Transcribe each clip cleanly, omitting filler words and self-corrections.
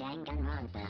Danganrompa.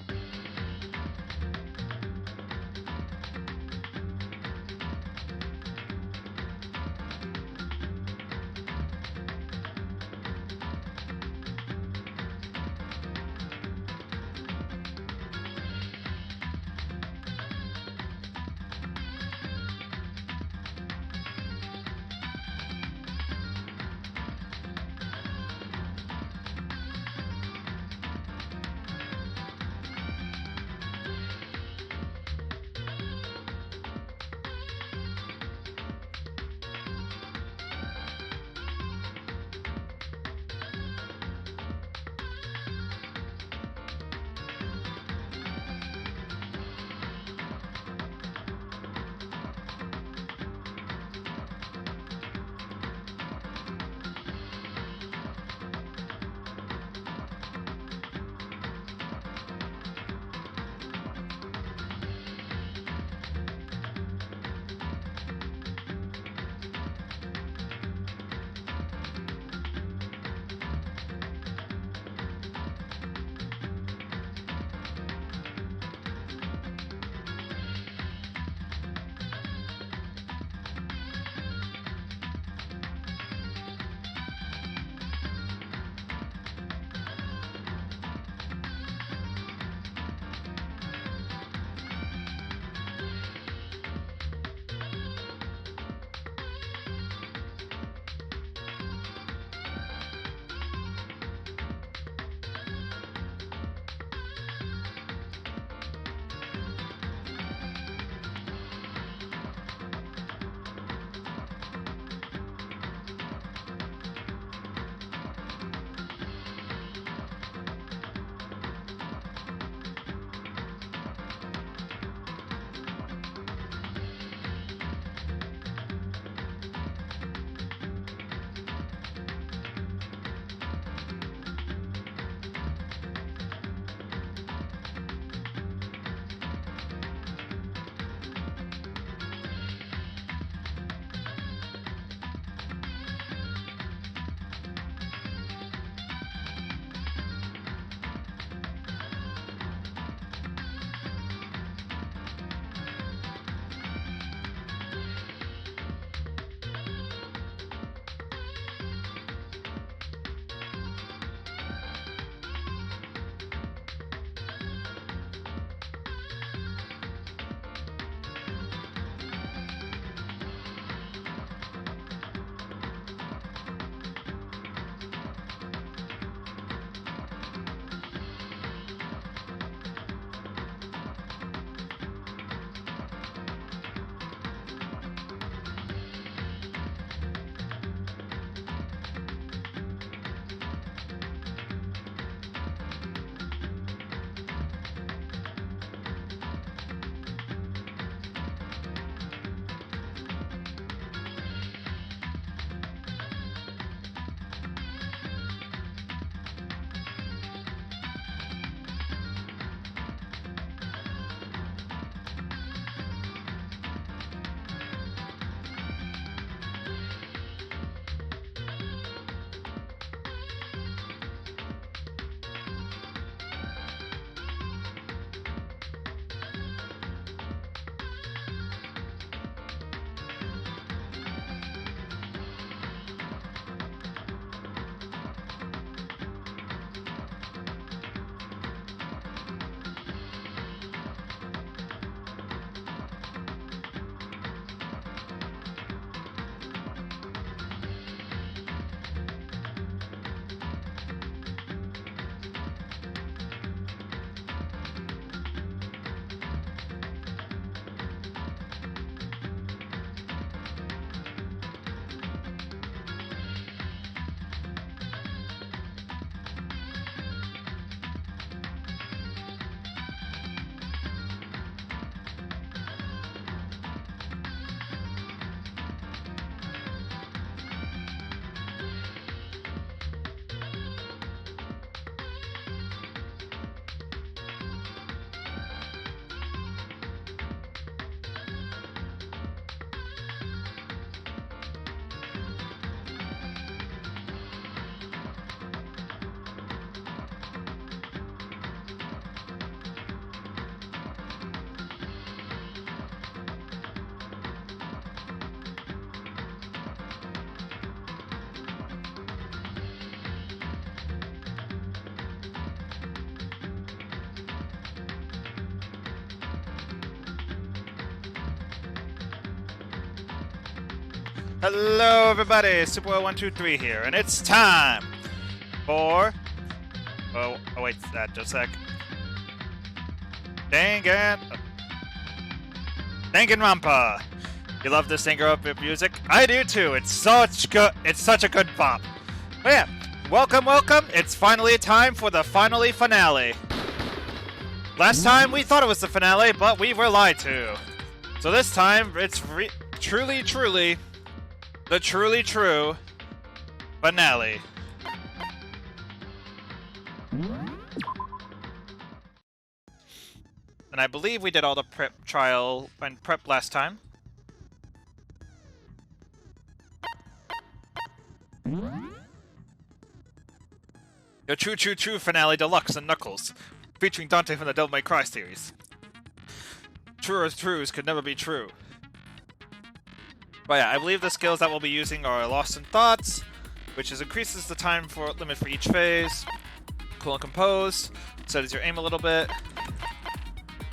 Hello everybody, Super123 here, and it's time for... Oh wait, just a sec. Danganrompa! You love this Danganrompa music? I do too, it's such a good bop. But yeah, welcome, it's finally time for the finale. Last time we thought it was the finale, but we were lied to. So this time, it's truly the truly true finale. And I believe we did all the trial and prep last time. The True Finale Deluxe and Knuckles, featuring Dante from the Devil May Cry series. Truer truths could never be true. But yeah, I believe the skills that we'll be using are Lost in Thoughts, which increases the time limit for each phase. Cool and Compose, settles your aim a little bit.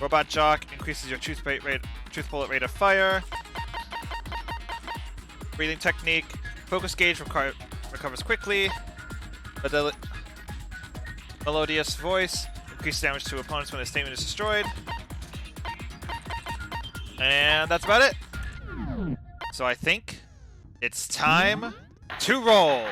Robot Jock increases your truth bullet rate of fire. Breathing Technique, Focus Gauge recovers quickly. Melodious Voice, increase damage to opponents when a statement is destroyed. And that's about it. So I think it's time to roll.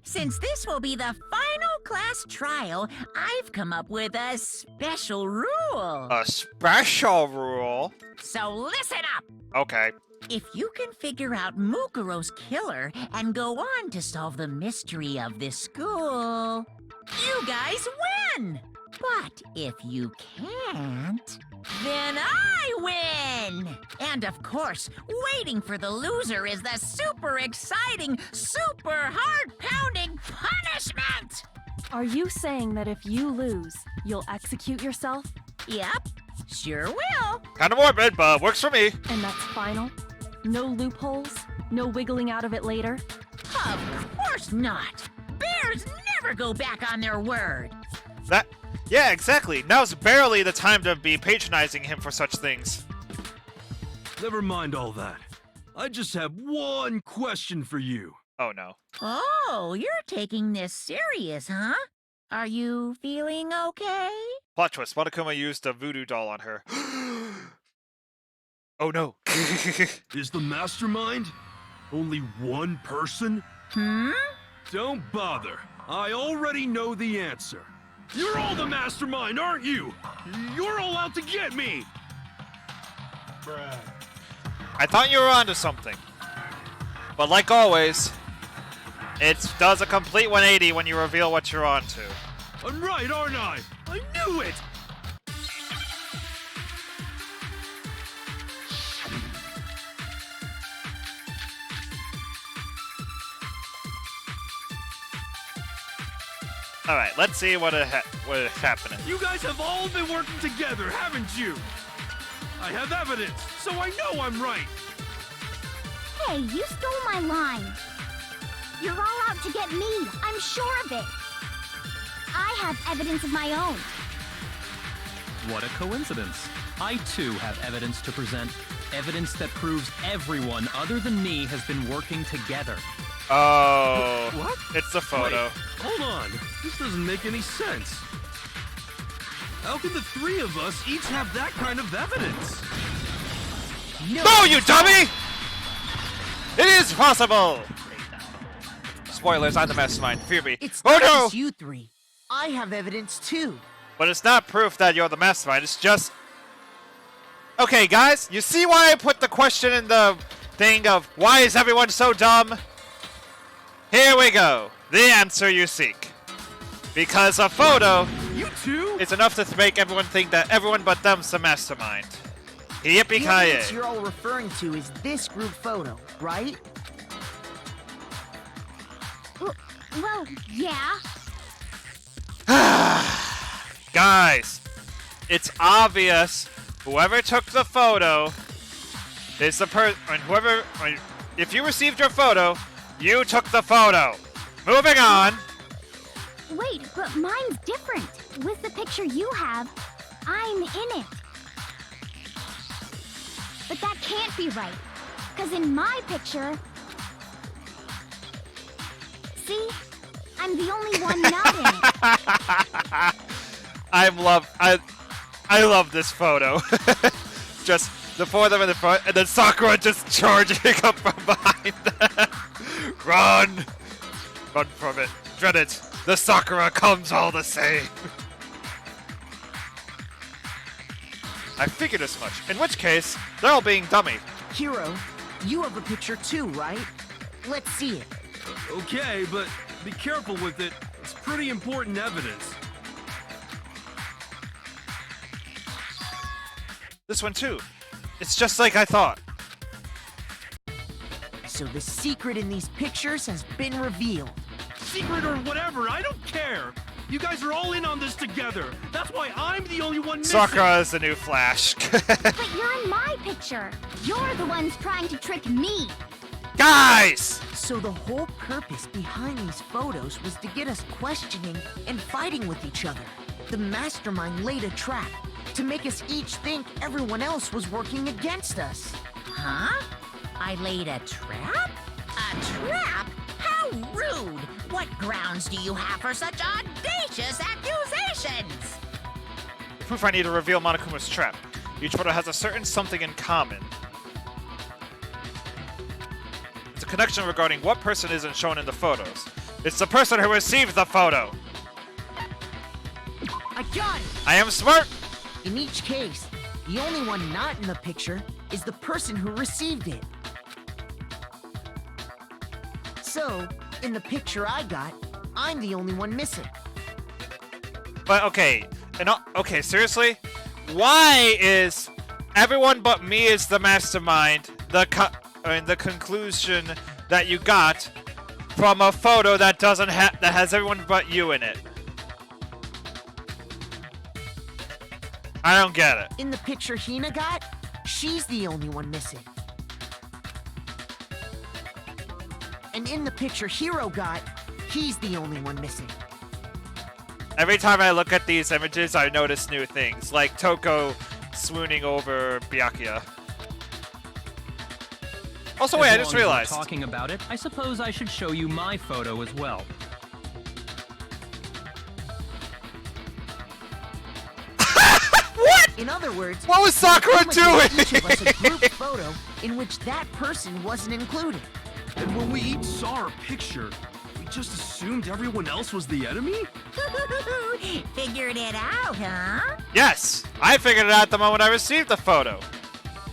Since this will be the final class trial, I've come up with a special rule. A special rule? So listen up. Okay. If you can figure out Mukuro's killer and go on to solve the mystery of this school, you guys win. But if you can't, then I win! And of course, waiting for the loser is the super exciting, super heart-pounding punishment! Are you saying that if you lose, you'll execute yourself? Yep, sure will. Kind of morbid, but works for me. And that's final? No loopholes? No wiggling out of it later? Of course not! Bears never go back on their word! Yeah, exactly. Now's barely the time to be patronizing him for such things. Never mind all that. I just have one question for you. Oh no. Oh, you're taking this serious, huh? Are you feeling okay? Plot twist, Monokuma used a voodoo doll on her. Oh no. Is the mastermind only one person? Don't bother. I already know the answer. You're all the mastermind, aren't you? You're all out to get me! Bruh. I thought you were onto something. But like always, it does a complete 180 when you reveal what you're onto. I'm right, aren't I? I knew it! Alright, let's see what is happening. You guys have all been working together, haven't you? I have evidence, so I know I'm right. Hey, you stole my line. You're all out to get me. I'm sure of it. I have evidence of my own. What a coincidence. I too have evidence to present. Evidence that proves everyone other than me has been working together. Oh, what? It's the photo. Wait, hold on. This doesn't make any sense. How can the three of us each have that kind of evidence? No, you dummy! It is possible! Spoilers, I'm the mastermind. Fear me. It's Oh not no! just you three. I have evidence too. But it's not proof that you're the mastermind, it's just... Okay, guys, you see why I put the question in the thing of why is everyone so dumb? Here we go. The answer you seek. Because a photo You too? is enough to make everyone think that everyone but them's the mastermind. The evidence Yippee-ki-yay. you're all referring to is this group photo, right? Well, yeah. Guys, it's obvious whoever took the photo is the person. If you received your photo, you took the photo. Moving on. Wait, but mine's different. With the picture you have, I'm in it. But that can't be right. Because in my picture... See? I'm the only one not in it. I love this photo. Just the four of them in the front, and then Sakura just charging up from behind them. Run! Run from it. Dread it. The Sakura comes all the same. I figured as much. In which case, they're all being dummy. Hero, you have a picture too, right? Let's see it. Okay, but be careful with it. It's pretty important evidence. This one too. It's just like I thought. So the secret in these pictures has been revealed. Secret or whatever, I don't care. You guys are all in on this together. That's why I'm the only one missing. Sakura is the new Flash. But you're in my picture. You're the ones trying to trick me. Guys! So the whole purpose behind these photos was to get us questioning and fighting with each other. The mastermind laid a trap to make us each think everyone else was working against us. Huh? I laid a trap? A trap? How rude! What grounds do you have for such audacious accusations? The proof I need to reveal Monokuma's trap. Each photo has a certain something in common. It's a connection regarding what person isn't shown in the photos. It's the person who received the photo! I got it! I am smart! In each case, the only one not in the picture is the person who received it. So, in the picture I got, I'm the only one missing. But okay, okay, seriously? Why is everyone but me is the mastermind the conclusion that you got from a photo that that has everyone but you in it? I don't get it. In the picture Hina got, she's the only one missing. And in the picture Hero got, he's the only one missing. Every time I look at these images, I notice new things, like Toko swooning over Byakuya. Also, wait, I just realized. Talking about it, I suppose I should show you my photo as well. What? In other words, what was Sakura doing? Each of us a group photo in which that person wasn't included. And when we each saw our picture, we just assumed everyone else was the enemy? Figured it out, huh? Yes, I figured it out the moment I received the photo.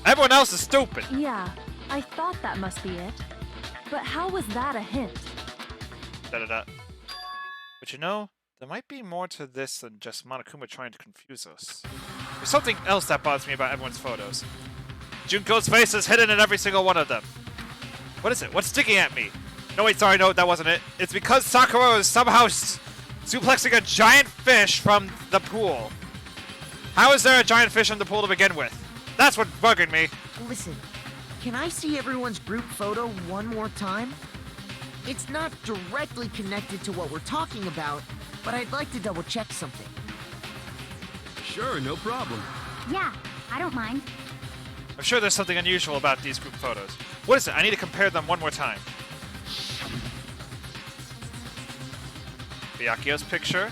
Everyone else is stupid. Yeah, I thought that must be it. But how was that a hint? Da-da-da. But you know, there might be more to this than just Monokuma trying to confuse us. There's something else that bothers me about everyone's photos. Junko's face is hidden in every single one of them. What is it? What's sticking at me? No, wait, sorry, no, that wasn't it. It's because Sakura is somehow suplexing a giant fish from the pool. How is there a giant fish in the pool to begin with? That's what's bugging me. Listen, can I see everyone's group photo one more time? It's not directly connected to what we're talking about, but I'd like to double check something. Sure, no problem. Yeah, I don't mind. I'm sure there's something unusual about these group photos. What is it? I need to compare them one more time. Byakuya's picture.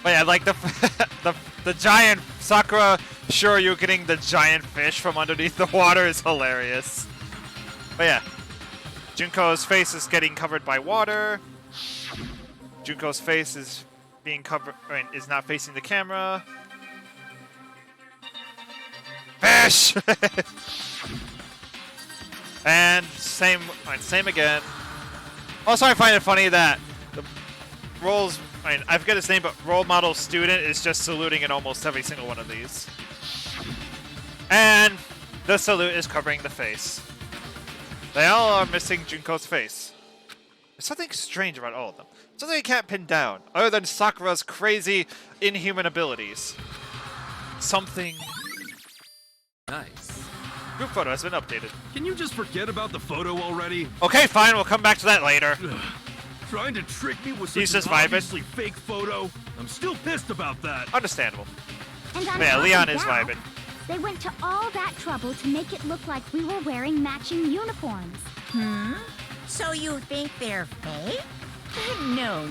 But yeah, like the giant Sakura. Sure, you're getting the giant fish from underneath the water is hilarious. But yeah, Junko's face is getting covered by water. Junko's face is being covered, is not facing the camera. Fish! And same again. Also, I find it funny that the I forget his name, but role model student is just saluting in almost every single one of these. And the salute is covering the face. They all are missing Junko's face. There's something strange about all of them. Something I can't pin down, other than Sakura's crazy, inhuman abilities. Something... Nice. Group photo has been updated. Can you just forget about the photo already? Okay, fine, we'll come back to that later. Trying to trick me with He's such just an vibing. obviously fake photo? I'm still pissed about that. Understandable. And on Yeah, top Leon of is that, vibing. They went to all that trouble to make it look like we were wearing matching uniforms. So you think they're fake? No,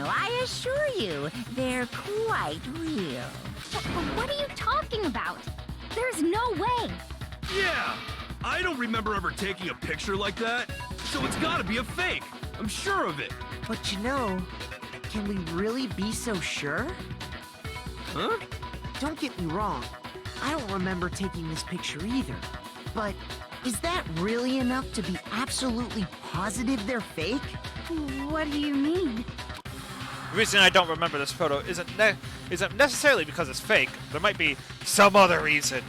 I assure you, they're quite real. But what are you talking about? There's no way. Yeah, I don't remember ever taking a picture like that, so it's gotta be a fake. I'm sure of it. But you know, can we really be so sure? Huh? Don't get me wrong, I don't remember taking this picture either. But is that really enough to be absolutely positive they're fake? What do you mean? The reason I don't remember this photo isn't necessarily because it's fake. There might be some other reason.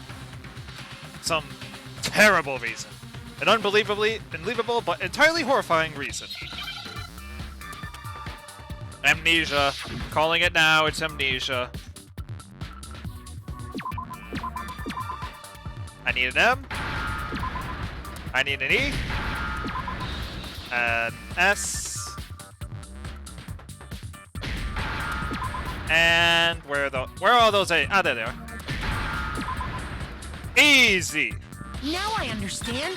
Some terrible reason. An unbelievable but entirely horrifying reason. Amnesia. Calling it now, it's amnesia. I need an M. I need an E. An S. And where are all those A? Ah, there they are. Easy. Now I understand.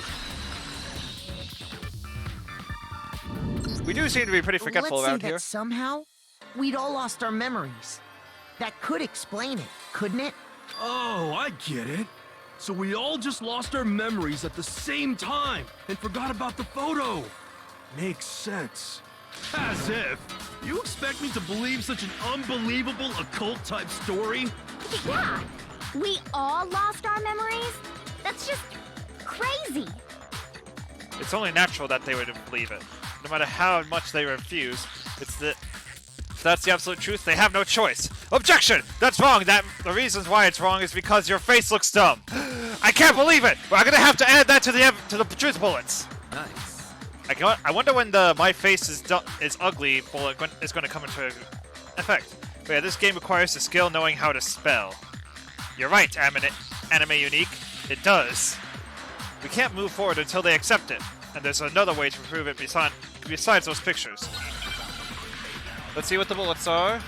We do seem to be pretty forgetful Let's say around that here. somehow we'd all lost our memories. That could explain it, couldn't it? Oh, I get it. So we all just lost our memories at the same time and forgot about the photo. Makes sense. As if. You expect me to believe such an unbelievable occult-type story? Yeah, we all lost our memories? That's just crazy. It's only natural that they would believe it. No matter how much they refuse, if that's the absolute truth, they have no choice. Objection! That's wrong! The reasons why it's wrong is because your face looks dumb. I can't believe it! I'm gonna have to add that to the truth bullets. Nice. I wonder when the my face is ugly bullet is going to come into effect. But yeah, this game requires the skill knowing how to spell. You're right, Anime Unique. It does. We can't move forward until they accept it. And there's another way to prove it besides those pictures. Let's see what the bullets are.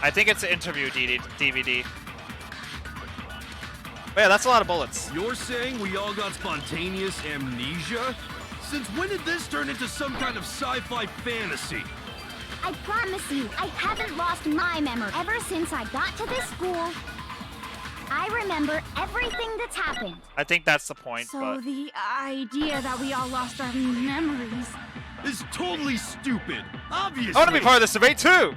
I think it's an interview DVD. But yeah, that's a lot of bullets. You're saying we all got spontaneous amnesia? Since when did this turn into some kind of sci-fi fantasy? I promise you, I haven't lost my memory. Ever since I got to this school, I remember everything that's happened. I think that's the point, So but the idea that we all lost our memories. It's totally stupid. Obviously. I want to be part of this debate too!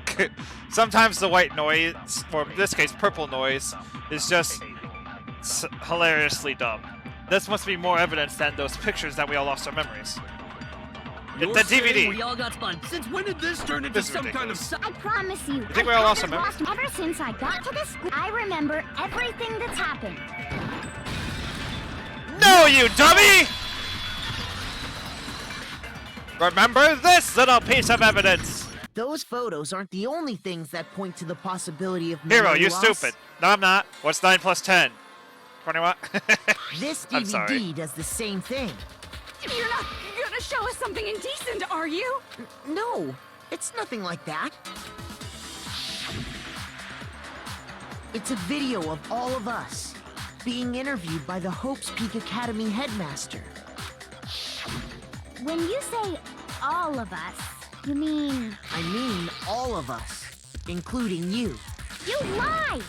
Sometimes the white noise, or in this case purple noise, is just hilariously dumb. This must be more evidence than those pictures that we all lost our memories. You're The saying DVD. we all got spun. Since when did this turn into This is some kind of ridiculous. I promise you, think we all lost haven't our lost ever since I got to this school. I remember everything that's happened. No, you dummy! Remember this little piece of evidence! Those photos aren't the only things that point to the possibility of Hero, memory you loss. stupid. No, I'm not. What's 9 plus 10? 21? This I'm sorry. DVD does the same thing. You're not gonna show us something indecent, are you? No, it's nothing like that. It's a video of all of us being interviewed by the Hopes Peak Academy headmaster. When you say all of us, you mean I mean all of us, including you. you lie?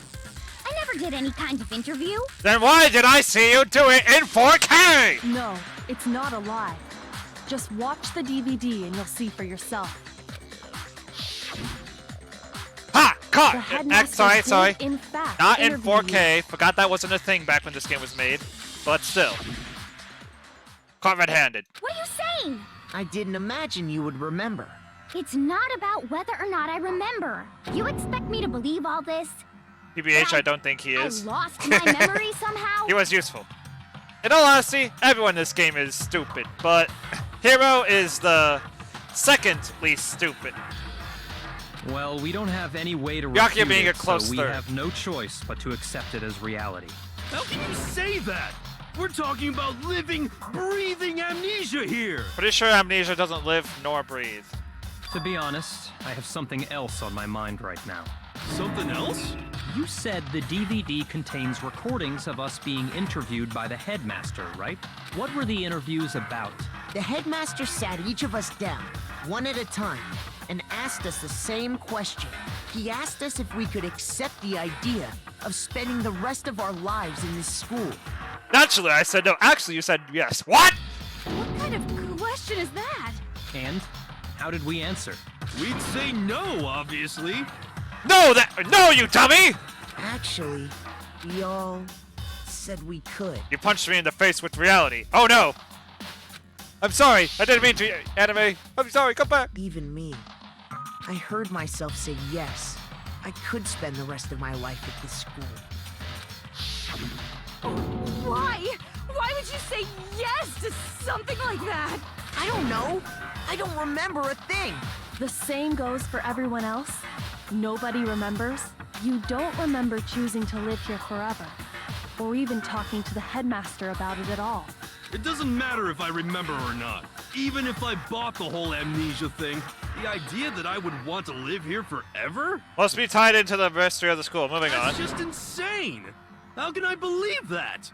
I never did any kind of interview. Then why did I see you do it in 4K? No, it's not a lie. Just watch the DVD and you'll see for yourself. Ha! The Caught! headmaster Sorry. did, in fact, Not in interview you. 4K. Forgot that wasn't a thing back when this game was made. But still. Caught red-handed. What are you saying? I didn't imagine you would remember. It's not about whether or not I remember. You expect me to believe all this? PBH, I don't think he is. I lost my memory somehow? He was useful. In all honesty, everyone in this game is stupid, but Hero is the second least stupid. Well, we don't have any way to Byakuya refute being it, a close so we third. have no choice but to accept it as reality. How can you say that? We're talking about living, breathing amnesia here! Pretty sure amnesia doesn't live nor breathe. To be honest, I have something else on my mind right now. Something else? You said the DVD contains recordings of us being interviewed by the headmaster, right? What were the interviews about? The headmaster sat each of us down, one at a time, and asked us the same question. He asked us if we could accept the idea of spending the rest of our lives in this school. Naturally, I said no. Actually, you said yes. What? What kind of question is that? And how did we answer? We'd say no, obviously. No, you dummy! Actually, we all said we could. You punched me in the face with reality. Oh no! I'm sorry. I didn't mean to, anime. I'm sorry. Come back. Even me. I heard myself say yes. I could spend the rest of my life at this school. Why? Why would you say yes to something like that? I don't know. I don't remember a thing. The same goes for everyone else. Nobody remembers. You don't remember choosing to live here forever, or even talking to the headmaster about it at all. It doesn't matter if I remember or not. Even if I bought the whole amnesia thing, the idea that I would want to live here forever? Must be tied into the mystery of the school. Moving That's on. just insane! How can I believe that?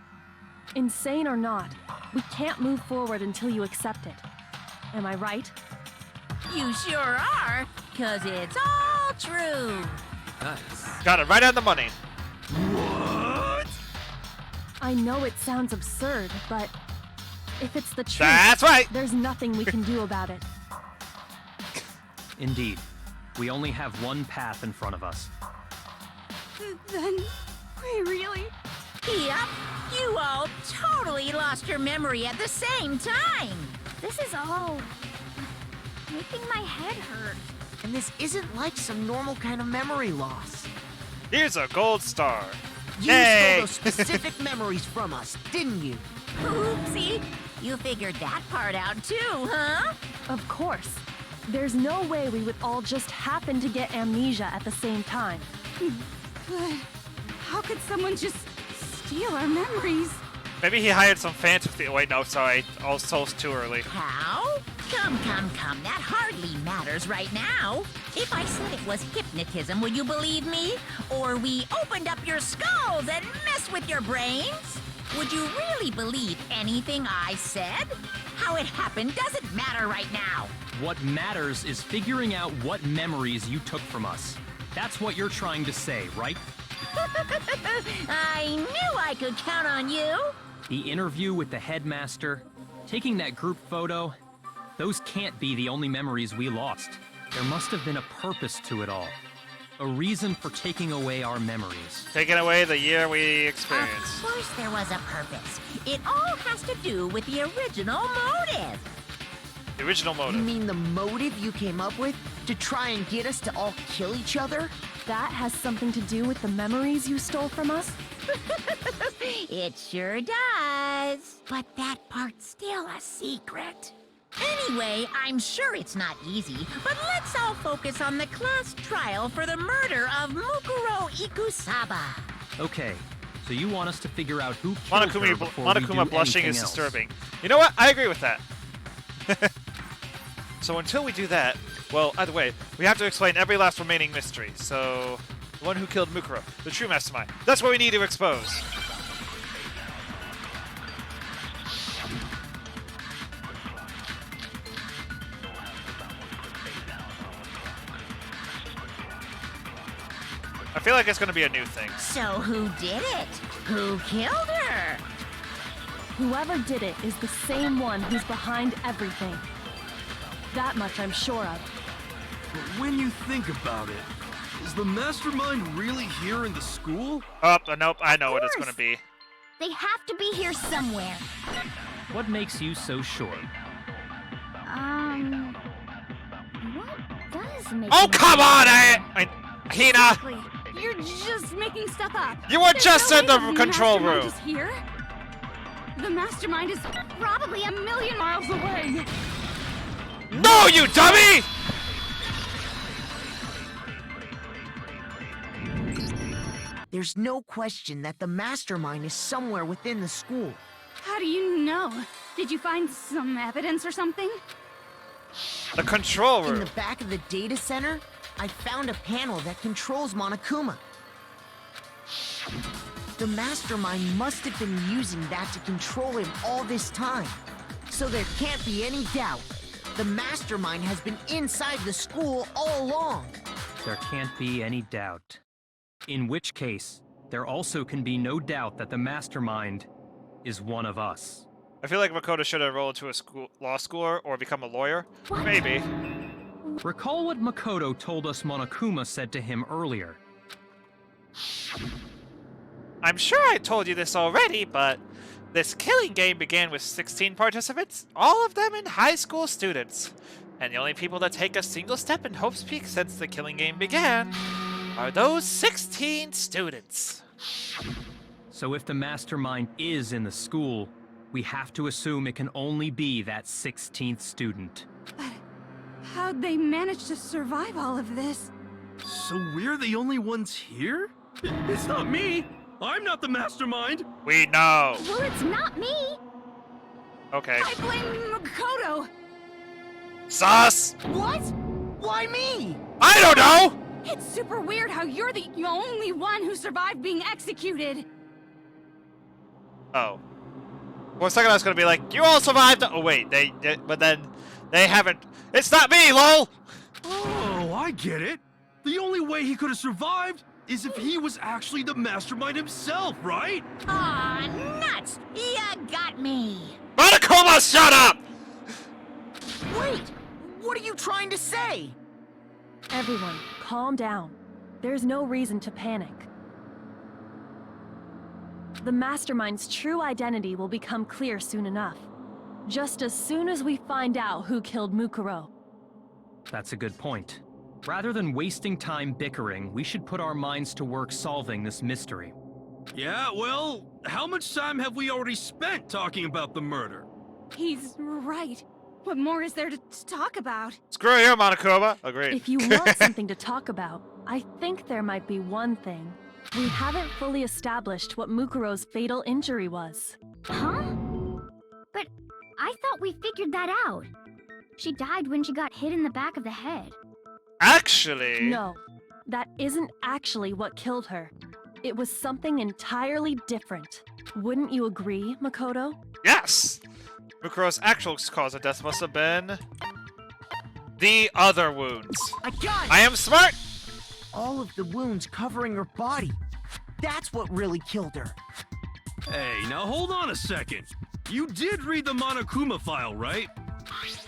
Insane or not, we can't move forward until you accept it. Am I right? You sure are, 'cause it's all true. Nice. Got it right on the money. What? I know it sounds absurd, but if it's the truth, That's right. there's nothing we can do about it. Indeed. We only have one path in front of us. Then, we really... Yep, you all totally lost your memory at the same time. This is all making my head hurt. And this isn't like some normal kind of memory loss. Here's a gold star. You Hey! stole those specific memories from us, didn't you? Oopsie, you figured that part out too, huh? Of course. There's no way we would all just happen to get amnesia at the same time. But how could someone just steal our memories? Maybe he hired some fantasy. Wait, no, sorry. Also, it's too early. How? Come. That hardly matters right now. If I said it was hypnotism, would you believe me? Or we opened up your skulls and messed with your brains? Would you really believe anything I said? How it happened doesn't matter right now. What matters is figuring out what memories you took from us. That's what you're trying to say, right? I knew I could count on you. The interview with the headmaster, taking that group photo, those can't be the only memories we lost. There must have been a purpose to it all. A reason for taking away our memories. Taking away the year we Of experienced. course there was a purpose. It all has to do with the original motive. The original You motive. mean the motive you came up with to try and get us to all kill each other? That has something to do with the memories you stole from us? It sure does. But that part's still a secret. Anyway, I'm sure it's not easy, but let's all focus on the class trial for the murder of Mukuro Ikusaba. Okay, so you want us to figure out who killed her before we do Monokuma blushing anything is else. disturbing. You know what? I agree with that. So until we do that, well, either way, we have to explain every last remaining mystery. So, the one who killed Mukuro, the true mastermind. That's what we need to expose. I feel like it's going to be a new thing. So who did it? Who killed her? Whoever did it is the same one who's behind everything. That much I'm sure of. But when you think about it, is the mastermind really here in the school? Oh, nope, I know what it's course. going to be. They have to be here somewhere. What makes you so sure? What does make Oh, me come on! Hina! Exactly. You're just making stuff up. You were There's just no in way the control mastermind room. is here. The mastermind is probably a million miles away. No, you dummy! There's no question that the mastermind is somewhere within the school. How do you know? Did you find some evidence or something? The control In room. the back of the data center, I found a panel that controls Monokuma. The Mastermind must have been using that to control him all this time. So there can't be any doubt. The Mastermind has been inside the school all along. There can't be any doubt. In which case, there also can be no doubt that the Mastermind is one of us. I feel like Makoto should have enrolled to a law school or become a lawyer. Maybe. Recall what Makoto told us Monokuma said to him earlier. I'm sure I told you this already, but this killing game began with 16 participants, all of them in high school students. And the only people that take a single step in Hope's Peak since the killing game began are those 16 students. So if the Mastermind is in the school, we have to assume it can only be that 16th student. But how'd they manage to survive all of this? So we're the only ones here? It's not me! I'm not the mastermind! We know. Well, it's not me. Okay. I blame Makoto! Sus! What? Why me? I don't know! It's super weird how you're the only one who survived being executed. Oh. For a second I was gonna be like, you all survived! Oh wait, but then they haven't. It's not me, lol! Oh, I get it! The only way he could have survived is if he was actually the mastermind himself, right? Aw, nuts! You got me! Monokuma, shut up! Wait! What are you trying to say? Everyone, calm down. There's no reason to panic. The Mastermind's true identity will become clear soon enough. Just as soon as we find out who killed Mukuro. That's a good point. Rather than wasting time bickering, we should put our minds to work solving this mystery. Yeah, well, how much time have we already spent talking about the murder? He's right. What more is there to talk about? Screw you, Monokuma. Agreed. If you want something to talk about, I think there might be one thing. We haven't fully established what Mukuro's fatal injury was. Huh? But I thought we figured that out. She died when she got hit in the back of the head. Actually... No, that isn't actually what killed her. It was something entirely different. Wouldn't you agree, Makoto? Yes! Mukuro's actual cause of death must have been... the other wounds. I got it! I am smart! All of the wounds covering her body. That's what really killed her. Hey, now hold on a second. You did read the Monokuma file, right?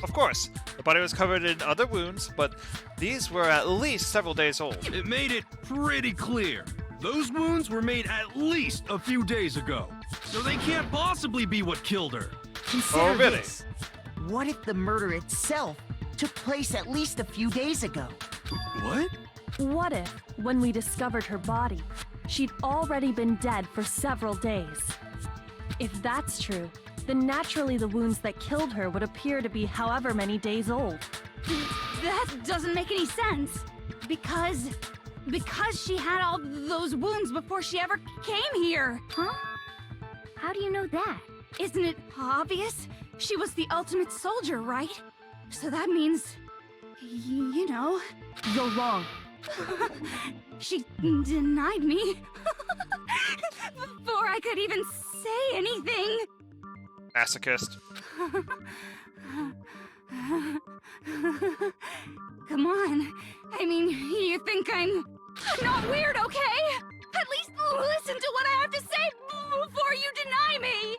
Of course, the body was covered in other wounds, but these were at least several days old. It made it pretty clear. Those wounds were made at least a few days ago. So they can't possibly be what killed her. Consider Oh, really? this. What if the murder itself took place at least a few days ago? What? What if, when we discovered her body, she'd already been dead for several days? If that's true, then naturally the wounds that killed her would appear to be however many days old. That doesn't make any sense. Because she had all those wounds before she ever came here. Huh? How do you know that? Isn't it obvious? She was the ultimate soldier, right? So that means, you know... You're wrong. She denied me before I could even say anything. Masochist. Come on. I mean, you think I'm not weird, okay? At least listen to what I have to say before you deny me.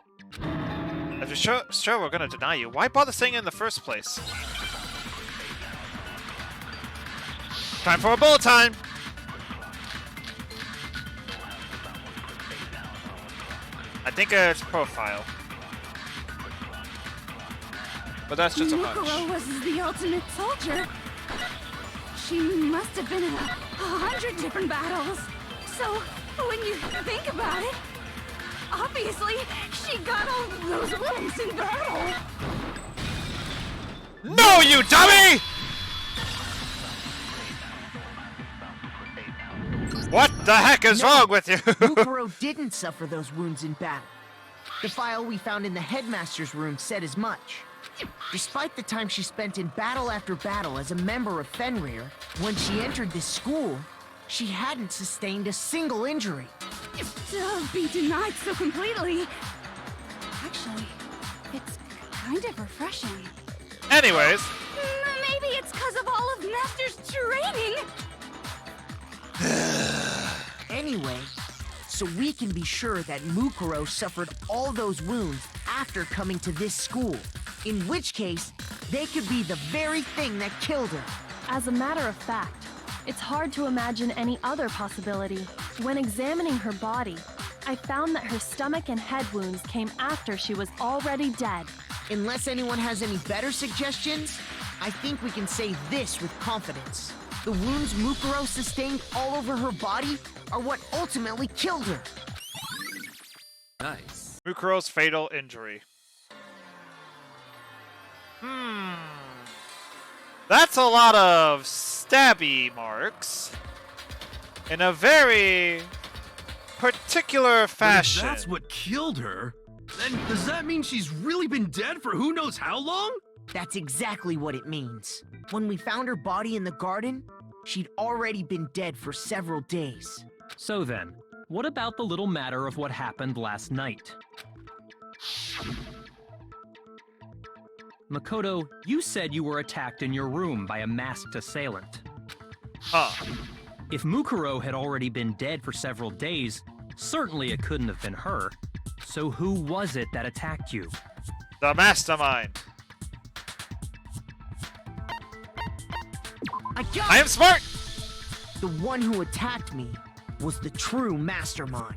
If you're sure we're gonna deny you, why bother saying it in the first place? Time for a bullet time! I think it's profile. But that's just a hunch. Mukuro was the ultimate soldier. She must have been in 100 different battles. So, when you think about it, obviously, she got all those wounds in battle. No, you dummy! What the heck is wrong with you? Mukuro didn't suffer those wounds in battle. The file we found in the headmaster's room said as much. Despite the time she spent in battle after battle as a member of Fenrir, when she entered this school, she hadn't sustained a single injury. To be denied so completely. Actually, it's kind of refreshing. Anyways, Maybe it's because of all of Master's training. Anyway, so we can be sure that Mukuro suffered all those wounds after coming to this school, in which case, they could be the very thing that killed her. As a matter of fact, it's hard to imagine any other possibility. When examining her body, I found that her stomach and head wounds came after she was already dead. Unless anyone has any better suggestions, I think we can say this with confidence. The wounds Mukuro sustained all over her body are what ultimately killed her. Nice. Mukuro's fatal injury. That's a lot of stabby marks in a very particular But if fashion. that's what killed her, then does that mean she's really been dead for who knows how long? That's exactly what it means. When we found her body in the garden, she'd already been dead for several days. So then, what about the little matter of what happened last night? Makoto, you said you were attacked in your room by a masked assailant. Huh. If Mukuro had already been dead for several days, certainly it couldn't have been her. So who was it that attacked you? The mastermind. I am smart! The one who attacked me was the true mastermind.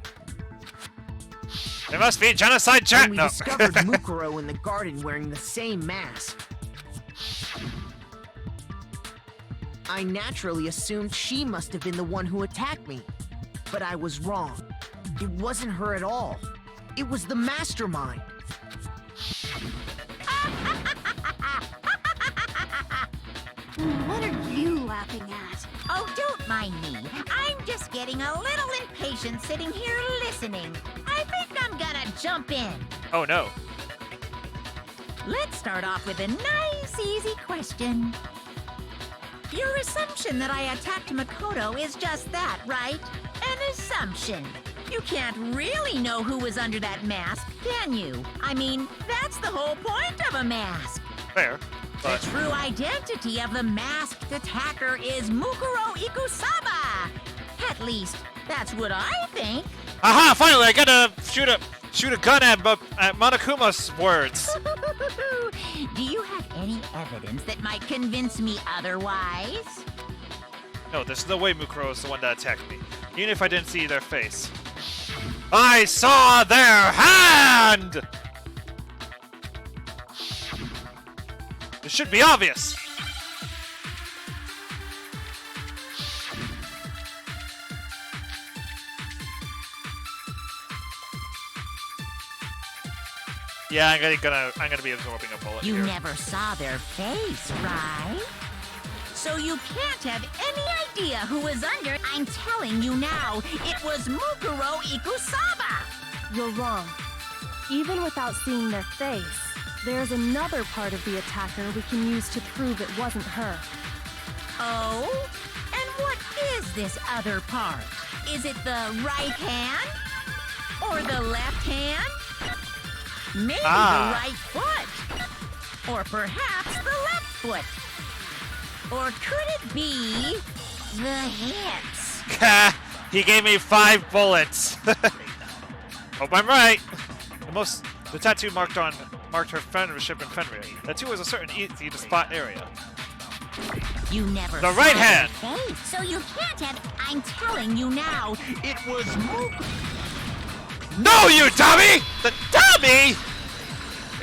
There must be genocide When chat. we No. discovered Mukuro in the garden wearing the same mask, I naturally assumed she must have been the one who attacked me. But I was wrong. It wasn't her at all. It was the mastermind. What are you laughing at? Oh, don't mind me. I'm just getting a little impatient sitting here listening. I think I'm gonna jump in. Oh no. Let's start off with a nice, easy question. Your assumption that I attacked Makoto is just that, right? An assumption. You can't really know who was under that mask, can you? I mean, that's the whole point of a mask. Fair. The But true identity of the masked attacker is Mukuro Ikusaba. At least, that's what I think. aha! Finally, I gotta shoot a gun at Monokuma's words. Do you have any evidence that might convince me otherwise? No, there's no way Mukuro is the one that attacked me, even if I didn't see their face. I saw their hand. This should be obvious. Yeah, I'm gonna be absorbing a bullet You here. never saw their face, right? So you can't have any idea who was under. I'm telling you now, it was Mukuro Ikusaba. You're wrong. Even without seeing their face, there's another part of the attacker we can use to prove it wasn't her. Oh? And what is this other part? Is it the right hand? Or the left hand? Maybe the right foot? Or perhaps the left foot? Or could it be the hips? He gave me 5 bullets. Hope I'm right. The tattoo marked her friendship in Fenrir. Tattoo is a certain easy to spot area. You never The saw right their hand. face, so you can't have. I'm telling you now, it was No, you dummy! The dummy!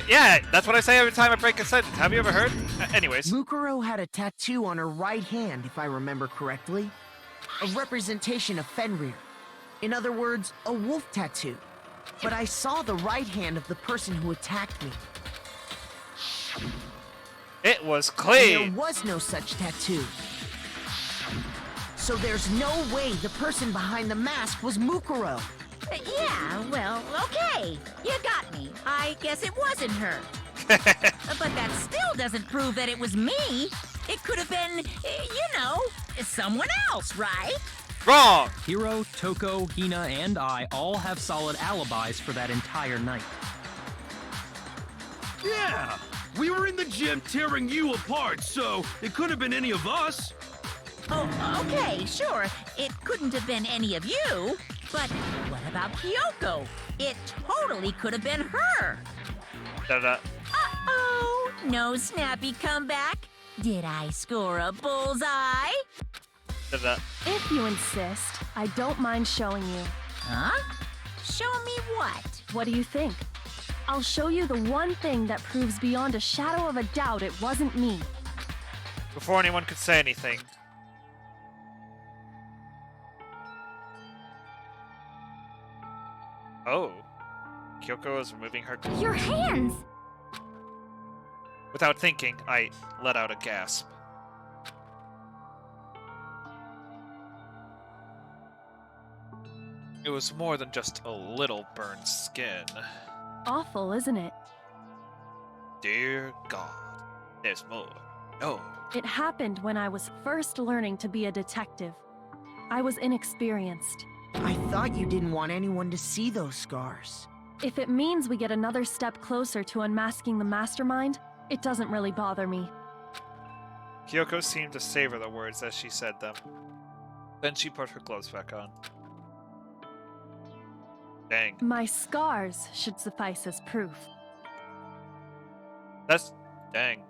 Yeah, that's what I say every time I break a sentence. Have you ever heard? Anyways. Mukuro had a tattoo on her right hand, if I remember correctly. A representation of Fenrir. In other words, a wolf tattoo. But I saw the right hand of the person who attacked me. It was And clean. there was no such tattoo. So there's no way the person behind the mask was Mukuro. Yeah, well, okay. You got me. I guess it wasn't her. But that still doesn't prove that it was me. It could have been, you know, someone else, right? Wrong! Hiro, Toko, Hina, and I all have solid alibis for that entire night. Yeah! We were in the gym tearing you apart, so it could have been any of us. Oh, okay, sure. It couldn't have been any of you. But what about Kyoko? It totally could have been her. Da-da. Uh-oh, no snappy comeback? Did I score a bullseye? Da-da. If you insist, I don't mind showing you. Huh? Show me what? What do you think? I'll show you the one thing that proves beyond a shadow of a doubt it wasn't me. Before anyone could say anything. Oh. Kyoko is removing her... Your hands! Without thinking, I let out a gasp. It was more than just a little burned skin. Awful, isn't it? Dear God, there's more. Oh. It happened when I was first learning to be a detective. I was inexperienced. I thought you didn't want anyone to see those scars. If it means we get another step closer to unmasking the mastermind, it doesn't really bother me. Kyoko seemed to savor the words as she said them. Then she put her clothes back on. Dang. My scars should suffice as proof. That's... dang.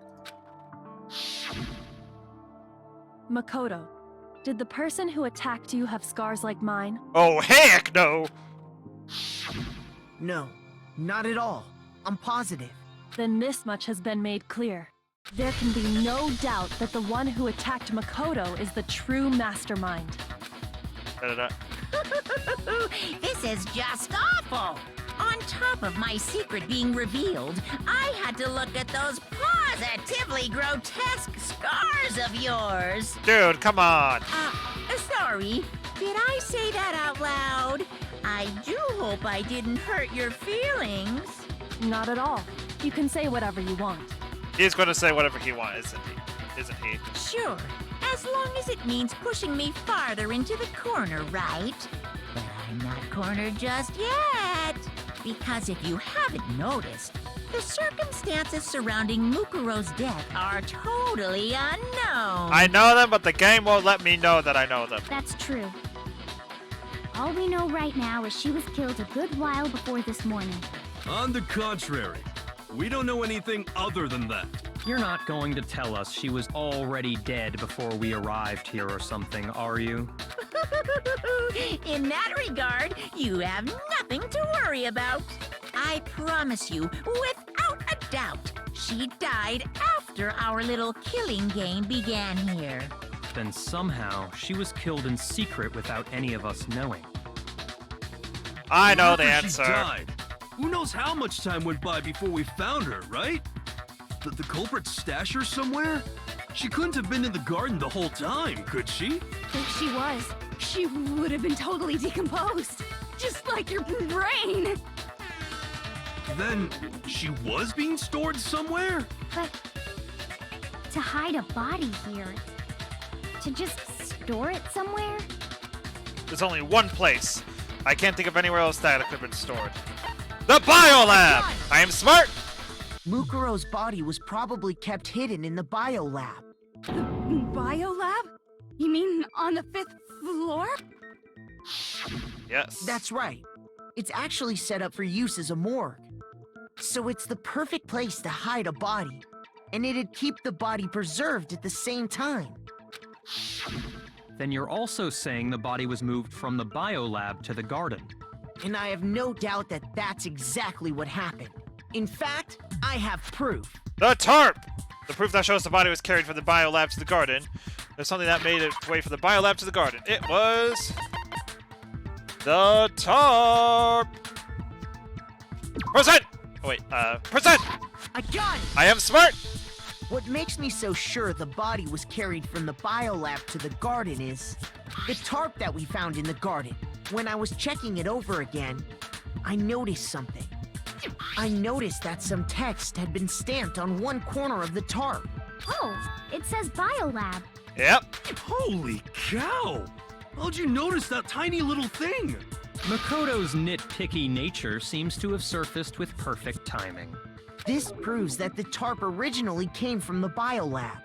Makoto, did the person who attacked you have scars like mine? Oh, heck no! No, not at all. I'm positive. Then this much has been made clear. There can be no doubt that the one who attacked Makoto is the true mastermind. Da-da-da. This is just awful. On top of my secret being revealed, I had to look at those positively grotesque scars of yours. Dude, come on! Sorry. Did I say that out loud? I do hope I didn't hurt your feelings. Not at all. You can say whatever you want. He's gonna say whatever he wants, isn't he? Sure, as long as it means pushing me farther into the corner, right? But I'm not cornered just yet. Because if you haven't noticed, the circumstances surrounding Mukuro's death are totally unknown. I know them, but the game won't let me know that I know them. That's true. All we know right now is she was killed a good while before this morning. On the contrary, we don't know anything other than that. You're not going to tell us she was already dead before we arrived here or something, are you? In that regard, you have nothing to worry about. I promise you, without a doubt, she died after our little killing game began here. Then somehow she was killed in secret without any of us knowing. I know the After she answer. died, who knows how much time went by before we found her, right? Did the culprit stash her somewhere? She couldn't have been in the garden the whole time, could she? If she was, she would have been totally decomposed. Just like your brain. Then she was being stored somewhere? But to hide a body here, to just store it somewhere? There's only one place. I can't think of anywhere else that it could have been stored. The Biolab! I am smart! Mukuro's body was probably kept hidden in the biolab. The biolab? You mean on the 5th floor? Yes. That's right. It's actually set up for use as a morgue. So it's the perfect place to hide a body, and it'd keep the body preserved at the same time. Then you're also saying the body was moved from the biolab to the garden. And I have no doubt that that's exactly what happened. In fact, I have proof. The tarp! The proof that shows the body was carried from the biolab to the garden. There's something that made its way from the biolab to the garden. It was... the tarp! Present! Oh wait, present! I got it! I am smart! What makes me so sure the body was carried from the biolab to the garden is the tarp that we found in the garden. When I was checking it over again, I noticed something. I noticed that some text had been stamped on one corner of the tarp. Oh, it says Biolab. Yep. Holy cow! How'd you notice that tiny little thing? Makoto's nitpicky nature seems to have surfaced with perfect timing. This proves that the tarp originally came from the biolab.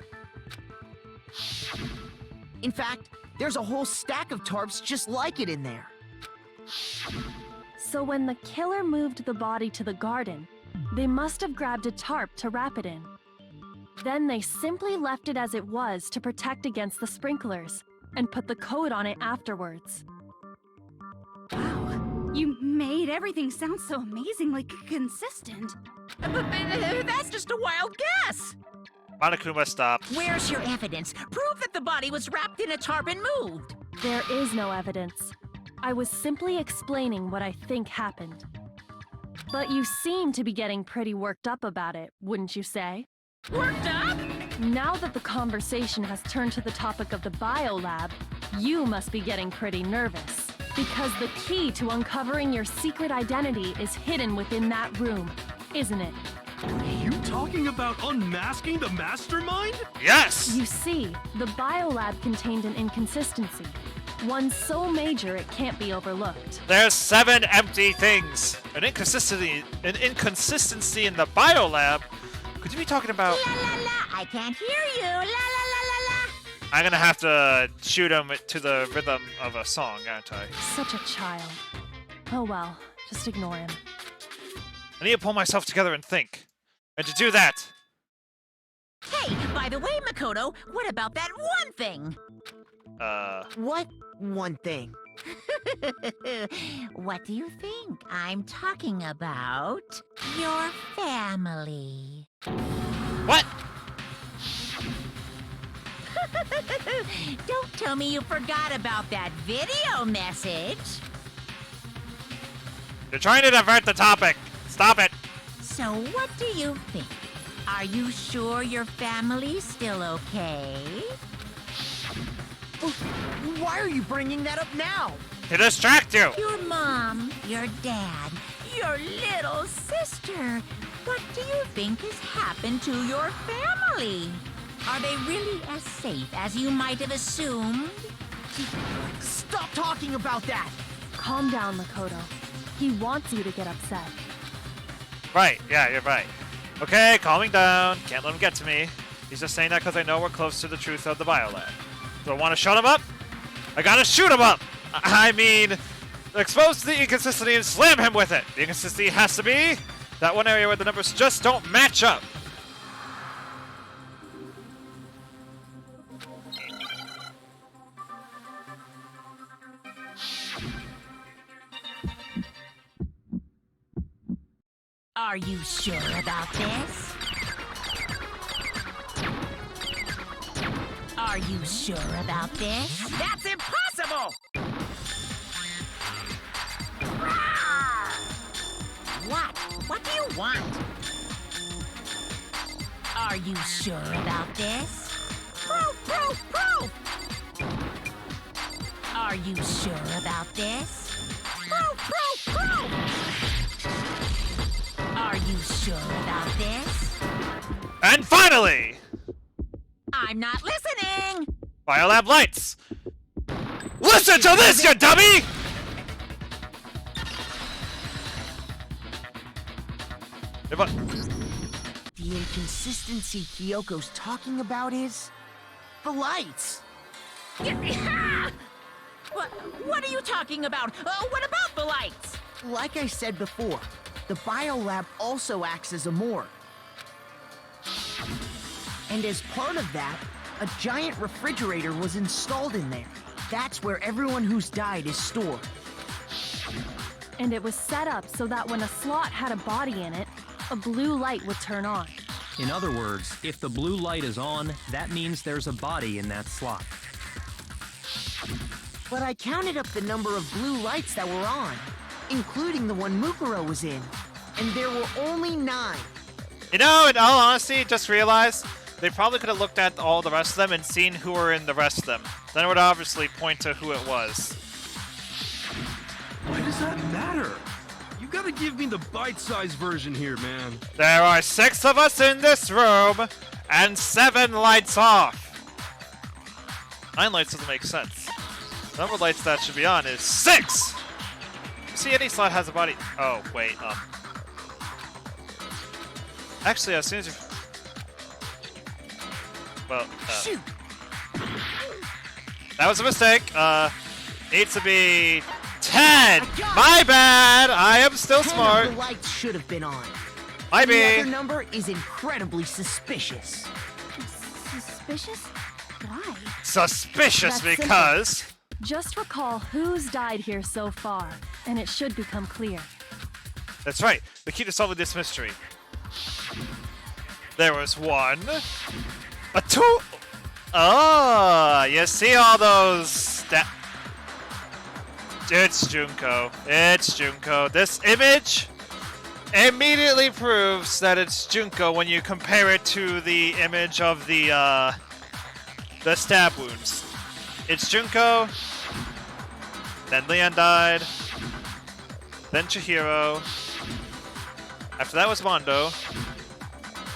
In fact, there's a whole stack of tarps just like it in there. So when the killer moved the body to the garden, they must have grabbed a tarp to wrap it in. Then they simply left it as it was to protect against the sprinklers, and put the coat on it afterwards. Wow, you made everything sound so amazingly consistent. That's just a wild guess. Monokuma, stop. Where's your evidence? Prove that the body was wrapped in a tarp and moved. There is no evidence. I was simply explaining what I think happened. But you seem to be getting pretty worked up about it, wouldn't you say? Worked up? Now that the conversation has turned to the topic of the biolab, you must be getting pretty nervous. Because the key to uncovering your secret identity is hidden within that room, isn't it? You talking about unmasking the mastermind? Yes! You see, the biolab contained an inconsistency. One so major it can't be overlooked. There's 7 empty things. An inconsistency in the biolab? Could you be talking about... La la la, I can't hear you. La la la la la. I'm gonna have to shoot him to the rhythm of a song, aren't I? Such a child. Oh well, just ignore him. I need to pull myself together and think. And to do that... Hey, by the way, Makoto, what about that one thing? What one thing? What do you think? I'm talking about your family. What? Don't tell me you forgot about that video message. You're trying to divert the topic. Stop it. So what do you think? Are you sure your family's still okay? Why are you bringing that up now? To distract you. Your mom, your dad, your little sister. What do you think has happened to your family? Are they really as safe as you might have assumed? Stop talking about that! Calm down, Makoto. He wants you to get upset. Right, yeah, you're right. Okay, calming down. Can't let him get to me. He's just saying that because I know we're close to the truth of the biolab. Do I want to shut him up? I gotta shoot him up! I mean, expose the inconsistency and slam him with it. The inconsistency has to be that one area where the numbers just don't match up. Are you sure about this? Are you sure about this? That's impossible! What? What do you want? Are you sure about this? Proof, proof, proof! Are you sure about this? Proof, proof, proof! Are you sure about this? And finally! I'm not listening! Biolab lights! Listen to this, you dummy! If I... The inconsistency Kyoko's talking about is... the lights! What are you talking about? What about the lights? Like I said before, the biolab also acts as a morgue. And as part of that, a giant refrigerator was installed in there. That's where everyone who's died is stored. And it was set up so that when a slot had a body in it, a blue light would turn on. In other words, if the blue light is on, that means there's a body in that slot. But I counted up the number of blue lights that were on, including the one Mukuro was in, and there were only 9. You know, in all honesty, just realized they probably could have looked at all the rest of them and seen who were in the rest of them. Then it would obviously point to who it was. does that matter? You gotta give me the bite-sized version here, man. There are 6 of us in this room, and 7 lights off. 9 lights doesn't make sense. The number of lights that should be on is 6! See, any slot has a body. Oh, wait, Actually, as soon as you... Well, Shoot! that was a mistake. Needs to be 10! My bad! I am still 10 smart. of the lights should have been on. Might The be. other number is incredibly suspicious. Suspicious? Why? Suspicious That's because... Just recall who's died here so far, and it should become clear. That's right. The key to solving this mystery. There was 1, a 2. Oh, you see all those It's Junko. It's Junko. This image immediately proves that it's Junko when you compare it to the image of the stab wounds. It's Junko. Then Leon died. Then Chihiro. After that was Mondo.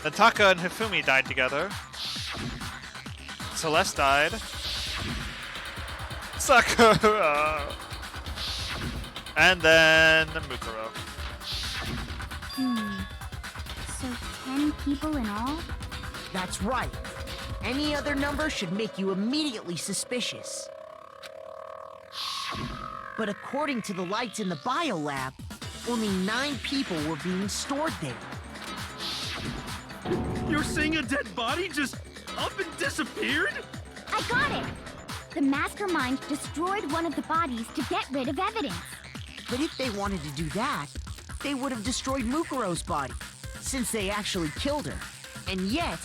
Then Taka and Hifumi died together. Celeste died. Sakura. And then Mukuro. So 10 people in all? That's right. Any other number should make you immediately suspicious. But according to the lights in the biolab, only 9 people were being stored there. You're saying a dead body just up and disappeared? I got it! The mastermind destroyed one of the bodies to get rid of evidence. But if they wanted to do that, they would have destroyed Mukuro's body, since they actually killed her. And yet,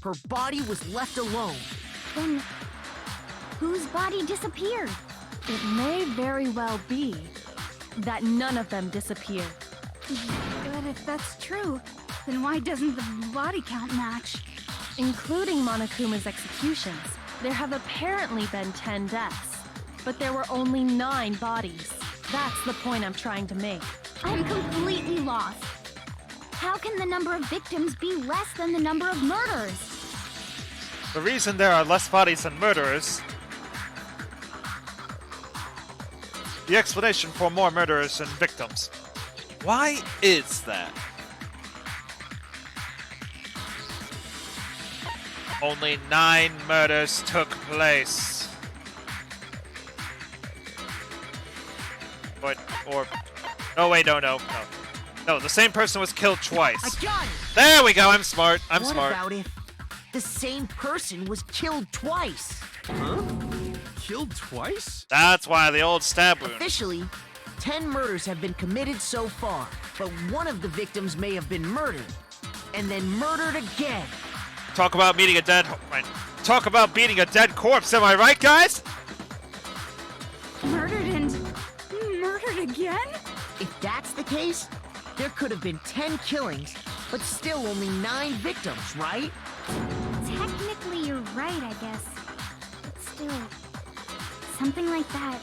her body was left alone. Then, whose body disappeared? It may very well be that none of them disappeared. But if that's true, then why doesn't the body count match? Including Monokuma's executions, there have apparently been 10 deaths, but there were only 9 bodies. That's the point I'm trying to make. I'm completely lost. How can the number of victims be less than the number of murders? The reason there are less bodies than murderers... The explanation for more murderers than victims. Why is that? Only 9 murders took place. No, wait, no. No, the same person was killed twice. I got it! There we go, I'm smart. I'm What smart. about if the same person was killed twice? Huh? Killed twice? That's why the old stab wound. Officially, 10 murders have been committed so far, but one of the victims may have been murdered, and then murdered again. Talk about beating a dead corpse, am I right, guys? Murdered and murdered again? If that's the case, there could have been 10 killings, but still only 9 victims, right? Technically, you're right, I guess. But still, something like that.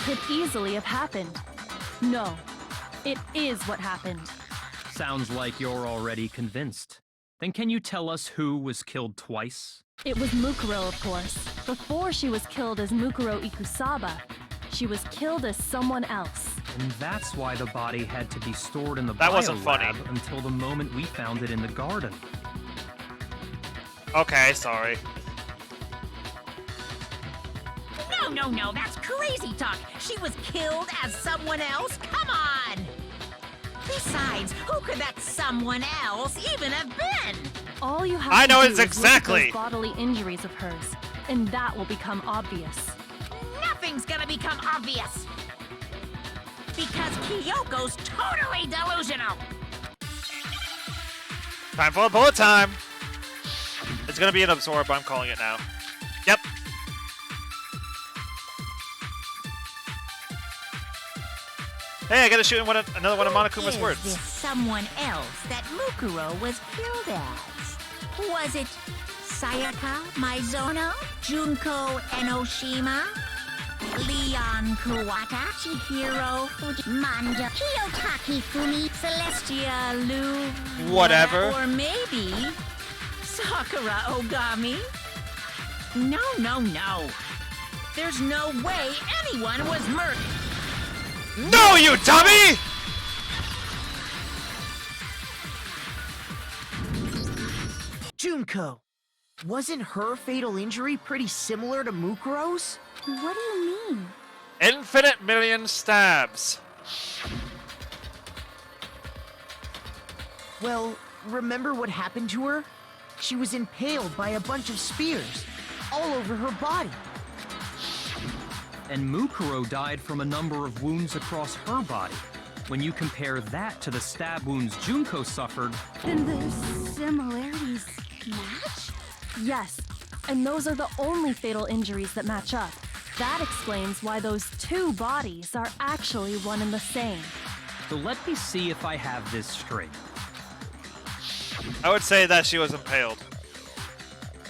Could easily have happened. No, it is what happened. Sounds like you're already convinced. Then can you tell us who was killed twice? It was Mukuro, of course. Before she was killed as Mukuro Ikusaba, she was killed as someone else. And that's why the body had to be stored in the That wasn't funny. biolab until the moment we found it in the garden. Okay, sorry. No, that's crazy talk. She was killed as someone else? Come on! Besides, who could that someone else even have been? All you have I to know do it's is look at exactly. those bodily injuries of hers, and that will become obvious. Nothing's gonna become obvious. Because Kyoko's totally delusional. Time for a bullet time. It's gonna be an absorb, I'm calling it now. Yep. Hey, I gotta shoot in another one of Monokuma's Who is words. this someone else that Mukuro was killed as? Was it Sayaka, Maizono, Junko, Enoshima? Leon Kuwata, Chihiro Manda, Kiyotaki Fumi, Celestia Lu. Whatever. Or maybe Sakura Ogami. No, no, no. There's no way anyone was murdered. No, you dummy! Junko, wasn't her fatal injury pretty similar to Mukuro's? What do you mean? Infinite million stabs. Well, remember what happened to her? She was impaled by a bunch of spears, all over her body. And Mukuro died from a number of wounds across her body. When you compare that to the stab wounds Junko suffered, Then the similarities match? Yes, and those are the only fatal injuries that match up. That explains why those two bodies are actually one and the same. so let me see if I have this straight. I would say that she was impaled.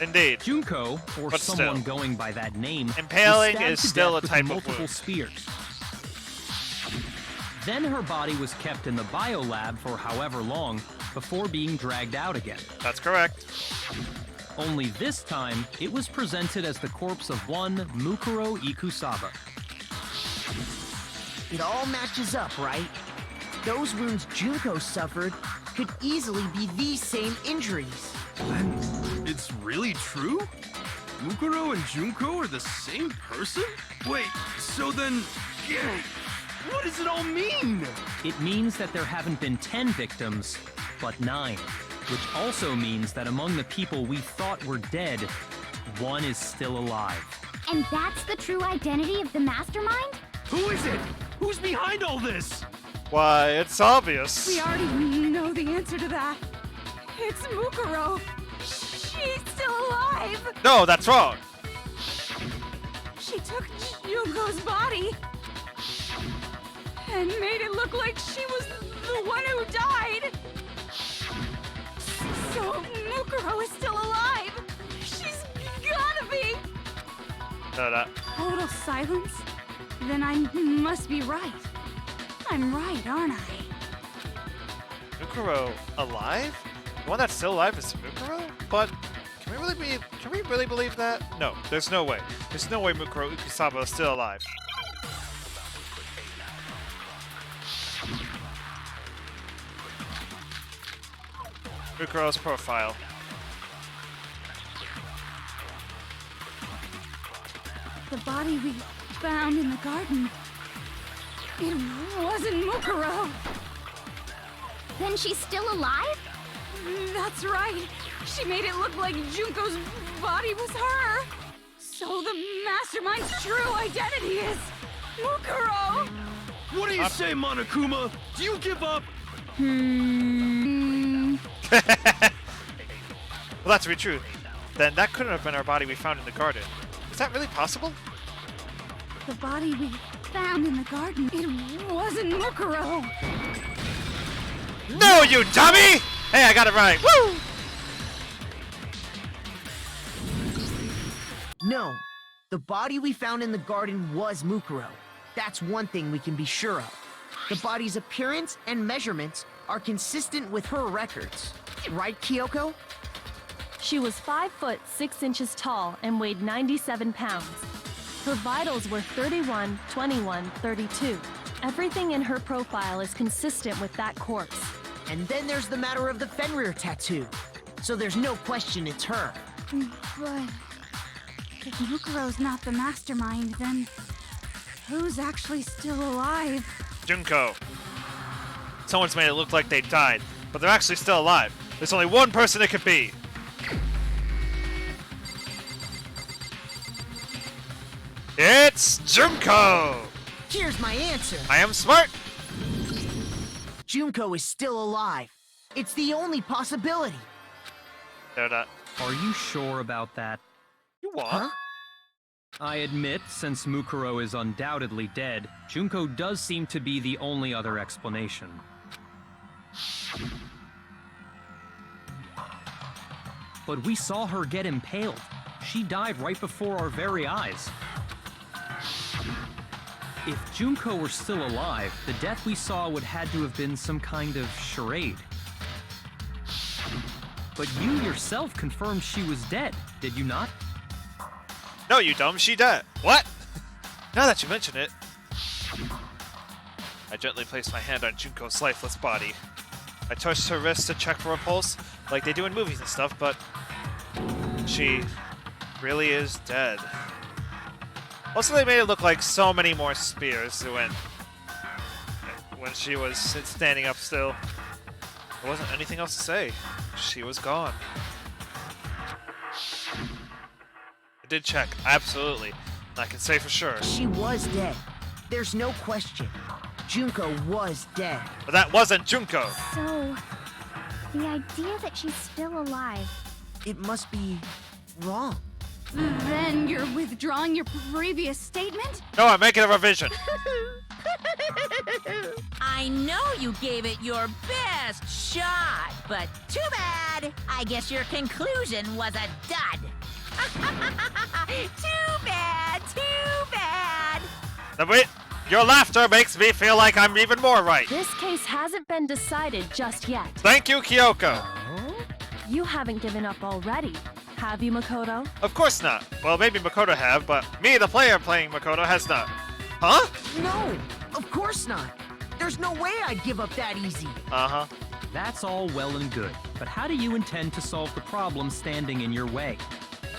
Indeed. Junko, or But someone still. going by that name, Impaling was stabbed is to still death a with type of multiple wound. spears. Then her body was kept in the biolab for however long before being dragged out again. That's correct. Only this time, it was presented as the corpse of one Mukuro Ikusaba. It all matches up, right? Those wounds Junko suffered could easily be these same injuries. It's really true? Mukuro and Junko are the same person? Wait, so then... yeah, what does it all mean? It means that there haven't been 10 victims, but 9. Which also means that among the people we thought were dead, one is still alive. And that's the true identity of the mastermind? Who is it? Who's behind all this? Why, it's obvious. We already know the answer to that. It's Mukuro. She's still alive. No, that's wrong. She took Junko's body and made it look like she was the one who died. So Mukuro is still alive. She's gotta be. No, no. Total silence? Then I must be right. I'm right, aren't I? Mukuro alive? The one that's still alive is Mukuro? But can we really believe that? No, there's no way. There's no way Mukuro Ikusaba is still alive. Mukuro's profile. The body we found in the garden. It wasn't Mukuro. Then she's still alive? That's right. She made it look like Junko's body was her. So the mastermind's true identity is Mukuro. What do you say, Monokuma? Do you give up? Well, that's really true. Then that couldn't have been our body we found in the garden. Is that really possible? The body we found in the garden. It wasn't Mukuro. No, you dummy! Hey, I got it right. Woo! No, the body we found in the garden was Mukuro. That's one thing we can be sure of. The body's appearance and measurements are consistent with her records. Right, Kyoko? She was 5 foot 6 inches tall and weighed 97 pounds. Her vitals were 31, 21, 32. Everything in her profile is consistent with that corpse. And then there's the matter of the Fenrir tattoo. So there's no question it's her. But if Mukuro's not the mastermind, then who's actually still alive? Junko. Someone's made it look like they died, but they're actually still alive. There's only one person it could be. It's Junko! Here's my answer. I am smart. Junko is still alive. It's the only possibility. They're not. Are you sure about that? You what? Huh? I admit, since Mukuro is undoubtedly dead, Junko does seem to be the only other explanation. But we saw her get impaled. She died right before our very eyes. If Junko were still alive, the death we saw would had to have been some kind of charade. But you yourself confirmed she was dead, did you not? No, you dumb, she dead. What? Now that you mention it. I gently placed my hand on Junko's lifeless body. I touched her wrist to check for a pulse, like they do in movies and stuff, but she really is dead. Also, they made it look like so many more spears when she was standing up still. There wasn't anything else to say. She was gone. I did check, absolutely. And I can say for sure. She was dead. There's no question. Junko was dead. But that wasn't Junko! So, the idea that she's still alive. It must be wrong. Then you're withdrawing your previous statement? No, I'm making a revision. I know you gave it your best shot, but too bad. I guess your conclusion was a dud. Too bad, too bad. Wait, your laughter makes me feel like I'm even more right. This case hasn't been decided just yet. Thank you, Kyoko. You haven't given up already, have you, Makoto? Of course not. Well, maybe Makoto have, but me, the player playing Makoto, has not. Huh? No, of course not. There's no way I'd give up that easy. Uh-huh. That's all well and good, but how do you intend to solve the problem standing in your way?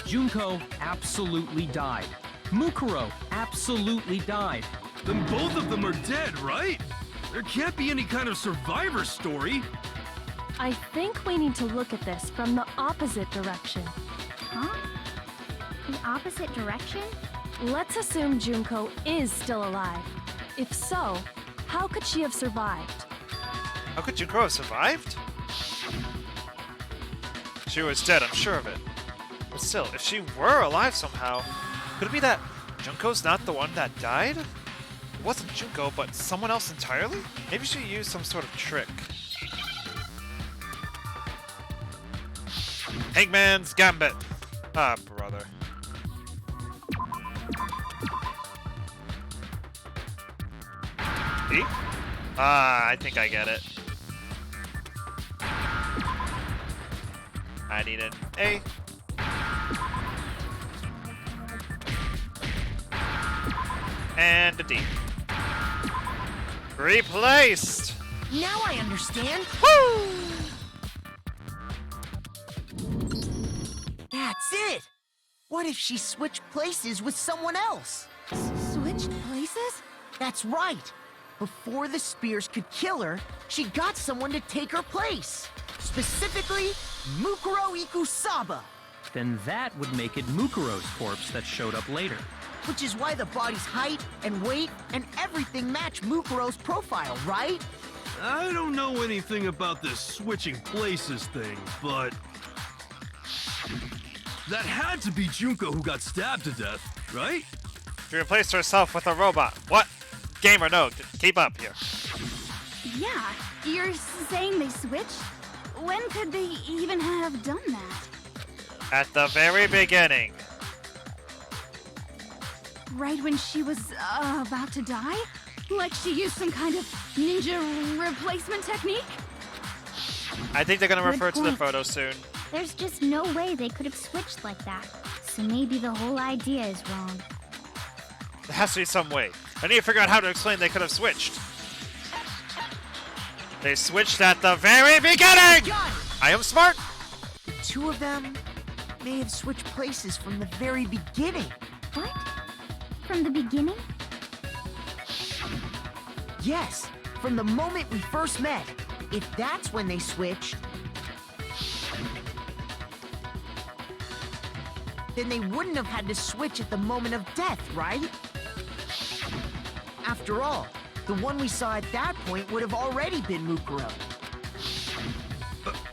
Junko absolutely died. Mukuro absolutely died. Then both of them are dead, right? There can't be any kind of survivor story. I think we need to look at this from the opposite direction. Huh? The opposite direction? Let's assume Junko is still alive. If so, how could she have survived? How could Junko have survived? She was dead, I'm sure of it. But still, if she were alive somehow, could it be that Junko's not the one that died? It wasn't Junko, but someone else entirely? Maybe she used some sort of trick. Hangman's Gambit! Ah, brother. E? Ah, I think I get it. I need an A. And a D. Replaced! Now I understand. Woo! That's it. What if she switched places with someone else? Switched places? That's right. Before the spears could kill her, she got someone to take her place. Specifically, Mukuro Ikusaba. Then that would make it Mukuro's corpse that showed up later. Which is why the body's height and weight and everything match Mukuro's profile, right? I don't know anything about this switching places thing, but that had to be Junko who got stabbed to death, right? She replaced herself with a robot. What? Gamer, no. Keep up here. Yeah, you're saying they switched? When could they even have done that? At the very beginning. Right when she was about to die? Like she used some kind of ninja replacement technique? I think they're gonna Good refer to the point. photo soon. There's just no way they could have switched like that. So maybe the whole idea is wrong. There has to be some way. I need to figure out how to explain they could have switched. They switched at the very beginning! Got it! I am smart! The two of them may have switched places from the very beginning. What? From the beginning? Yes, from the moment we first met. If that's when they switched, then they wouldn't have had to switch at the moment of death, right? After all, the one we saw at that point would have already been Mukuro.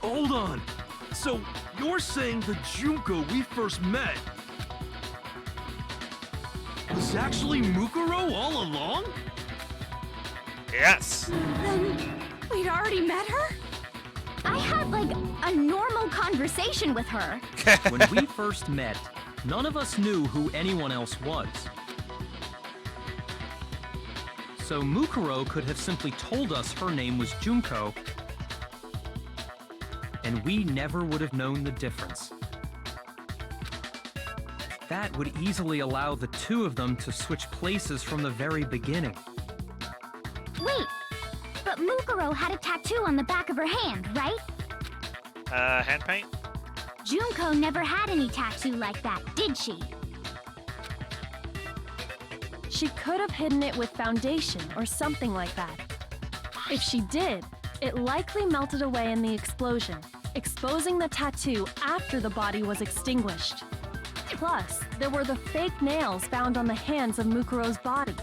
Hold on. So, you're saying the Junko we first met was actually Mukuro all along? Yes. Then we'd already met her? I had like a normal conversation with her. When we first met, none of us knew who anyone else was. So Mukuro could have simply told us her name was Junko, and we never would have known the difference. That would easily allow the two of them to switch places from the very beginning. Wait, but Mukuro had a tattoo on the back of her hand, right? Hand paint? Junko never had any tattoo like that, did she? She could have hidden it with foundation or something like that. If she did, it likely melted away in the explosion, exposing the tattoo after the body was extinguished. Plus, there were the fake nails found on the hands of Mukuro's body.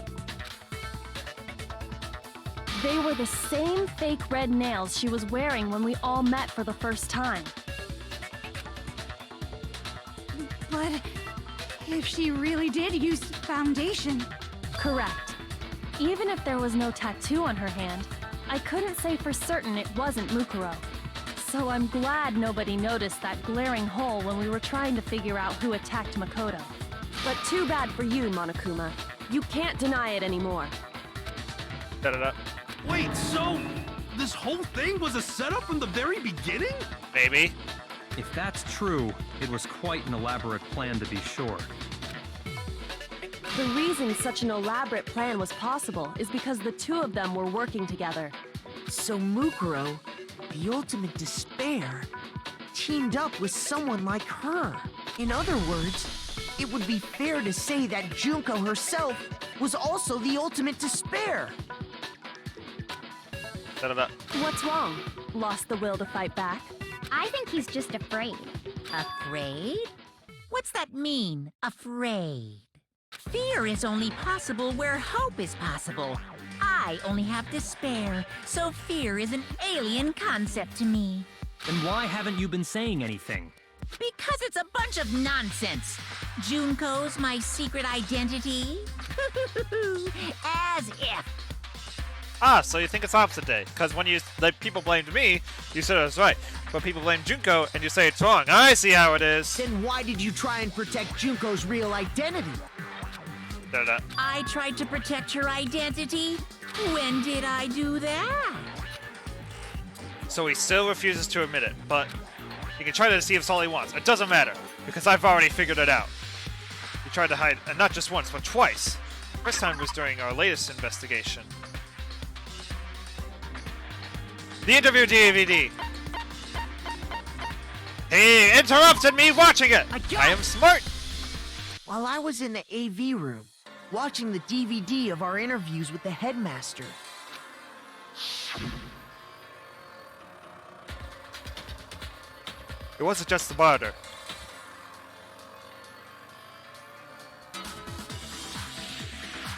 They were the same fake red nails she was wearing when we all met for the first time. But if she really did use foundation... Correct. Even if there was no tattoo on her hand, I couldn't say for certain it wasn't Mukuro. So I'm glad nobody noticed that glaring hole when we were trying to figure out who attacked Makoto. But too bad for you, Monokuma. You can't deny it anymore. Da-da-da. Wait, so this whole thing was a setup from the very beginning? Maybe. If that's true, it was quite an elaborate plan to be sure. The reason such an elaborate plan was possible is because the two of them were working together. So Mukuro, the ultimate despair, teamed up with someone like her. In other words, it would be fair to say that Junko herself was also the ultimate despair. Da-da-da. What's wrong? Lost the will to fight back? I think he's just afraid. Afraid? What's that mean, afraid? Fear is only possible where hope is possible. I only have despair, so fear is an alien concept to me. Then why haven't you been saying anything? Because it's a bunch of nonsense. Junko's my secret identity? As if. Ah, so you think it's opposite day? Because when people blamed me, you said it was right. But people blame Junko, and you say it's wrong. I see how it is. Then why did you try and protect Junko's real identity? Da-da. I tried to protect her identity? When did I do that? So he still refuses to admit it, but he can try to deceive us all he wants. It doesn't matter, because I've already figured it out. He tried to hide, and not just once, but twice. First time was during our latest investigation. The interview DVD. He interrupted me watching it. I am smart. While I was in the AV room, watching the DVD of our interviews with the headmaster, It wasn't just the monitor.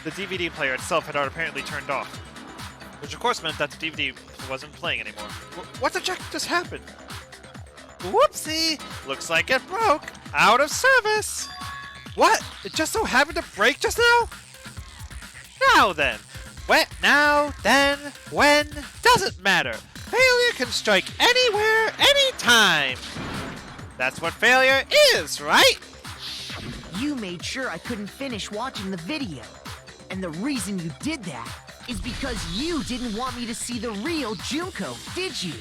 The DVD player itself had apparently turned off, which of course meant that the DVD wasn't playing anymore. What the heck just happened? Whoopsie! Looks like it broke. Out of service. What? It just so happened to break just now? Now then. Now, then, when, doesn't matter. Failure can strike anywhere, anytime. That's what failure is, right? you made sure I couldn't finish watching the video. And the reason you did that is because you didn't want me to see the real Junko, did you?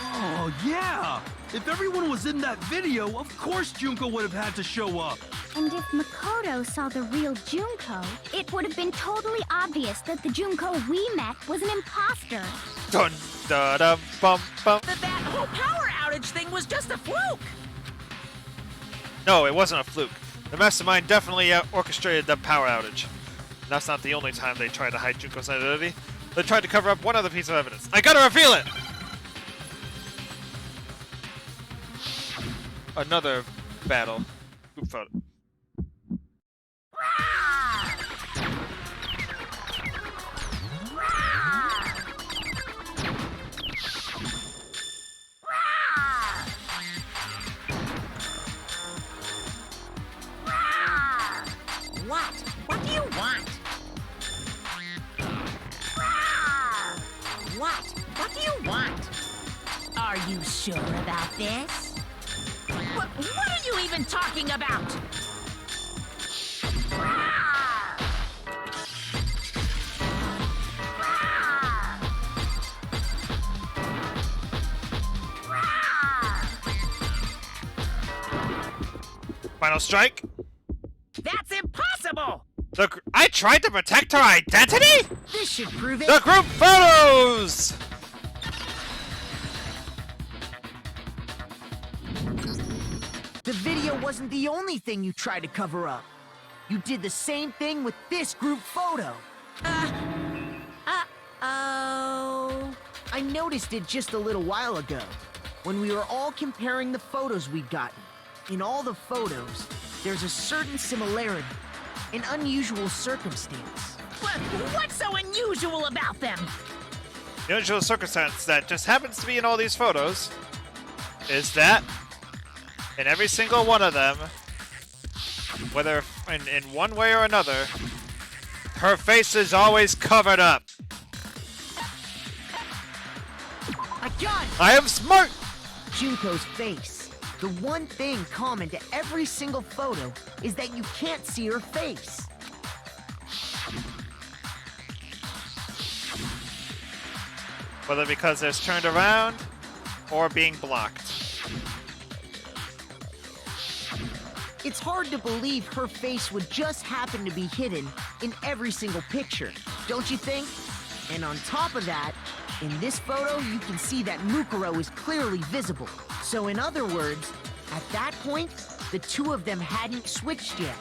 Oh, yeah! If everyone was in that video, of course Junko would have had to show up. And if Makoto saw the real Junko, it would have been totally obvious that the Junko we met was an imposter. Dun da dum bum bum. That whole power outage thing was just a fluke! No, it wasn't a fluke. The mastermind definitely orchestrated the power outage. And that's not the only time they tried to hide Junko's identity. They tried to cover up one other piece of evidence. I gotta reveal it! Another battle. Group photo. What? What do you want? What? What do you want? Are you sure about this? What are you even talking about? Final strike. That's impossible! I tried to protect her identity? This should prove it. The group photos! The video wasn't the only thing you tried to cover up. You did the same thing with this group photo. Uh-oh. I noticed it just a little while ago, when we were all comparing the photos we'd gotten. In all the photos, there's a certain similarity, an unusual circumstance. But what's so unusual about them? The unusual circumstance that just happens to be in all these photos is that in every single one of them, whether in one way or another, her face is always covered up. I got it! I am smart! Junko's face. The one thing common to every single photo is that you can't see her face. Whether because it's turned around or being blocked. It's hard to believe her face would just happen to be hidden in every single picture, don't you think? And on top of that, in this photo, you can see that Mukuro is clearly visible. So in other words, at that point, the two of them hadn't switched yet.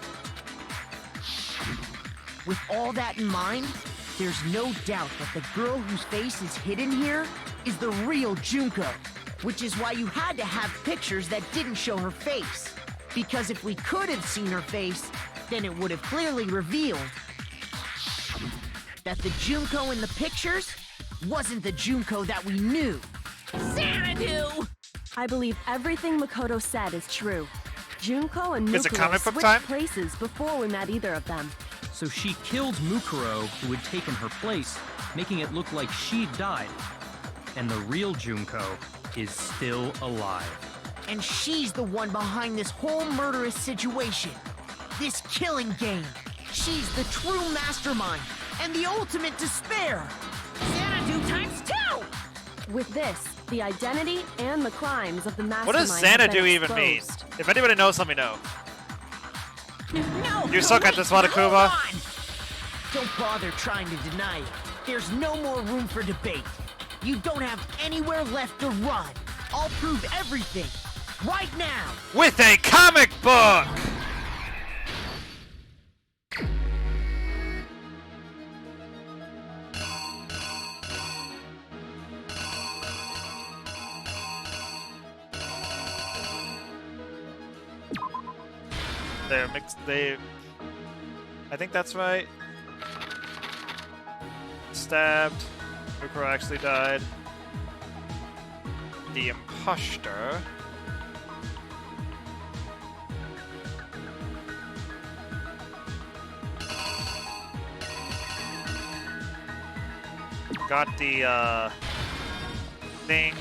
With all that in mind, there's no doubt that the girl whose face is hidden here is the real Junko, which is why you had to have pictures that didn't show her face. Because if we could have seen her face, then it would have clearly revealed that the Junko in the pictures wasn't the Junko that we knew. Xanadu! I believe everything Makoto said is true. Junko and Is it Mukuro comic book switched time? places before we met either of them. So she killed Mukuro, who had taken her place, making it look like she'd died. And the real Junko is still alive. And she's the one behind this whole murderous situation. This killing game. She's the true mastermind and the ultimate despair. Xanadu times 2! With this, the identity and the crimes of the mastermind What does have been Xanadu even mean? exposed. If anybody knows, let me know. No! You suck at this one, hold Akuma. on. Don't bother trying to deny it. There's no more room for debate. You don't have anywhere left to run. I'll prove everything. Right now. With a comic book! They're mixed. I think that's right. Stabbed. Mukuro actually died. The imposter. Got the thing.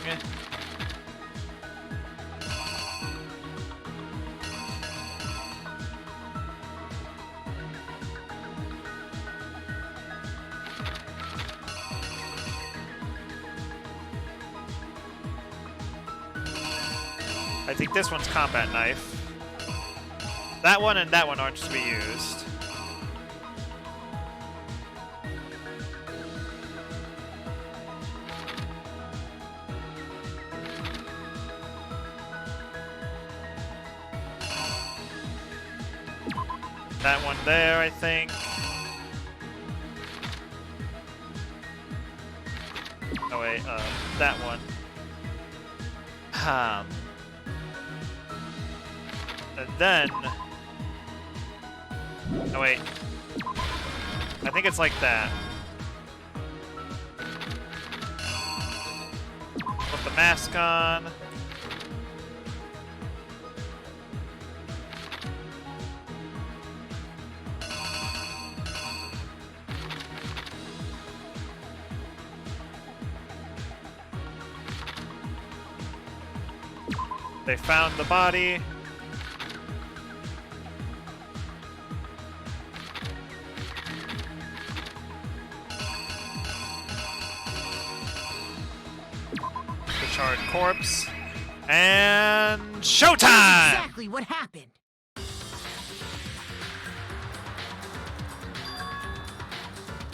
I think this one's combat knife. That one and that one aren't to be used. That one there, I think. Oh wait, that one. And then... Oh wait. I think it's like that. Put the mask on. They found the body. The charred corpse. And showtime! That's exactly what happened.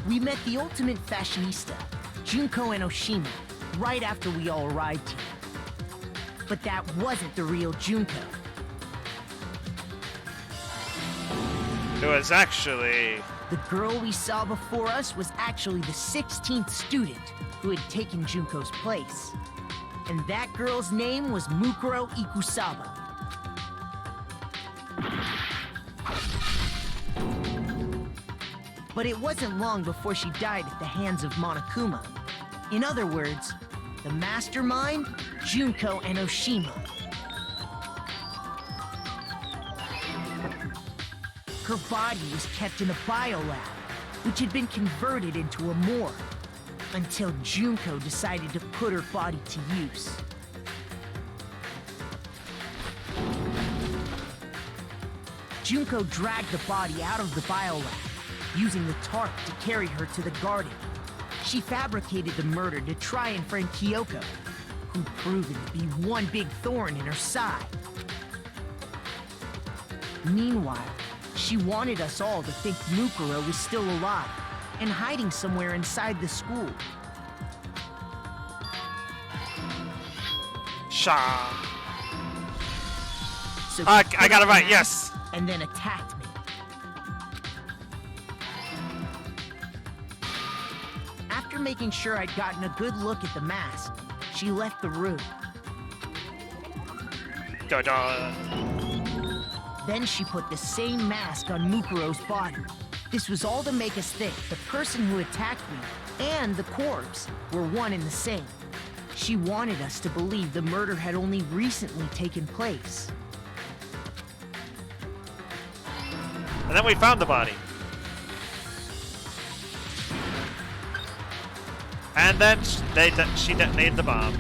We met the ultimate fashionista, Junko Enoshima, right after we all arrived here. But that wasn't the real Junko. It was actually... The girl we saw before us was actually the 16th student who had taken Junko's place. And that girl's name was Mukuro Ikusaba. But it wasn't long before she died at the hands of Monokuma. In other words, the mastermind, Junko Enoshima. Her body was kept in a biolab, which had been converted into a morgue, until Junko decided to put her body to use. Junko dragged the body out of the biolab, using the tarp to carry her to the garden. She fabricated the murder to try and friend Kyoko, who'd proven to be one big thorn in her side. Meanwhile, she wanted us all to think Mukuro was still alive and hiding somewhere inside the school. Sha. So I she put got it on right, a yes. mask and then attacked me. After making sure I'd gotten a good look at the mask, she left the room. Da-da. Then she put the same mask on Mukuro's body. This was all to make us think the person who attacked me and the corpse were one and the same. She wanted us to believe the murder had only recently taken place. And then we found the body. And then she detonated the bomb.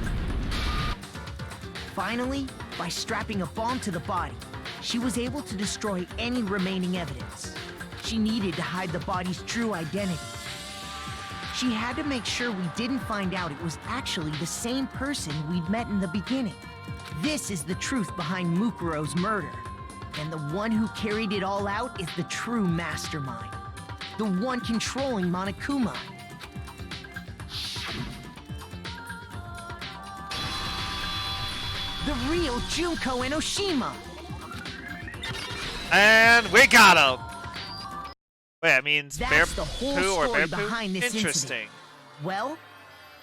Finally, by strapping a bomb to the body, she was able to destroy any remaining evidence. She needed to hide the body's true identity. She had to make sure we didn't find out it was actually the same person we'd met in the beginning. This is the truth behind Mukuro's murder. And the one who carried it all out is the true mastermind. The one controlling Monokuma. The real Junko Enoshima. And we got him. Wait, that means That's bear the whole poo or story bear poo? behind this Interesting. incident. Well,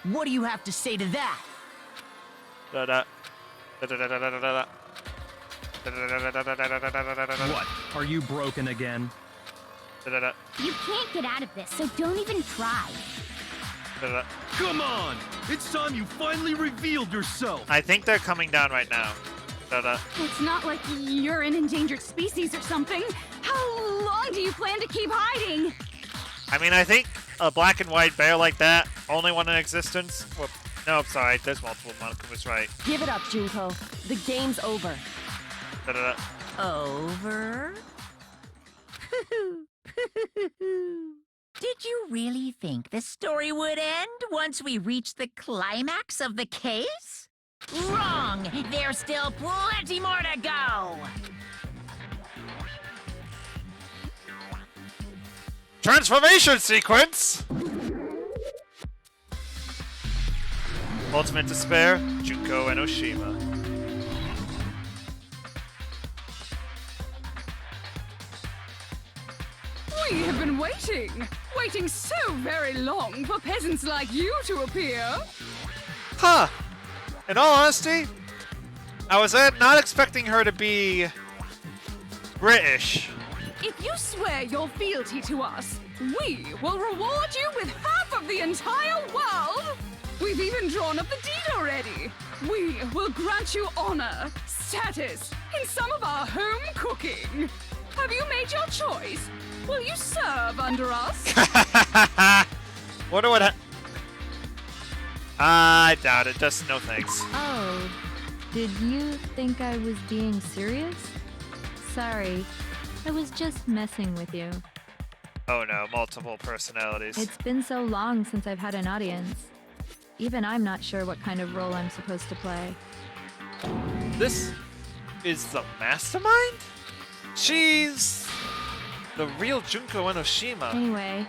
what do you have to say to that? Da-da. Da-da-da-da-da-da-da. What? Are you broken again? Da-da-da. You can't get out of this, so don't even try. Da-da. Come on! It's time you finally revealed yourself! I think they're coming down right now. Da-da. It's not like you're an endangered species or something. How long do you plan to keep hiding? I mean, I think a black and white bear like that, only one in existence. Whoop. No, I'm sorry. There's multiple. Monokuma's right. Give it up, Junko. The game's over. Da-da-da. Over? Did you really think the story would end once we reached the climax of the case? Wrong! There's still plenty more to go! Transformation sequence! Ultimate Despair, Junko Enoshima. We have been waiting so very long for peasants like you to appear. Huh. In all honesty, I was not expecting her to be British. If you swear your fealty to us, we will reward you with half of the entire world. We've even drawn up the deed already. We will grant you honor, status, in some of our home cooking. Have you made your choice? Will you serve under us? Wonder what I doubt it. Just no thanks. Oh, did you think I was being serious? Sorry, I was just messing with you. Oh no, multiple personalities. It's been so long since I've had an audience. Even I'm not sure what kind of role I'm supposed to play. This is the mastermind? She's the real Junko Enoshima. Anyway,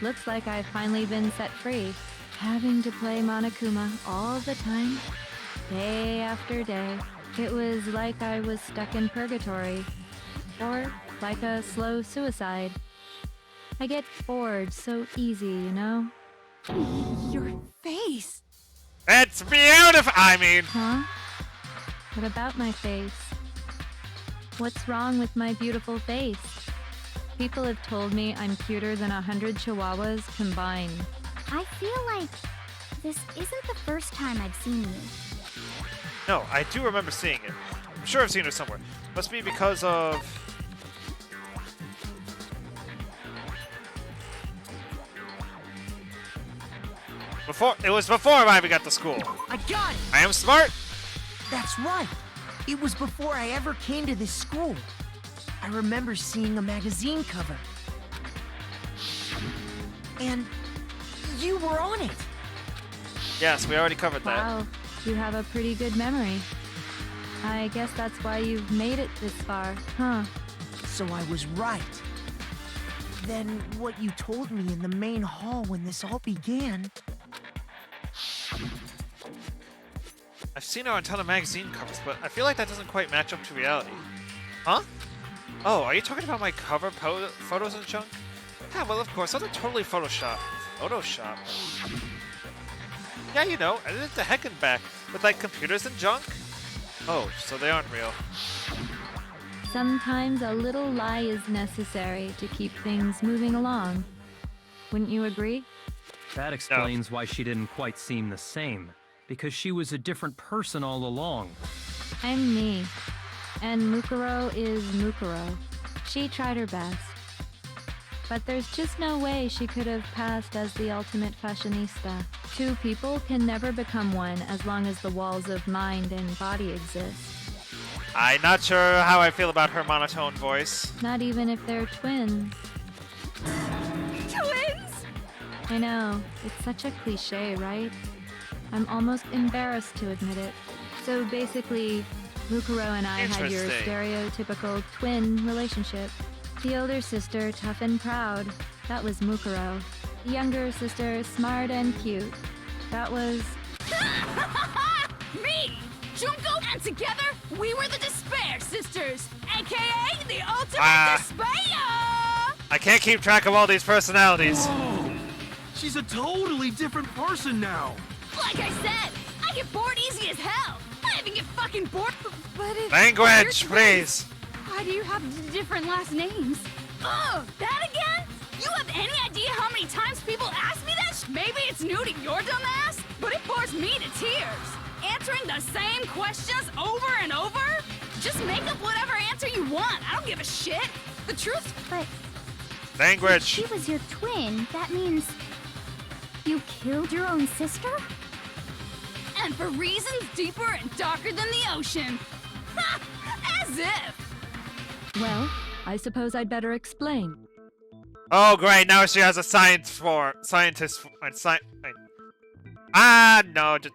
Looks like I've finally been set free. Having to play Monokuma all the time, day after day. It was like I was stuck in purgatory. Or like a slow suicide. I get bored so easy, you know? Your face. It's beautiful! I mean... Huh? What about my face? What's wrong with my beautiful face? People have told me I'm cuter than 100 chihuahuas combined. I feel like this isn't the first time I've seen you. No, I do remember seeing it. I'm sure I've seen her somewhere. Must be because of... It was before I even got to school. I got it! I am smart! That's right. It was before I ever came to this school. I remember seeing a magazine cover. And you were on it. Yes, we already covered that. Wow, you have a pretty good memory. I guess that's why you've made it this far, huh? So I was right. Then what you told me in the main hall when this all began... I've seen her on a ton of magazine covers, but I feel like that doesn't quite match up to reality. Huh? Oh, are you talking about my cover photos and junk? Yeah, well, of course, those are totally Photoshop. Photoshop. Yeah, you know, edited the heck and back with, like, computers and junk. Oh, so they aren't real. Sometimes a little lie is necessary to keep things moving along. Wouldn't you agree? That explains why she didn't quite seem the same. Because she was a different person all along. I'm me. And Mukuro is Mukuro. She tried her best. But there's just no way she could have passed as the ultimate fashionista. Two people can never become one as long as the walls of mind and body exist. I'm not sure how I feel about her monotone voice. Not even if they're twins. Twins? I know, it's such a cliche, right? I'm almost embarrassed to admit it. So basically, Mukuro and I had your Interesting. stereotypical twin relationship. The older sister, tough and proud. That was Mukuro. The younger sister, smart and cute. That was... Me! Junko, and together, we were the Despair Sisters, aka the Ultimate Despair! I can't keep track of all these personalities. Whoa! She's a totally different person now. Like I said, I get bored easy as hell. I even get fucking bored. But if Language, you're please. why do you have different last names? Oh, that again? You have any idea how many times people ask me that? Maybe it's new to your dumb ass, but it bores me to tears. Answering the same questions over and over? Just make up whatever answer you want. I don't give a shit. The truth. But Language. she was your twin. That means you killed your own sister? And for reasons deeper and darker than the ocean. Ha! As if. Well, I suppose I'd better explain. Oh, great. Now she has a scientist. No, just...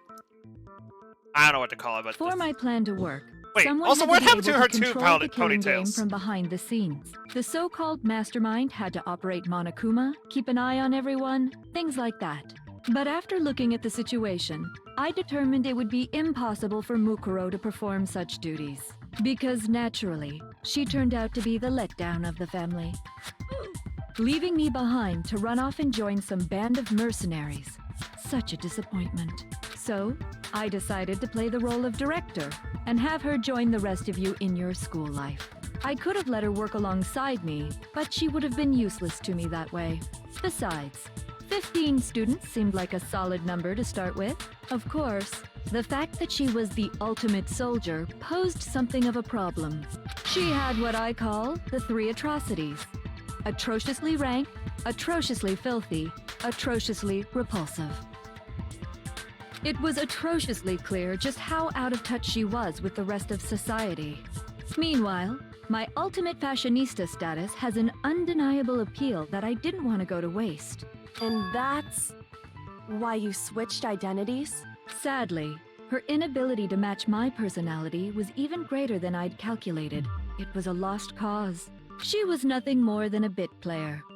I don't know what to call it, but... For my plan to work, Wait, someone also had what to be happened to able her to two control the killing game ponytails? from behind the scenes. The so-called mastermind had to operate Monokuma, keep an eye on everyone, things like that. But after looking at the situation, I determined it would be impossible for Mukuro to perform such duties. Because naturally, she turned out to be the letdown of the family. Leaving me behind to run off and join some band of mercenaries. Such a disappointment. So, I decided to play the role of director and have her join the rest of you in your school life. I could have let her work alongside me, but she would have been useless to me that way. Besides, 15 students seemed like a solid number to start with. Of course, the fact that she was the ultimate soldier posed something of a problem. She had what I call the three atrocities. Atrociously rank, atrociously filthy, atrociously repulsive. It was atrociously clear just how out of touch she was with the rest of society. Meanwhile, my ultimate fashionista status has an undeniable appeal that I didn't want to go to waste. And that's why you switched identities? Sadly, her inability to match my personality was even greater than I'd calculated. It was a lost cause. She was nothing more than a bit player,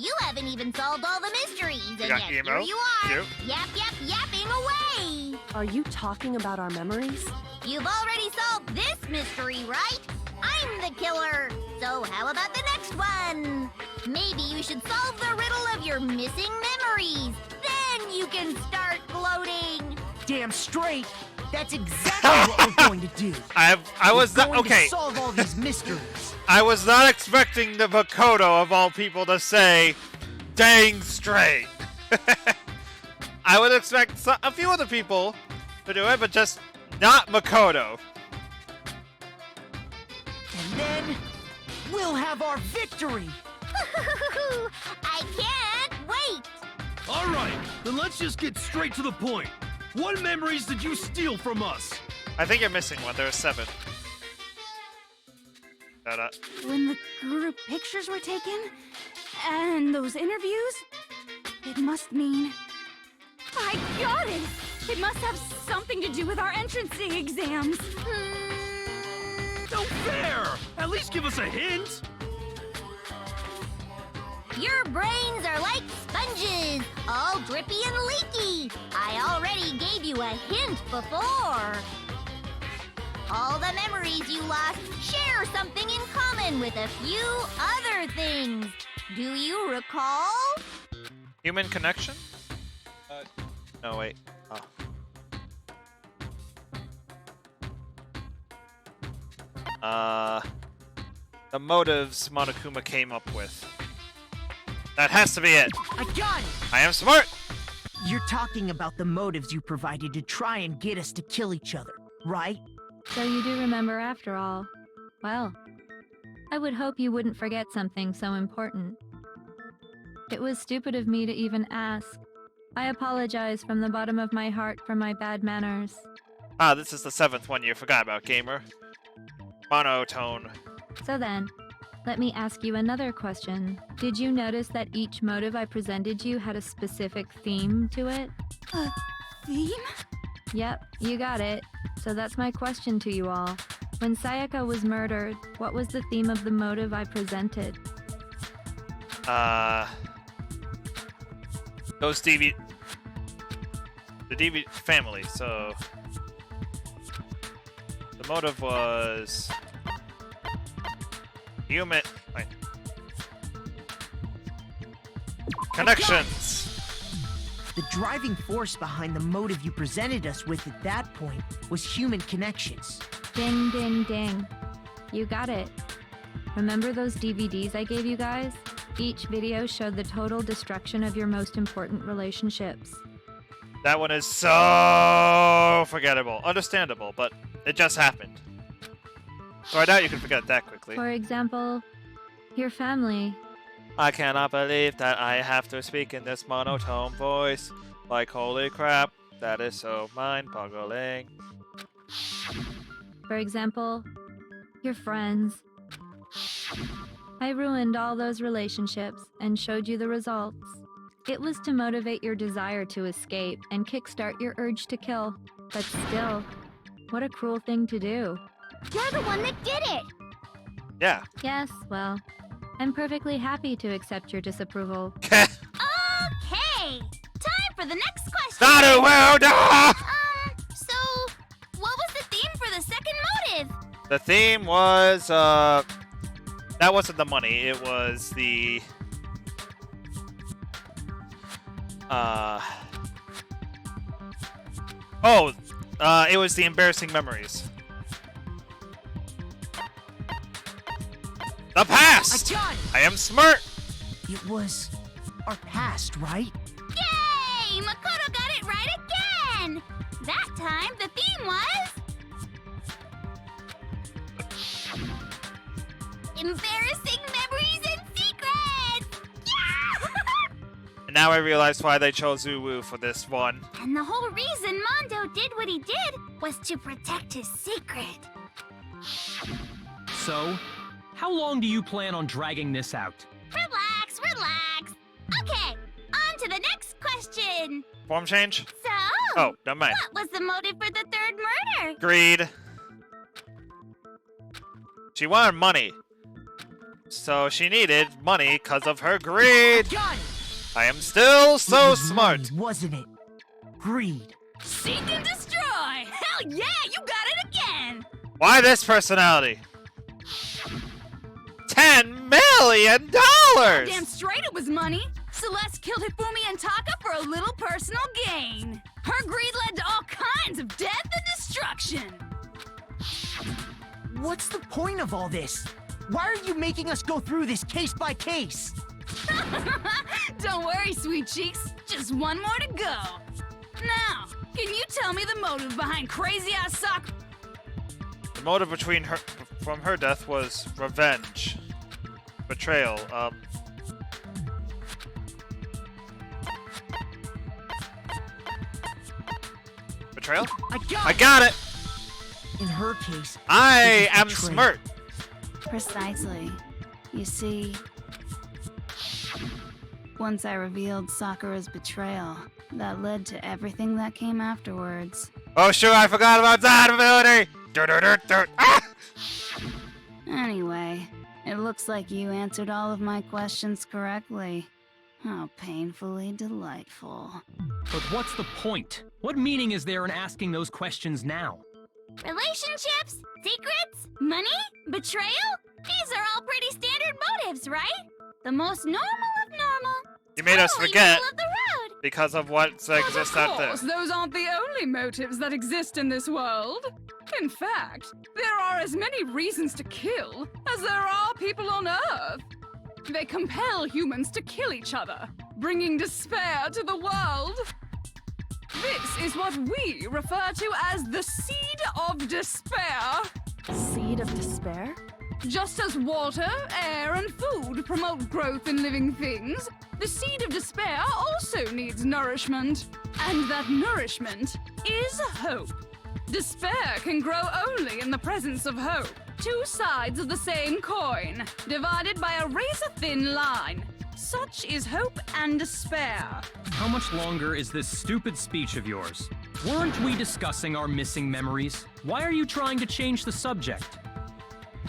You haven't even solved all the mysteries, and got yet emo. here you are, Cute. yapping away! Are you talking about our memories? You've already solved this mystery, right? I'm the killer! So how about the next one? Maybe you should solve the riddle of your missing memories. Then you can start gloating! Damn straight. That's exactly what we're going to do. I was We're not going okay. to solve all these mysteries. I was not expecting the Makoto of all people to say, "Dang straight." I would expect a few other people to do it, but just not Makoto. And then we'll have our victory. I can't wait! All right, then let's just get straight to the point. What memories did you steal from us? I think you're missing one. There are 7. When the group pictures were taken, and those interviews, it must mean... I got it! It must have something to do with our entrancing exams. No fair! At least give us a hint! Your brains are like sponges, all drippy and leaky. I already gave you a hint before. All the memories you lost share something in common with a few other things. Do you recall? Human connection? No, wait. Oh. The motives Monokuma came up with. That has to be it. I got it. I am smart. You're talking about the motives you provided to try and get us to kill each other, right? So you do remember after all. Well, I would hope you wouldn't forget something so important. It was stupid of me to even ask. I apologize from the bottom of my heart for my bad manners. Ah, this is the 7th one you forgot about, gamer. Monotone. So then, let me ask you another question. Did you notice that each motive I presented you had a specific theme to it? A theme? Yep, you got it. So that's my question to you all. When Sayaka was murdered, what was the theme of the motive I presented? Those the DV family, so... The motive was... Human... Wait. Connections! The driving force behind the motive you presented us with at that point was human connections. Ding, ding, ding. You got it. Remember those DVDs I gave you guys? Each video showed the total destruction of your most important relationships. That one is so forgettable. Understandable, but it just happened. So I doubt you can forget it that quickly. For example, your family. I cannot believe that I have to speak in this monotone voice. Like, holy crap, that is so mind-boggling. For example, your friends. I ruined all those relationships and showed you the results. It was to motivate your desire to escape and kickstart your urge to kill. But still, what a cruel thing to do. You're the one that did it! Yeah. Yes, well, I'm perfectly happy to accept your disapproval. Okay! Time for the next question! Not a world! So, what was the theme for the second motive? The theme was, that wasn't the money, it was the... it was the embarrassing memories. The past! I am smart! It was our past, right? Yay! Makoto got it right again! That time, the theme was... embarrassing memories and secrets! Yeah! And now I realize why they chose Uwu for this one. And the whole reason Mondo did what he did was to protect his secret. So, how long do you plan on dragging this out? Relax, relax. Okay, on to the next question. Form change? So, Oh, never mind. what was the motive for the third murder? Greed. She wanted money. So she needed money because of her greed. Got it! I am still It so was smart. money, wasn't it? Greed. Seek and destroy! Hell yeah, you got it again! Why this personality? $10 million! Damn straight it was money! Celeste killed Hifumi and Taka for a little personal gain. Her greed led to all kinds of death and destruction. What's the point of all this? Why are you making us go through this case by case? Don't worry, sweet cheeks. Just one more to go. Now, can you tell me the motive behind crazy-ass Sakura? The motive from her death was revenge. Betrayal. Betrayal? I got it! In her case, I it was am betrayal. smart. Precisely. You see, once I revealed Sakura's betrayal, that led to everything that came afterwards. Oh sure, I forgot about that ability! Ah! Anyway, it looks like you answered all of my questions correctly. How painfully delightful. But what's the point? What meaning is there in asking those questions now? Relationships? Secrets? Money? Betrayal? These are all pretty standard motives, right? The most normal of normal. You made us Totally forget middle of the road. because of what exists out there. Those aren't the only motives that exist in this world. In fact, there are as many reasons to kill as there are people on Earth. They compel humans to kill each other, bringing despair to the world. This is what we refer to as the seed of despair. Seed of despair? Just as water, air, and food promote growth in living things, the seed of despair also needs nourishment. And that nourishment is hope. Despair can grow only in the presence of hope. Two sides of the same coin, divided by a razor-thin line. Such is hope and despair. How much longer is this stupid speech of yours? Weren't we discussing our missing memories? Why are you trying to change the subject?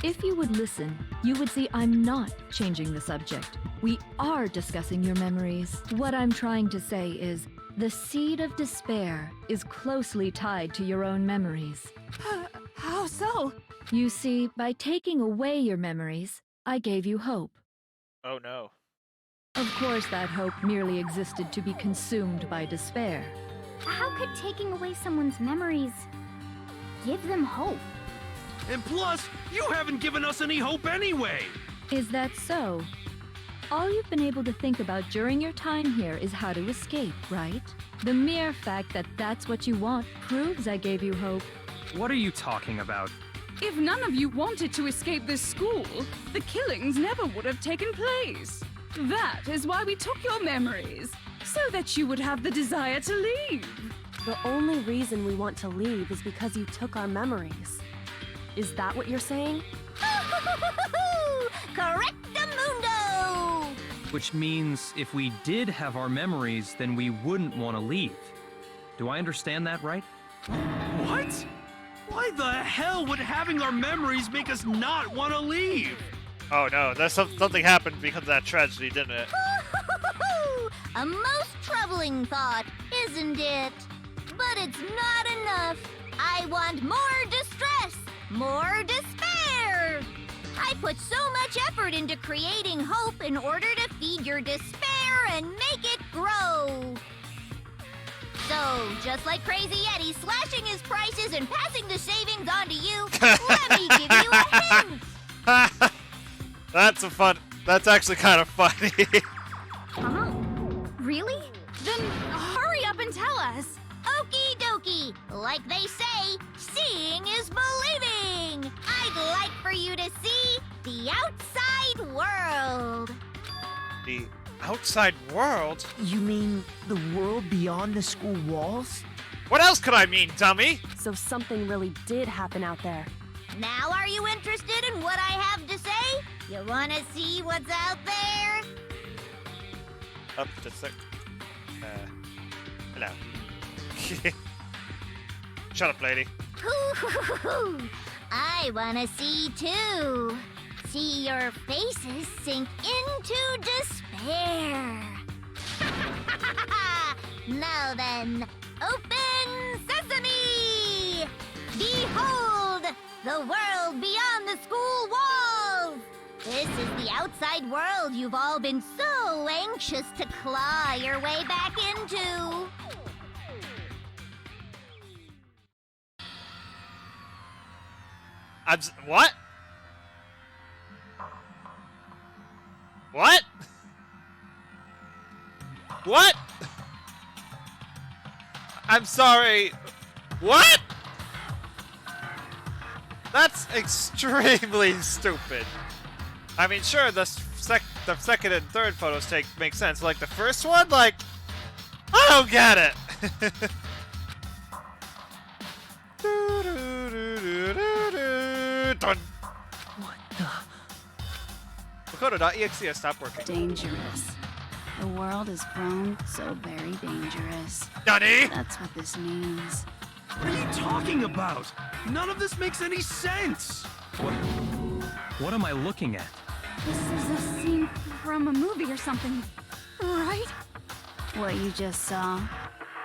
If you would listen, you would see I'm not changing the subject. We are discussing your memories. What I'm trying to say is, the seed of despair is closely tied to your own memories. How so? You see, by taking away your memories, I gave you hope. Oh no. Of course, that hope merely existed to be consumed by despair. How could taking away someone's memories give them hope? And plus, you haven't given us any hope anyway! Is that so? All you've been able to think about during your time here is how to escape, right? The mere fact that that's what you want proves I gave you hope. What are you talking about? If none of you wanted to escape this school, the killings never would have taken place. That is why we took your memories, so that you would have the desire to leave. The only reason we want to leave is because you took our memories. Is that what you're saying? Correctamundo! Which means if we did have our memories, then we wouldn't want to leave. Do I understand that right? What? Why the hell would having our memories make us not want to leave? Oh no, something happened because of that tragedy, didn't it? A most troubling thought, isn't it? But it's not enough. I want more distress, more despair. I put so much effort into creating hope in order to feed your despair and make it grow. So, just like Crazy Eddie slashing his prices and passing the savings on to you, let me give you a hint. That's actually kind of funny. Huh? Really? Then hurry up and tell us. Okie dokie. Like they say, seeing is believing. I'd like for you to see the outside world. The outside world? You mean the world beyond the school walls? What else could I mean, dummy? So something really did happen out there. Now are you interested in what I have to say? You wanna see what's out there? Up to sec. Hello. Shut up, lady. Hoo-hoo-hoo-hoo. I wanna see too. see your faces sink into despair. Now then, open sesame! Behold, the world beyond the school walls! This is the outside world you've all been so anxious to claw your way back into. What? What? What? I'm sorry. What? That's extremely stupid. I mean, sure, the second and third photos make sense. Like the first one, like, I don't get it. Done. What the? Makoto.exe has stopped working. Dangerous. The world has grown so very dangerous. Nani? That's what this means. What are you talking about? None of this makes any sense! What am I looking at? This is a scene from a movie or something, right? What you just saw,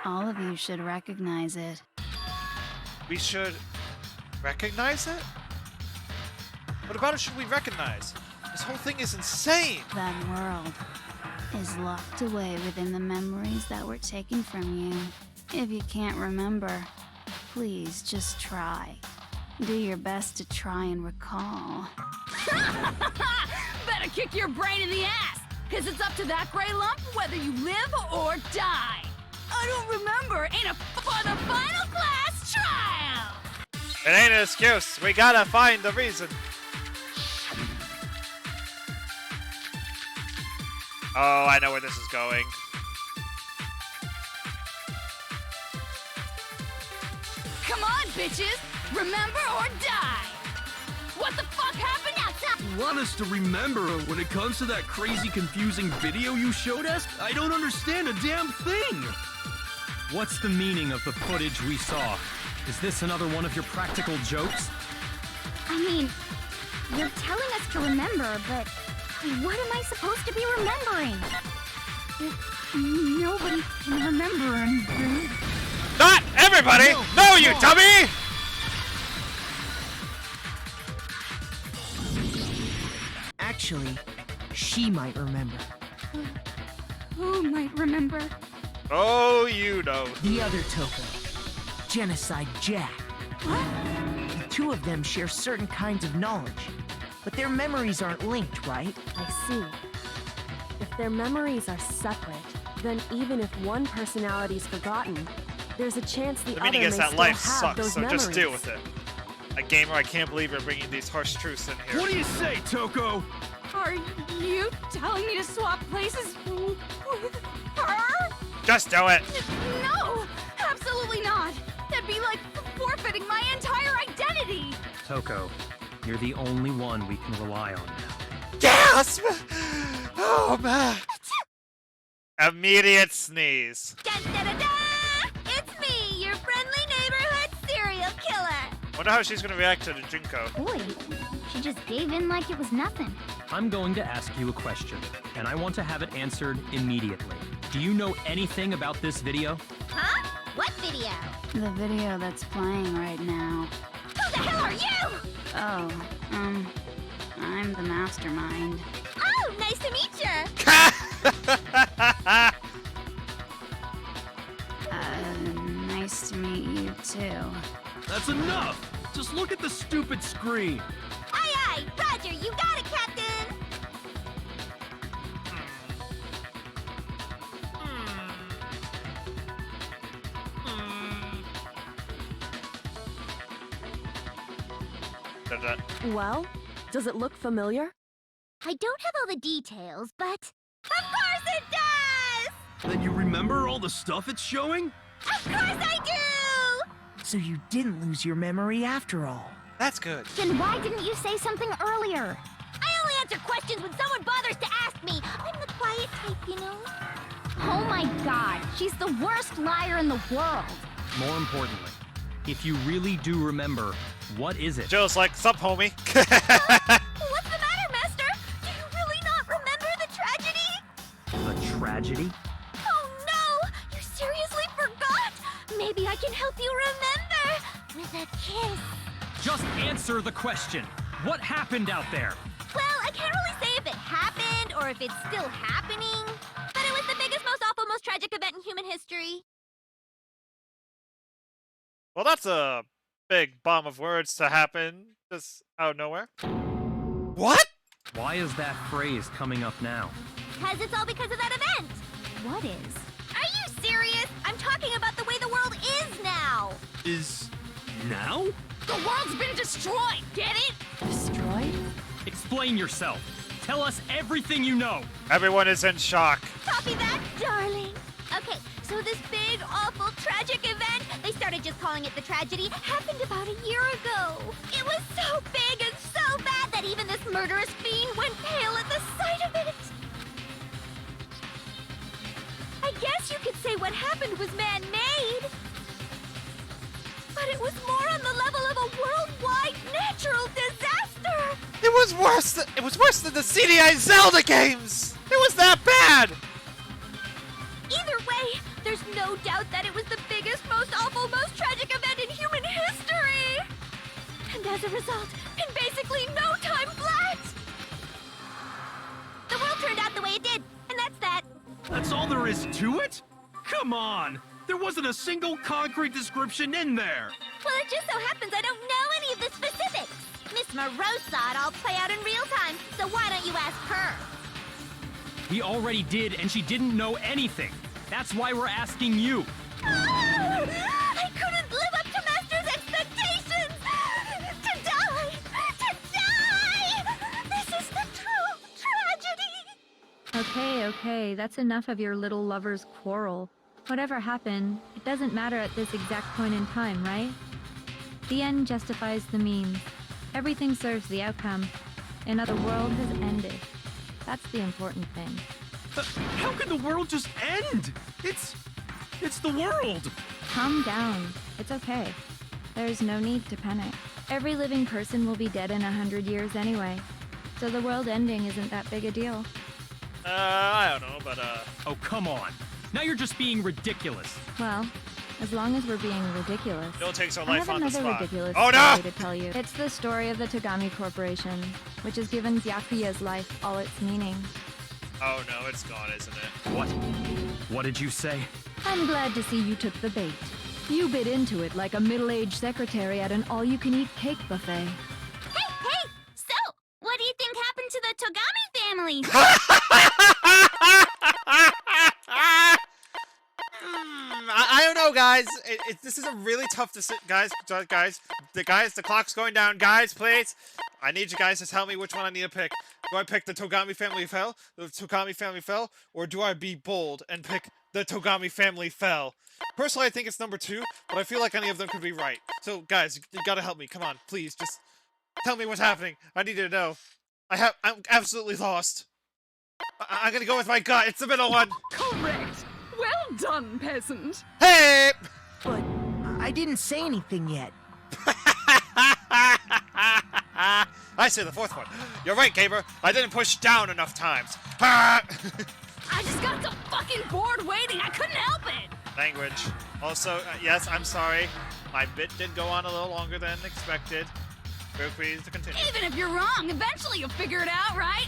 all of you should recognize it. We should recognize it? What about it should we recognize? This whole thing is insane! That world is locked away within the memories that were taken from you. If you can't remember, please just try. Do your best to try and recall. Better kick your brain in the ass, because it's up to that gray lump whether you live or die. I don't remember in for the final class trial. It ain't an excuse. We gotta find the reason. Oh, I know where this is going. Come on, bitches. Remember or die. What the fuck happened outside? You want us to remember when it comes to that crazy, confusing video you showed us? I don't understand a damn thing! What's the meaning of the footage we saw? Is this another one of your practical jokes? I mean, you're telling us to remember, but what am I supposed to be remembering? Nobody can remember anything. Not everybody! No, you dummy! Actually, she might remember. Who might remember? Oh, you know. The other Toko, Genocide Jack. What? The two of them share certain kinds of knowledge, but their memories aren't linked, right? I see. If their memories are separate, then even if one personality's forgotten, there's a chance the The other meaning may is that still life have sucks, those so memories. just deal with it. A gamer, I can't believe you're bringing these harsh truths in here. What do you say, Toko? Are you telling me to swap places with her? Just do it! No, absolutely not. That'd be like forfeiting my entire identity. Toko, you're the only one we can rely on now. Gasp! Oh, man. Immediate sneeze. Da da da da! It's me, your friendly neighborhood serial killer. Wonder how she's gonna react to the Junko. Boy, she just gave in like it was nothing. I'm going to ask you a question, and I want to have it answered immediately. Do you know anything about this video? Huh? What video? The video that's playing right now. Who the hell are you? Oh, I'm the mastermind. Oh, nice to meet you. Nice to meet you too. That's enough! Just look at the stupid screen! Aye, aye, Roger, you got it, Captain. Well, does it look familiar? I don't have all the details, but of course it does! Then you remember all the stuff it's showing? Of course I do! So you didn't lose your memory after all. That's good. Then why didn't you say something earlier? I only answer questions when someone bothers to ask me. I'm the quiet type, you know? Oh my god, she's the worst liar in the world. More importantly, if you really do remember, what is it? Joe's like, sup, homie? What's the matter Answer the question. What happened out there? Well, I can't really say if it happened or if it's still happening, but it was the biggest, most awful, most tragic event in human history. Well, that's a big bomb of words to happen just out of nowhere. What? Why is that phrase coming up now? Because it's all because of that event. What is? Are you serious? I'm talking about the way the world is now. Is now? The world's been destroyed, get it? Destroyed? Explain yourself. Tell us everything you know. Everyone is in shock. Copy that, darling. Okay, so this big, awful, tragic event, they started just calling it the tragedy, happened about a year ago. It was so big and so bad that even this murderous fiend went pale at the sight of it. I guess you could say what happened was man-made. But it was more on the level of a worldwide natural disaster. It was worse than the CDI Zelda games. It was that bad. Either way, there's no doubt that it was the biggest, most awful, most tragic event in human history. And as a result, in basically no time flat, the world turned out the way it did, and that's that. That's all there is to it? Come on! There wasn't a single concrete description in there! Well, it just so happens I don't know any of the specifics. Miss Moreau saw it all play out in real time, so why don't you ask her? We already did, and she didn't know anything. That's why we're asking you. I couldn't live up to Master's expectations! To die! To die! This is the true tragedy! Okay, that's enough of your little lover's quarrel. Whatever happened, it doesn't matter at this exact point in time, right? The end justifies the means. Everything serves the outcome. Another world has ended. That's the important thing. How can the world just end? It's the world! Calm down. It's okay. There's no need to panic. Every living person will be dead in 100 years anyway. So the world ending isn't that big a deal. I don't know, but Oh, come on. Now you're just being ridiculous. Well, as long as we're being ridiculous. no takes our I life have on the another spot. ridiculous Oh no! story to tell you. It's the story of the Togami Corporation, which has given Byakuya's life all its meaning. Oh no, it's gone, isn't it? What? What did you say? I'm glad to see you took the bait. You bit into it like a middle-aged secretary at an all-you-can-eat cake buffet. Hey! So, what do you think happened to the Togami family? I don't know, guys. This is a really tough decision, guys. The clock's going down. Guys, please. I need you guys to tell me which one I need to pick. Do I pick the Togami family fell, or do I be bold and pick the Togami family fell? Personally, I think it's number 2, but I feel like any of them could be right. So, guys, you gotta help me. Come on, please, just tell me what's happening. I need to know. I'm absolutely lost. I'm gonna go with my gut. It's the middle one. Correct. Well done, peasant. Hey! But I didn't say anything yet. I say the 4th one. You're right, Gamer. I didn't push down enough times. I just got so fucking bored waiting. I couldn't help it. Language. Also, yes, I'm sorry. My bit did go on a little longer than expected. Feel free to continue. Even if you're wrong, eventually you'll figure it out, right?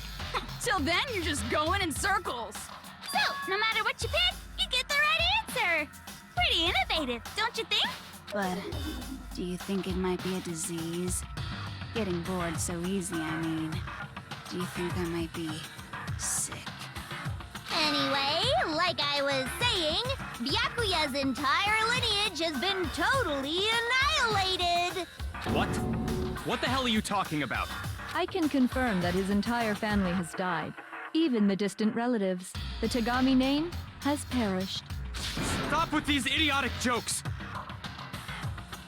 Till then, you're just going in circles. So, no matter what you pick, you get the right answer. Pretty innovative, don't you think? But do you think it might be a disease? Getting bored so easy, I mean. Do you think I might be sick? Anyway, like I was saying, Byakuya's entire lineage has been totally annihilated. What? What the hell are you talking about? I can confirm that his entire family has died. Even the distant relatives. The Togami name has perished. Stop with these idiotic jokes!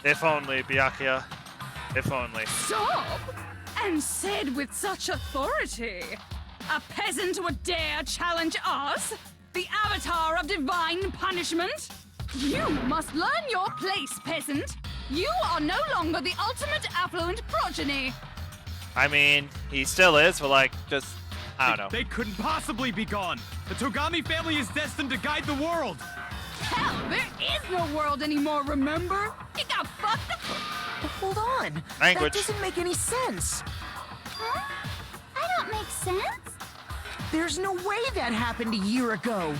If only, Byakuya. If only. Stop! And said with such authority. A peasant would dare challenge us? The avatar of divine punishment? You must learn your place, peasant. You are no longer the ultimate affluent progeny. I mean, he still is, but like, just, I don't know. They couldn't possibly be gone! The Togami family is destined to guide the world! Hell, there is no world anymore, remember? It got fucked up. Hold on. Language. That doesn't make any sense. Huh? I don't make sense. There's no way that happened a year ago.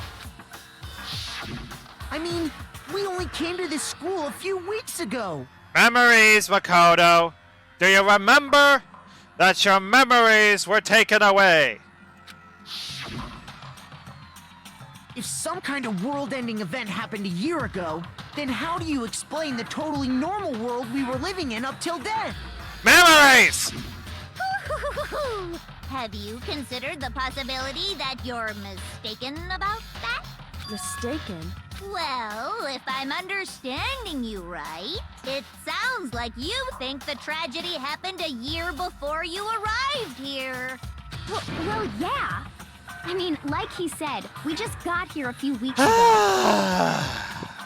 I mean, we only came to this school a few weeks ago. Memories, Makoto. Do you remember that your memories were taken away? If some kind of world-ending event happened a year ago, then how do you explain the totally normal world we were living in up till then? Memories! Have you considered the possibility that you're mistaken about that? Mistaken? Well, if I'm understanding you right, it sounds like you think the tragedy happened a year before you arrived here. Well, yeah. I mean, like he said, we just got here a few weeks ago.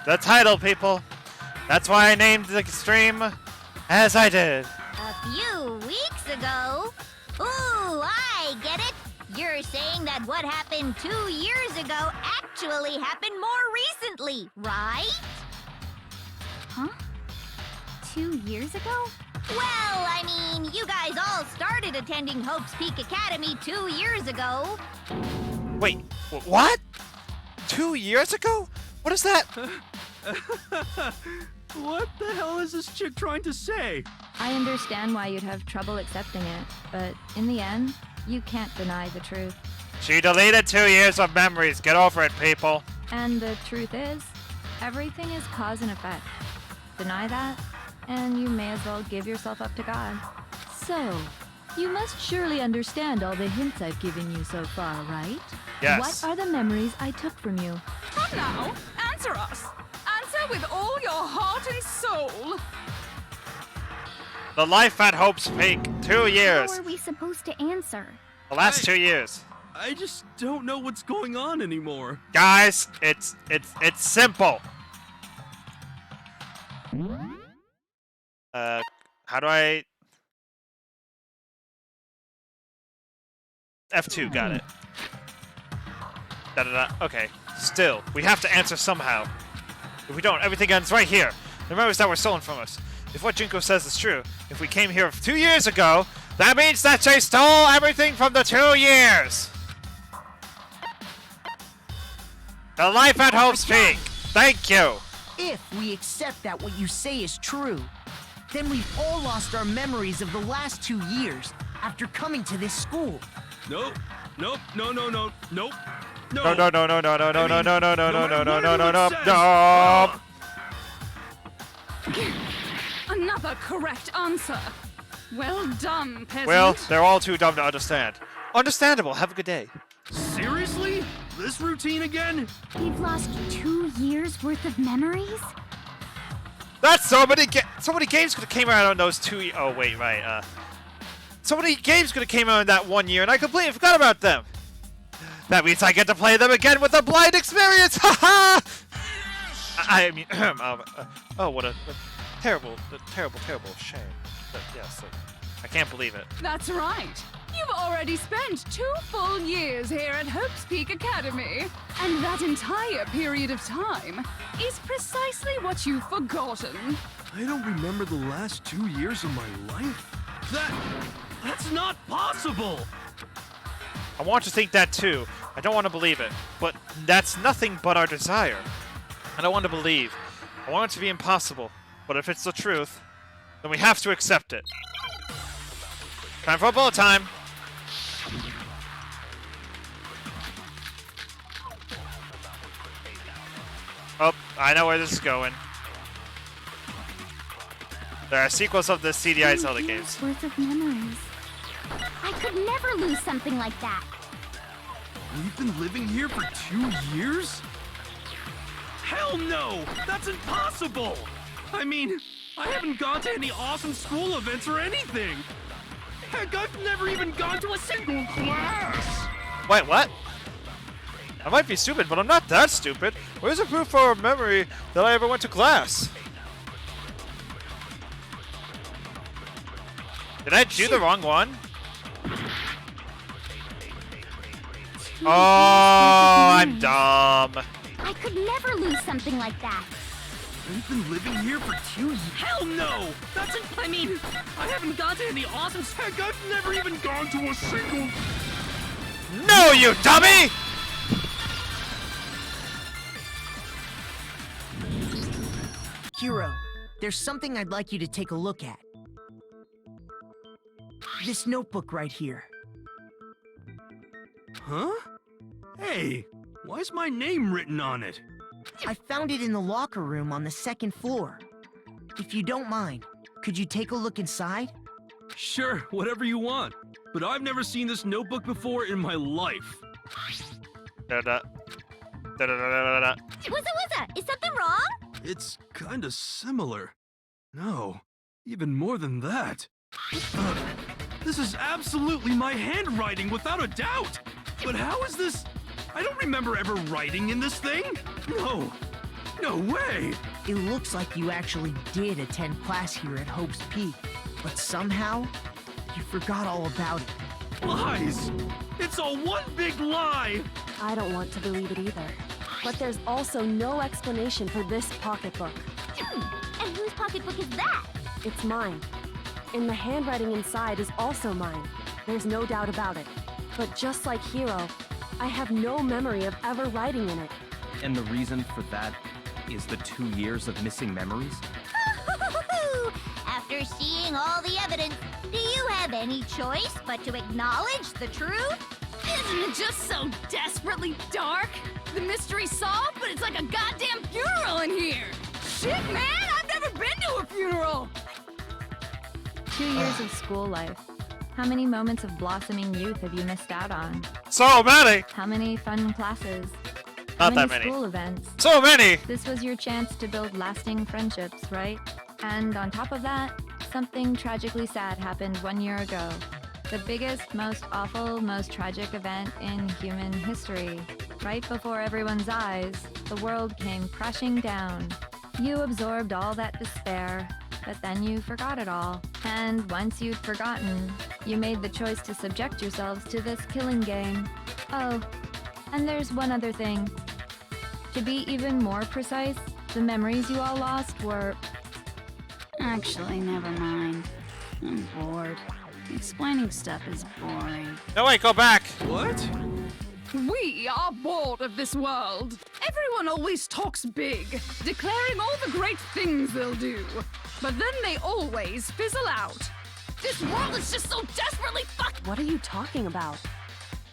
The title, people. That's why I named the stream as I did. A few weeks ago? Ooh, I get it. You're saying that what happened 2 years ago actually happened more recently, right? Huh? 2 years ago? Well, I mean, you guys all started attending Hope's Peak Academy 2 years ago. Wait, what? 2 years ago? What is that? What the hell is this chick trying to say? I understand why you'd have trouble accepting it, but in the end, you can't deny the truth. She deleted 2 years of memories. Get over it, people. And the truth is, everything is cause and effect. Deny that, and you may as well give yourself up to God. So, you must surely understand all the hints I've given you so far, right? Yes. What are the memories I took from you? Come now, answer us. Answer with all your heart and soul. The life at Hope's Peak. 2 years. How are we supposed to answer? The last 2 years. I just don't know what's going on anymore. Guys, it's simple. How do I... F2, got it. Da-da-da, okay. Still, we have to answer somehow. If we don't, everything ends right here. The memories that were stolen from us. If what Junko says is true, if we came here 2 years ago, that means that they stole everything from the 2 years! The life at Hope's Peak! Thank you! If we accept that what you say is true, then we've all lost our memories of the last 2 years after coming to this school. Nope. Nope. No. Nope. No. No, no, no, no, no, no, no, no, no, no, no, no, no, no, no, no, no, no. Another correct answer. Well done, peasant. Well, they're all too dumb to understand. Understandable. Have a good day. Seriously? This routine again? We've lost 2 years worth of memories? That's so many games could have came out on those 2 Oh wait, right. So many games could have came out in that 1 year, and I completely forgot about them. That means I get to play them again with a blind experience. Ha ha! I mean, oh, what a terrible shame. But yes, I can't believe it. That's right. You've already spent 2 full years here at Hope's Peak Academy. And that entire period of time is precisely what you've forgotten. I don't remember the last 2 years of my life. That's not possible! I want to think that too. I don't want to believe it. But that's nothing but our desire. I don't want to believe. I want it to be impossible. But if it's the truth, then we have to accept it. Time for a bullet time. Oh, I know where this is going. There are sequels of the CDI Zelda games. Worth of memories. I could never lose something like that. We've been living here for 2 years? Hell no! That's impossible! I mean, I haven't gone to any awesome school events or anything! Heck, I've never even gone to a single class! Wait, what? I might be stupid, but I'm not that stupid. Where's the proof for a memory that I ever went to class? Did I do the wrong one? Oh, I'm dumb. I could never lose something like that. I've been living here for 2 years. Hell no! I mean, I haven't gone to any awesome... Heck, I've never even gone to a single... No, you dummy! Hero, there's something I'd like you to take a look at. This notebook right here. Huh? Hey, why's my name written on it? I found it in the locker room on the 2nd floor. If you don't mind, could you take a look inside? Sure, whatever you want. But I've never seen this notebook before in my life. Da-da. Da-da-da-da-da-da. What's is something wrong? It's kinda similar. No, even more than that. This is absolutely my handwriting, without a doubt! But how is this? I don't remember ever writing in this thing! No! No way! It looks like you actually did attend class here at Hope's Peak, but somehow, you forgot all about it. Lies! It's all one big lie! I don't want to believe it either. But there's also no explanation for this pocketbook. And whose pocketbook is that? It's mine. And the handwriting inside is also mine. There's no doubt about it. But just like Hero, I have no memory of ever writing in it. And the reason for that is the 2 years of missing memories? After seeing all the evidence, do you have any choice but to acknowledge the truth? Isn't it just so desperately dark? The mystery's solved, but it's like a goddamn funeral in here! Shit, man! I've never been to a funeral! 2 years of school life. How many moments of blossoming youth have you missed out on? So many! How many fun classes? Not How that many many. school events? So many! This was your chance to build lasting friendships, right? And on top of that, something tragically sad happened 1 year ago. The biggest, most awful, most tragic event in human history. Right before everyone's eyes, the world came crashing down. You absorbed all that despair, but then you forgot it all. And once you'd forgotten, you made the choice to subject yourselves to this killing game. Oh, and there's one other thing. To be even more precise, the memories you all lost were... Actually, never mind. I'm bored. Explaining stuff is boring. No, wait, go back! What? We are bored of this world. Everyone always talks big, declaring all the great things they'll do. But then they always fizzle out. This world is just so desperately fucked. What are you talking about?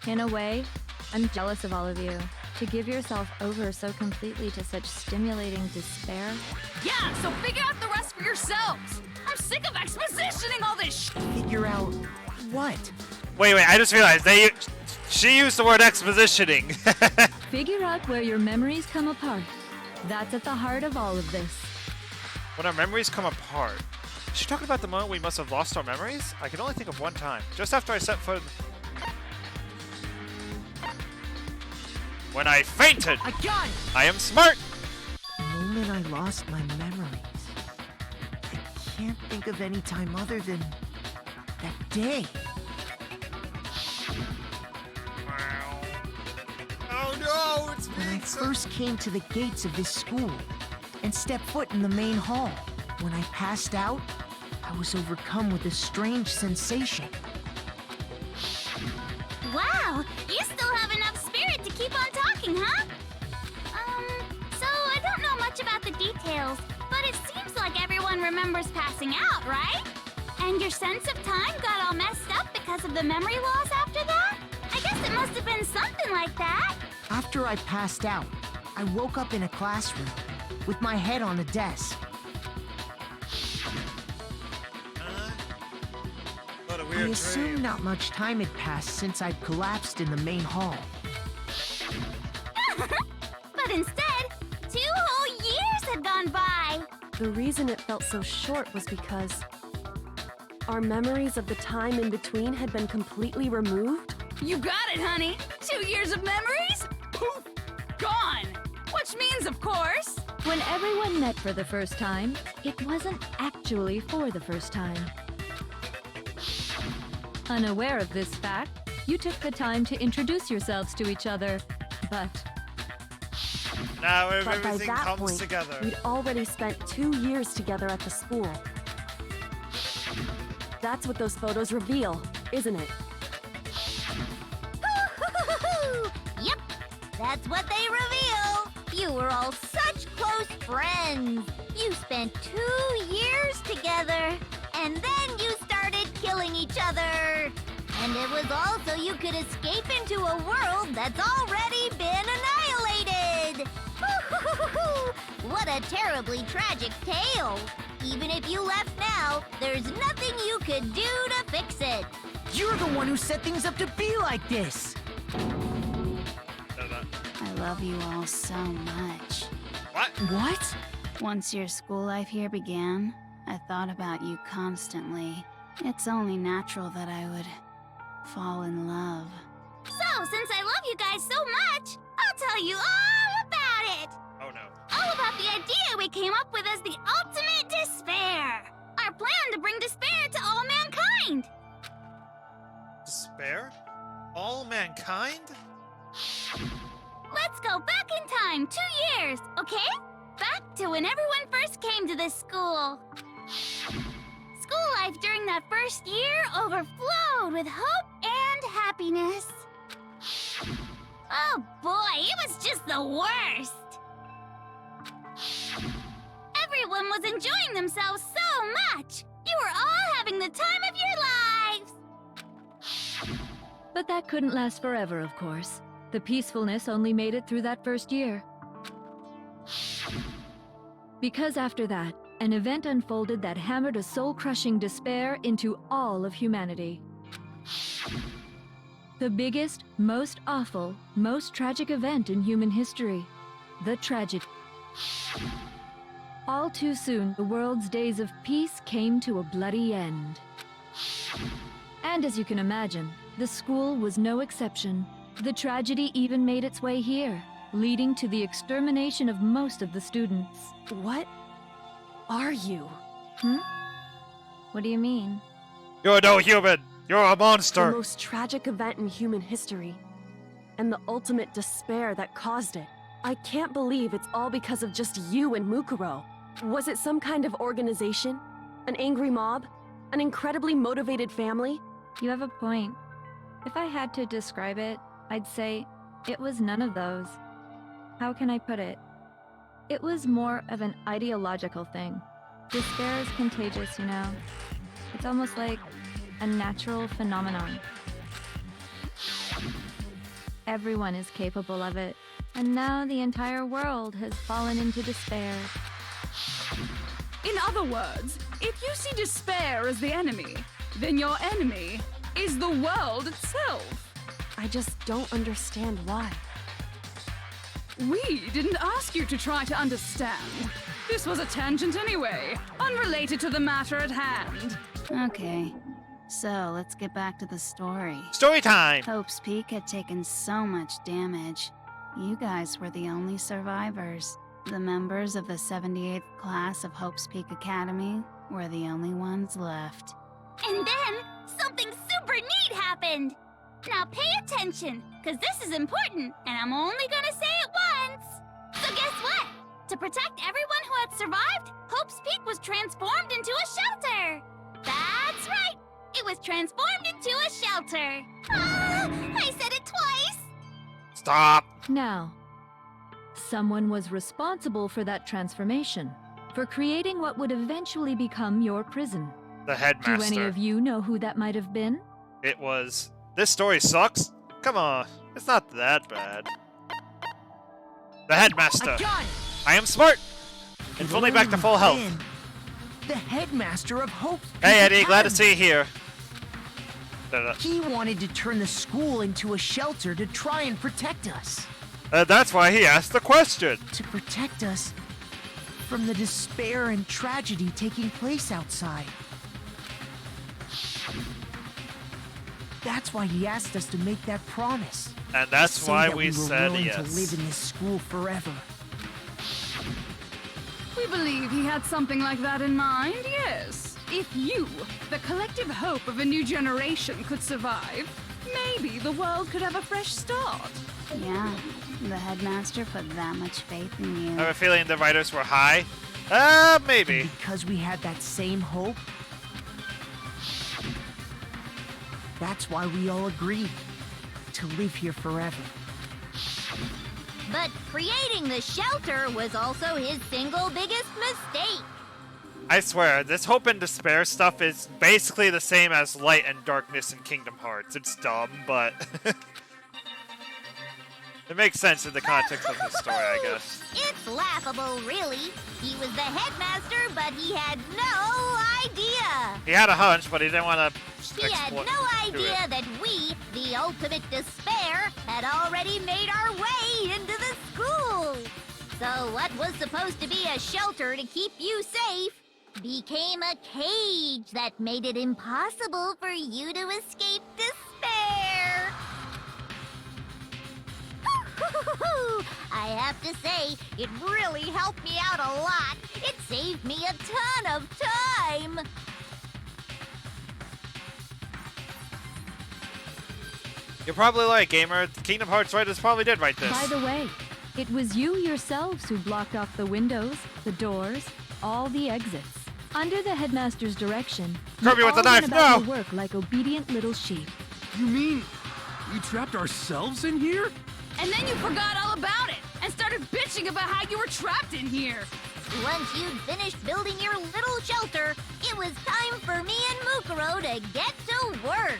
In a way, I'm jealous of all of you. To give yourself over so completely to such stimulating despair. Yeah, so figure out the rest for yourselves. I'm sick of expositioning all this Figure out what? Wait, I just realized she used the word expositioning. Figure out where your memories come apart. That's at the heart of all of this. When our memories come apart. Is she talking about the moment we must have lost our memories? I can only think of one time. Just after I set foot in... When I fainted! I got it! I am smart! The moment I lost my memories. I can't think of any time other than that day. Oh no, it's When I first came to the gates of this school and stepped foot in the main hall, when I passed out, I was overcome with a strange sensation. Wow, you still have enough spirit to keep on talking, huh? So I don't know much about the details, but it seems like everyone remembers passing out, right? And your sense of time got all messed up because of the memory loss after that? I guess it must have been something like that. After I passed out, I woke up in a classroom with my head on a desk. What a I weird assumed dream. not much time had passed since I'd collapsed in the main hall. But instead, 2 whole years had gone by. The reason it felt so short was because our memories of the time in between had been completely removed. You got it, honey. 2 years of memories? Poof! Gone! Which means, of course... When everyone met for the first time, it wasn't actually for the first time. Unaware of this fact, you took the time to introduce yourselves to each other, but Now But by everything that comes point, together. we'd already spent 2 years together at the school. That's what those photos reveal, isn't it? Yep, that's what they reveal. You were all such close friends. You spent 2 years together, and then you started killing each other. And it was all so you could escape into a world that's already been annihilated. What a terribly tragic tale. Even if you left now, there's nothing you could do to fix it. You're the one who set things up to be like this. I love you all so much. What? What? Once your school life here began, I thought about you constantly. It's only natural that I would fall in love. So, since I love you guys so much, I'll tell you all about it. Oh no. All about the idea we came up with as the ultimate despair. Our plan to bring despair to all mankind. Despair? All mankind? Let's go back in time 2 years, okay? Back to when everyone first came to this school. School life during that first year overflowed with hope and happiness. Oh boy, it was just the worst. Everyone was enjoying themselves so much. You were all having the time of your lives. But that couldn't last forever, of course. The peacefulness only made it through that first year. Because after that, an event unfolded that hammered a soul-crushing despair into all of humanity. The biggest, most awful, most tragic event in human history. The tragedy. All too soon, the world's days of peace came to a bloody end. And as you can imagine, the school was no exception. The tragedy even made its way here, leading to the extermination of most of the students. What are you? What do you mean? You're no human! You're a The monster! most tragic event in human history. And the ultimate despair that caused it. I can't believe it's all because of just you and Mukuro. Was it some kind of organization? An angry mob? An incredibly motivated family? You have a point. If I had to describe it, I'd say it was none of those. How can I put it? It was more of an ideological thing. Despair is contagious, you know. It's almost like a natural phenomenon. Everyone is capable of it, and now the entire world has fallen into despair. In other words, if you see despair as the enemy, then your enemy is the world itself. I just don't understand why. We didn't ask you to try to understand. This was a tangent anyway, unrelated to the matter at hand. Okay, so let's get back to the story. Story time! Hope's Peak had taken so much damage. You guys were the only survivors. The members of the 78th class of Hope's Peak Academy were the only ones left. And then, something super neat happened. Now pay attention, because this is important, and I'm only gonna say it once. So guess what? To protect everyone who had survived, Hope's Peak was transformed into a shelter. That's right. It was transformed into a shelter. Ah, I said it twice. Stop! Now, someone was responsible for that transformation, for creating what would eventually become your prison. The headmaster. Do any of you know who that might have been? It was... This story sucks? Come on, it's not that bad. The headmaster. I got it! I am smart! And fully back to full health. Finn, the headmaster of Hope. Hey Eddie, glad to see you here. He wanted to turn the school into a shelter to try and protect us. That's why he asked the question. To protect us from the despair and tragedy taking place outside. That's why he asked us to make that promise. And that's Say why that we were said willing yes. to live in this school forever. We believe he had something like that in mind, yes. If you, the collective hope of a new generation, could survive, maybe the world could have a fresh start. Yeah, the headmaster put that much faith in you. I have a feeling the writers were high. Maybe. Because we had that same hope, that's why we all agreed to live here forever. But creating the shelter was also his single biggest mistake. I swear, this hope and despair stuff is basically the same as light and darkness in Kingdom Hearts. It's dumb, but it makes sense in the context of the story, I guess. It's laughable, really. He was the headmaster, but he had no idea. He had a hunch, but he didn't want to He had no idea that we, the ultimate despair, had already made our way into the school. So what was supposed to be a shelter to keep you safe became a cage that made it impossible for you to escape despair. I have to say, it really helped me out a lot. It saved me a ton of time. You're probably right, gamer. The Kingdom Hearts writers probably did write this. By the way, it was you yourselves who blocked off the windows, the doors, all the exits. Under the headmaster's direction, Kirby you with the all knife, went about no! your work like obedient little sheep. You mean we trapped ourselves in here? And then you forgot all about it and started bitching about how you were trapped in here. Once you'd finished building your little shelter, it was time for me and Mukuro to get to work.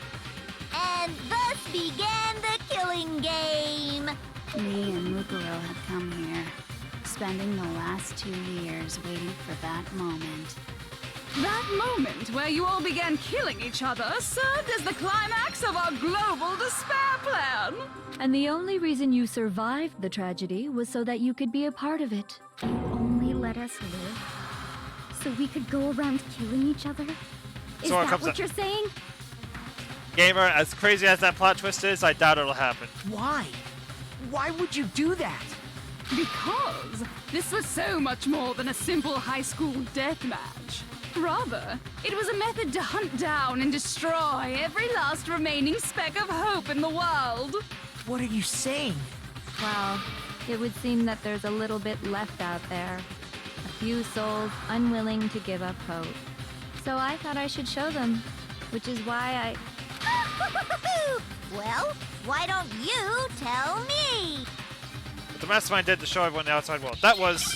And thus began the killing game. Me and Mukuro had come here, spending the last 2 years waiting for that moment. That moment where you all began killing each other served as the climax of our global despair plan. And the only reason you survived the tragedy was so that you could be a part of it. You only let us live so we could go around killing each other? Is So it that comes what up- you're saying? Gamer, as crazy as that plot twist is, I doubt it'll happen. Why? Why would you do that? Because this was so much more than a simple high school death match. Rather, it was a method to hunt down and destroy every last remaining speck of hope in the world. What are you saying? Well, it would seem that there's a little bit left out there. A few souls unwilling to give up hope. So I thought I should show them, which is why Well, why don't you tell me? What the Mastermind did to show everyone the outside world. That was...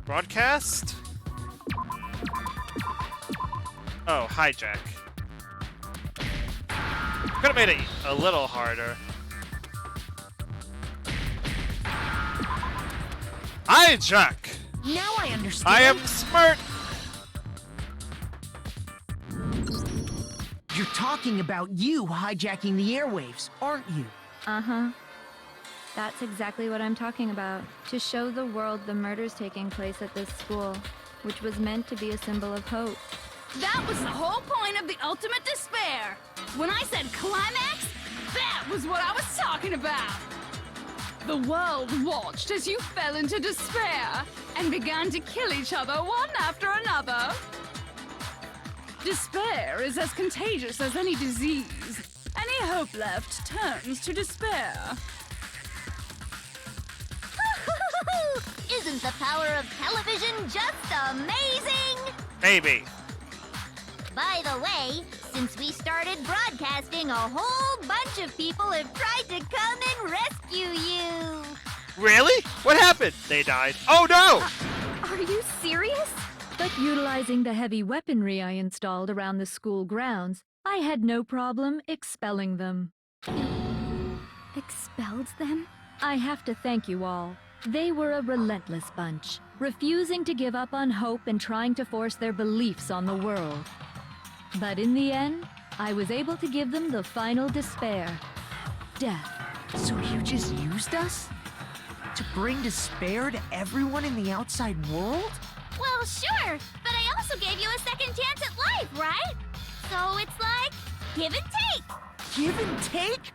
broadcast? Oh, hijack. Could have made it a little harder. Hijack! Now I understand. I am smart! You're talking about you hijacking the airwaves, aren't you? Uh-huh. That's exactly what I'm talking about. To show the world the murders taking place at this school, which was meant to be a symbol of hope. That was the whole point of the ultimate despair. When I said climax, that was what I was talking about. The world watched as you fell into despair and began to kill each other one after another. Despair is as contagious as any disease. Any hope left turns to despair. Isn't the power of television just amazing? Maybe. By the way, since we started broadcasting, a whole bunch of people have tried to come and rescue you. Really? What happened? They died. Oh no! Are you serious? But utilizing the heavy weaponry I installed around the school grounds, I had no problem expelling them. Expelled them? I have to thank you all. They were a relentless bunch, refusing to give up on hope and trying to force their beliefs on the world. But in the end, I was able to give them the final despair. Death. So you just used us? To bring despair to everyone in the outside world? Well, sure, but I also gave you a second chance at life, right? So it's like, give and take. Give and take?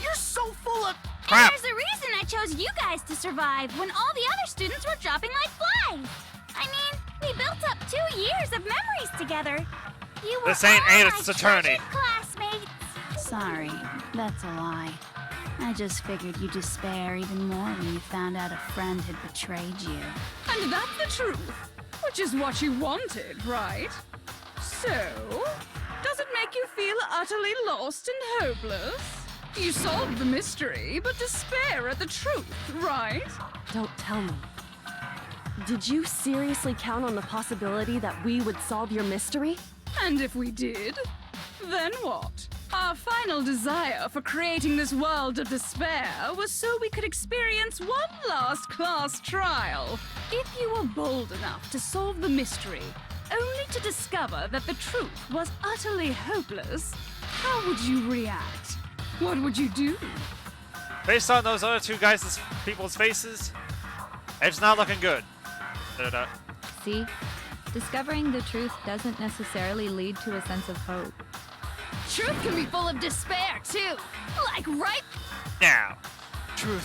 You're so full of... Crap. And there's a reason I chose you guys to survive when all the other students were dropping like flies. I mean, we built up 2 years of memories together. You were This ain't all Ada's my attorney. treasured classmates. Sorry, that's a lie. I just figured you'd despair even more when you found out a friend had betrayed you. And that's the truth, which is what you wanted, right? So, does it make you feel utterly lost and hopeless? You solved the mystery, but despair at the truth, right? Don't tell me. Did you seriously count on the possibility that we would solve your mystery? And if we did, then what? Our final desire for creating this world of despair was so we could experience one last class trial. If you were bold enough to solve the mystery, only to discover that the truth was utterly hopeless, how would you react? What would you do? Based on those other two guys' people's faces, it's not looking good. Da-da-da. See? Discovering the truth doesn't necessarily lead to a sense of hope. Truth can be full of despair, too. Like right Now, truth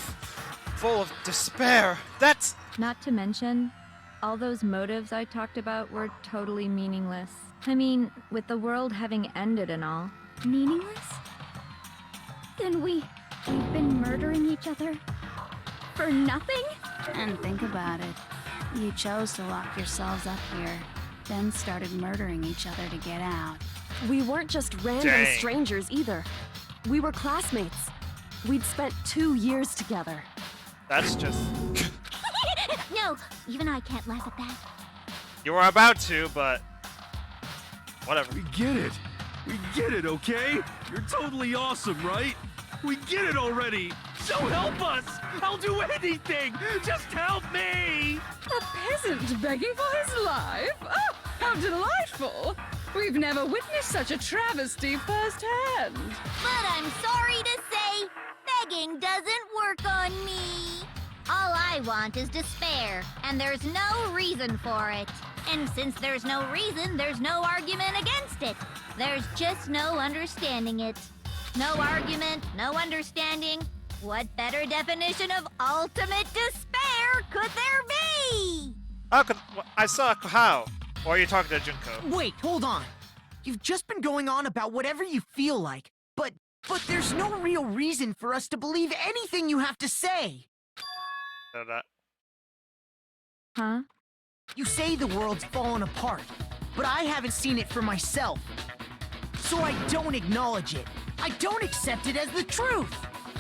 full of despair. That's Not to mention, all those motives I talked about were totally meaningless. I mean, with the world having ended and all. Meaningless? Then we've been murdering each other for nothing? And think about it. You chose to lock yourselves up here, then started murdering each other to get out. We weren't just random Dang. strangers either. We were classmates. We'd spent 2 years together. that's just. No, even I can't laugh at that. You were about to, but whatever. We get it. We get it, okay? You're totally awesome, right? We get it already. So help us. I'll do anything. Just help me. A peasant begging for his life? Oh, how delightful! We've never witnessed such a travesty firsthand. But I'm sorry to say, begging doesn't work on me. All I want is despair, and there's no reason for it. And since there's no reason, there's no argument against it. There's just no understanding it. No argument, no understanding. What better definition of ultimate despair could there be? How could I saw how? Or are you talking to Junko? Wait, hold on. You've just been going on about whatever you feel like, but there's no real reason for us to believe anything you have to say. Da-da. Huh? You say the world's fallen apart, but I haven't seen it for myself. So I don't acknowledge it. I don't accept it as the truth.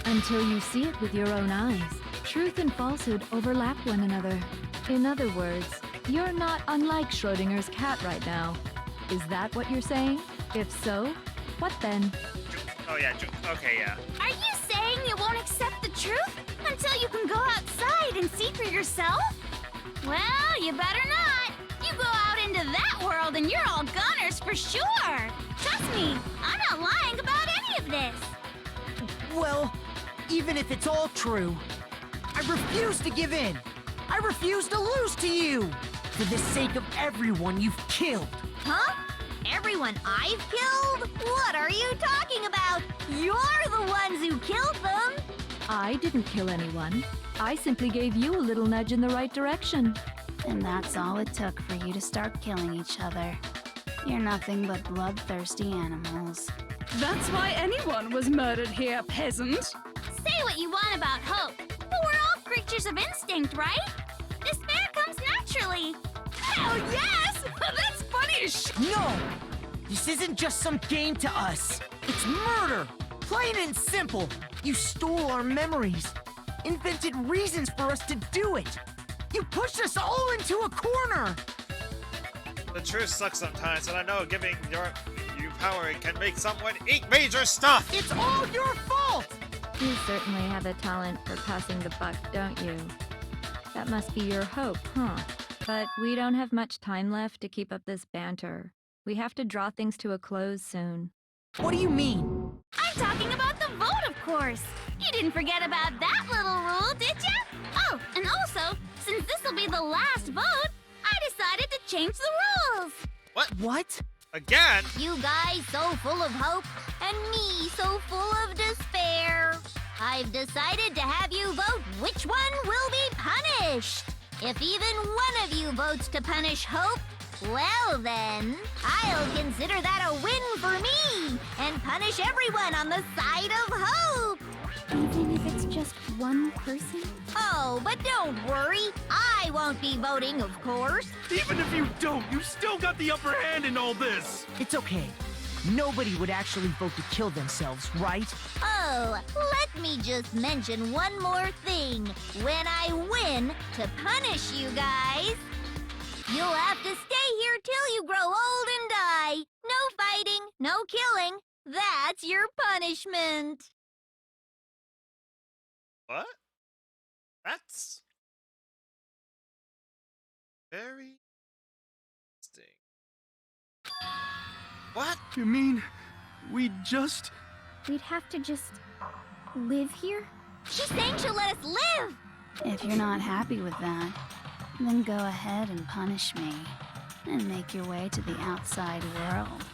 Until you see it with your own eyes. Truth and falsehood overlap one another. In other words, you're not unlike Schrodinger's cat right now. Is that what you're saying? If so, what then? Oh yeah, okay, yeah. Are you saying you won't accept the truth until you can go outside and see for yourself? Well, you better not. You go out into that world and you're all goners for sure. Trust me, I'm not lying about any of this. Well, even if it's all true, I refuse to give in. I refuse to lose to you. For the sake of everyone you've killed. Huh? Everyone I've killed? What are you talking about? You're the ones who killed them. I didn't kill anyone. I simply gave you a little nudge in the right direction. And that's all it took for you to start killing each other. You're nothing but bloodthirsty animals. That's why anyone was murdered here, peasant. Say what you want about hope, but we're all creatures of instinct, right? Despair comes naturally. Hell yes! That's funny as sh- No! This isn't just some game to us. It's murder! Plain and simple. You stole our memories. Invented reasons for us to do it. You pushed us all into a corner. The truth sucks sometimes, and I know giving you power can make someone eat major stuff! It's all your fault! You certainly have a talent for passing the buck, don't you? That must be your hope, huh? But we don't have much time left to keep up this banter. We have to draw things to a close soon. What do you mean? I'm talking about the vote, of course. You didn't forget about that little rule, did ya? Oh, and also, since this'll be the last vote, I decided to change the rules. What? Again? You guys so full of hope, and me so full of despair. I've decided to have you vote which one will be punished. If even one of you votes to punish hope, Well then, I'll consider that a win for me and punish everyone on the side of hope. Even if it's just one person? Oh, but don't worry. I won't be voting, of course. Even if you don't, you still got the upper hand in all this! It's okay. Nobody would actually vote to kill themselves, right? Oh, let me just mention one more thing. When I win to punish you guys, you'll have to stay here till you grow old and die. No fighting, no killing. That's your punishment. What? That's very interesting. What? You mean, we just... We'd have to just live here? She's saying she'll let us live. If you're not happy with that, then go ahead and punish me. And make your way to the outside world.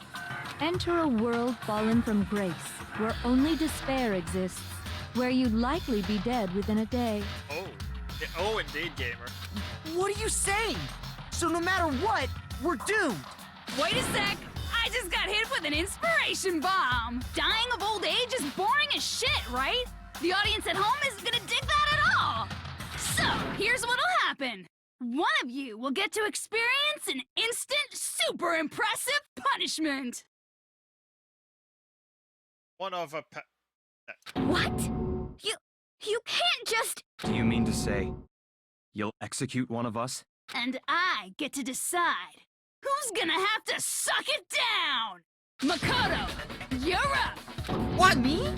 Enter a world fallen from grace, where only despair exists, where you'd likely be dead within a day. Oh. Oh, indeed, gamer. What are you saying? So no matter what, we're doomed. Wait a sec! I just got hit with an inspiration bomb! Dying of old age is boring as shit, right? The audience at home isn't gonna dig that at all! So, here's what'll happen. One of you will get to experience an instant, super impressive punishment! One of a What? You can't just... Do you mean to say you'll execute one of us? And I get to decide who's gonna have to suck it down! Makoto, you're up! What, me?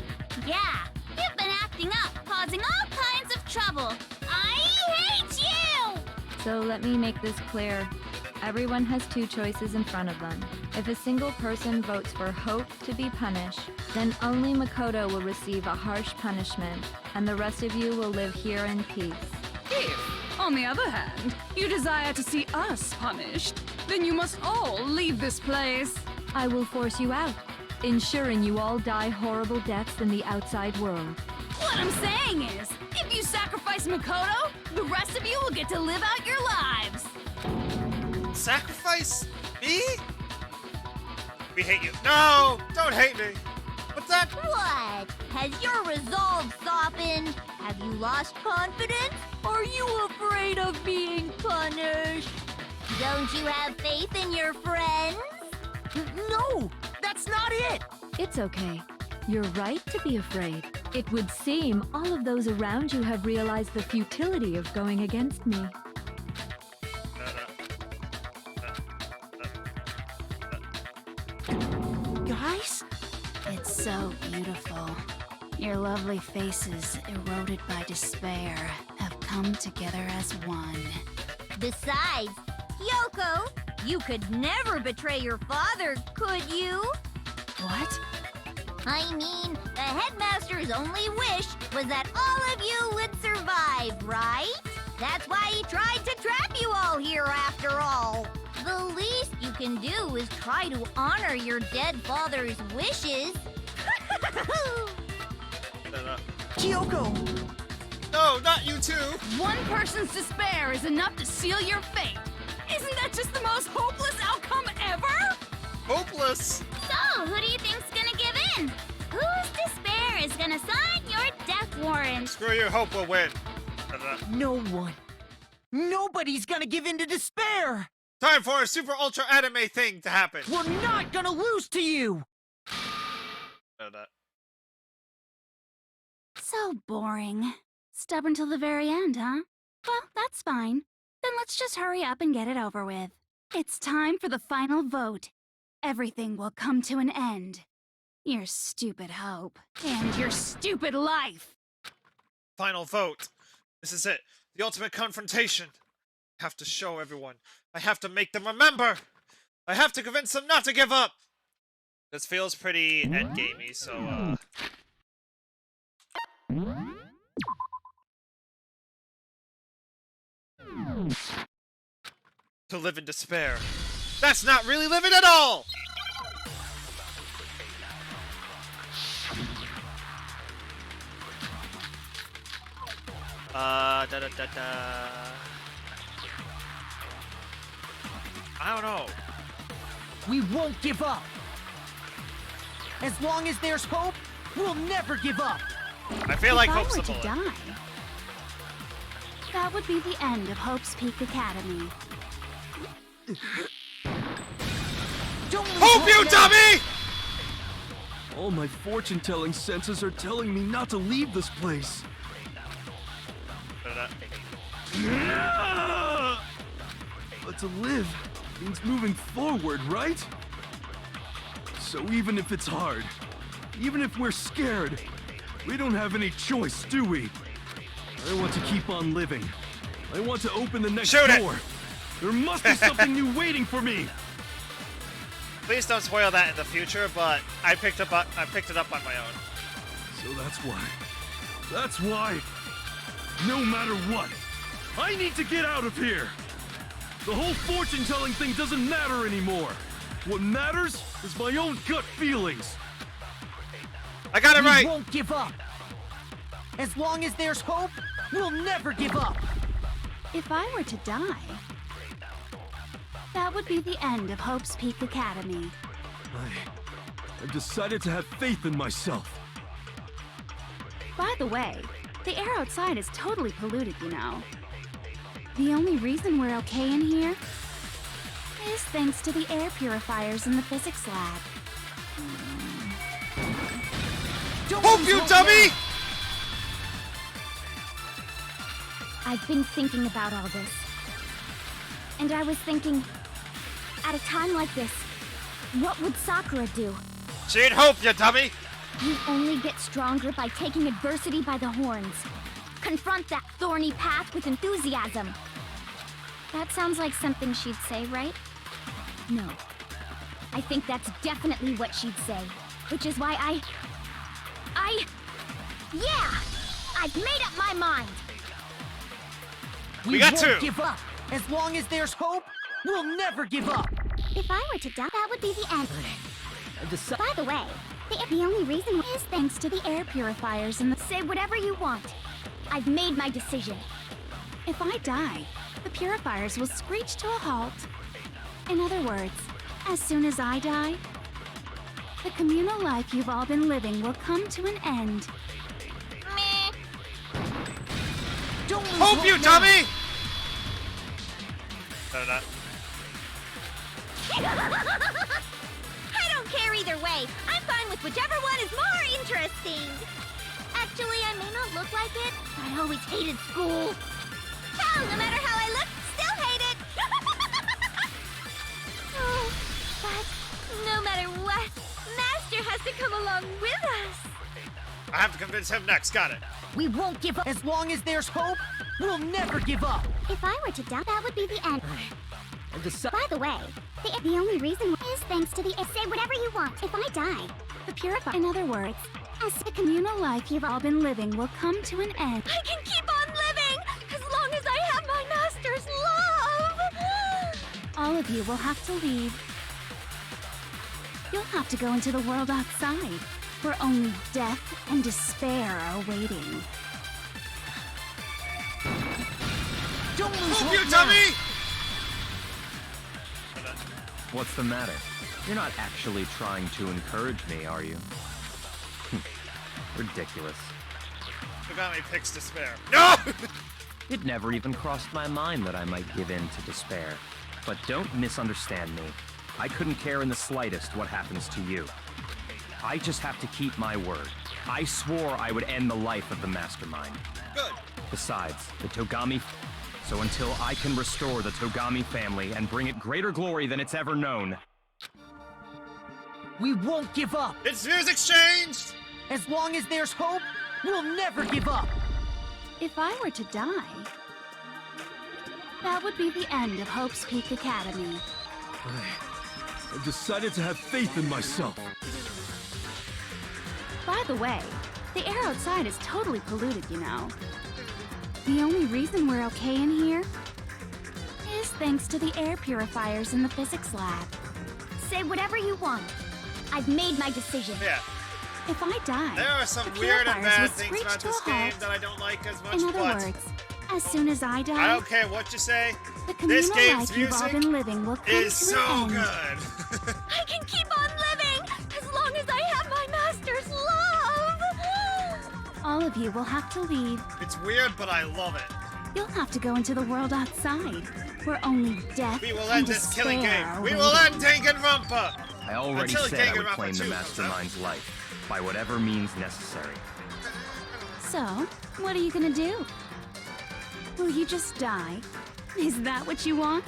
Yeah, you've been acting up, causing all kinds of trouble. I hate you! So let me make this clear. Everyone has two choices in front of them. If a single person votes for Hope to be punished, then only Makoto will receive a harsh punishment, and the rest of you will live here in peace. If, on the other hand, you desire to see us punished, then you must all leave this place. I will force you out, ensuring you all die horrible deaths in the outside world. What I'm saying is, if you sacrifice Makoto, the rest of you will get to live out your lives. sacrifice me? We hate you. No! Don't hate me! What's that? What? Has your resolve softened? Have you lost confidence? Are you afraid of being punished? Don't you have faith in your friends? No, that's not it. It's okay. You're right to be afraid. It would seem all of those around you have realized the futility of going against me. Guys? It's so beautiful. Your lovely faces, eroded by despair, have come together as one. Besides, Yoko, you could never betray your father, could you? What? I mean, the headmaster's only wish was that all of you would survive, right? That's why he tried to trap you all here after all. The least you can do is try to honor your dead father's wishes. Kyoko! No, not you too! One person's despair is enough to seal your fate. Isn't that just the most hopeless outcome ever? Hopeless! So, who do you think's gonna give in? Whose despair is gonna sign your death warrant? Screw you, Hope will win. No one. Nobody's gonna give in to despair! Time for a super ultra anime thing to happen. We're not gonna lose to you! So boring. Stubborn till the very end, huh? Well, that's fine. Then let's just hurry up and get it over with. It's time for the final vote. Everything will come to an end. Your stupid hope. And your stupid life. Final vote. This is it. The ultimate confrontation. I have to show everyone. I have to make them remember. I have to convince them not to give up. This feels pretty endgamey, so to live in despair. That's not really living at all! I don't know. We won't give up. As long as there's hope, we'll never give up. I feel like if I Hope's were the to bullet. die, that would be the end of Hope's Peak Academy. Don't lose Hope, you now. dummy! All my fortune-telling senses are telling me not to leave this place. But to live means moving forward, right? So even if it's hard, even if we're scared, we don't have any choice, do we? I want to keep on living. I want to open the next Shoot it! door. There must be something new waiting for me. Please don't spoil that in the future, but I picked it up on my own. So that's why. That's why. No matter what, I need to get out of here. The whole fortune-telling thing doesn't matter anymore. What matters is my own gut feelings. I got it right! We won't give up. As long as there's hope, we'll never give up. If I were to die, that would be the end of Hope's Peak Academy. I've decided to have faith in myself. By the way, the air outside is totally polluted, you know. The only reason we're okay in here is thanks to the air purifiers in the physics lab. Don't Hope, lose you hope dummy! now. I've been thinking about all this. And I was thinking, at a time like this, what would Sakura do? She'd hope, you dummy! You only get stronger by taking adversity by the horns. Confront that thorny path with enthusiasm. That sounds like something she'd say, right? No. I think that's definitely what she'd say. Which is why yeah! I've made up my mind! We got won't two. give up. As long as there's hope, we'll never give up. If I were to die, that would be the end. By the way, the only reason is thanks to the air purifiers and say whatever you want. I've made my decision. If I die, the purifiers will screech to a halt. In other words, as soon as I die, the communal life you've all been living will come to an end. Meh. Don't lose Hope, you now. dummy! No. I don't care either way. I'm fine with whichever one is more interesting. Actually, I may not look like it. I always hated school. Hell, no matter how I look, still hate it. Oh, but no matter what, Master has to come along with us. I have to convince him next, got it. We won't give up. As long as there's hope, we'll never give up. If I were to die, that would be the end. I've decided. By the way, the only reason is thanks to the say whatever you want. If I die, The purifier. In other words, as the communal life you've all been living will come to an end. I can keep on living as long as I have my Master's love. All of you will have to leave. You'll have to go into the world outside, where only death and despair are waiting. Don't lose Hope, hope you now. dummy! What's the matter? You're not actually trying to encourage me, are you? Ridiculous. Kagami picks despair. No! It never even crossed my mind that I might give in to despair. But don't misunderstand me. I couldn't care in the slightest what happens to you. I just have to keep my word. I swore I would end the life of the Mastermind. Good. Besides, the Togami... So until I can restore the Togami family and bring it greater glory than it's ever known... We won't give up. Its music's changed! As long as there's hope, we'll never give up. If I were to die, that would be the end of Hope's Peak Academy. I've decided to have faith in myself. By the way, the air outside is totally polluted, you know. The only reason we're okay in here is thanks to the air purifiers in the physics lab. Say whatever you want. I've made my decision. Yeah, If I die, there are some the weird and purifiers bad will things screech about to this a game halt. that I don't like as much, In other but words, as soon as I I die, don't care what you say. the The This communal game's life you've all music been living will come is to so an end. good. I can keep on living as long as I have my master's love. All of you will have to leave. It's weird, but I love it. You'll have to go into the world outside, where only death We will and end this killing despair game. are We will waiting. end Danganrompa. I already Until said I would Danganronpa claim the 2 comes out. mastermind's life, by whatever means necessary. So, what are you gonna do? Will you just die? Is that what you want?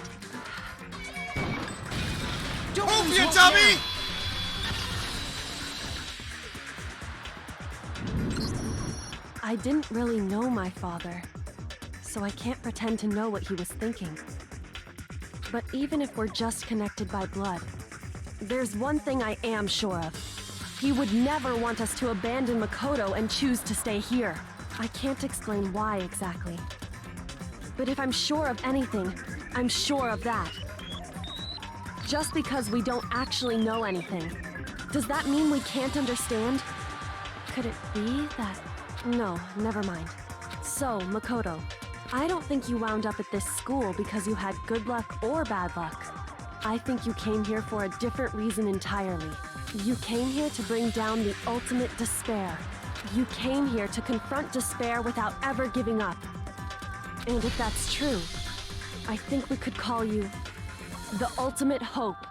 Move, you dummy! I didn't really know my father, so I can't pretend to know what he was thinking. But even if we're just connected by blood, there's one thing I am sure of. He would never want us to abandon Makoto and choose to stay here. I can't explain why exactly. But if I'm sure of anything, I'm sure of that. Just because we don't actually know anything, does that mean we can't understand? Could it be that... No, never mind. So, Makoto, I don't think you wound up at this school because you had good luck or bad luck. I think you came here for a different reason entirely. You came here to bring down the ultimate despair. You came here to confront despair without ever giving up. And if that's true, I think we could call you the ultimate hope.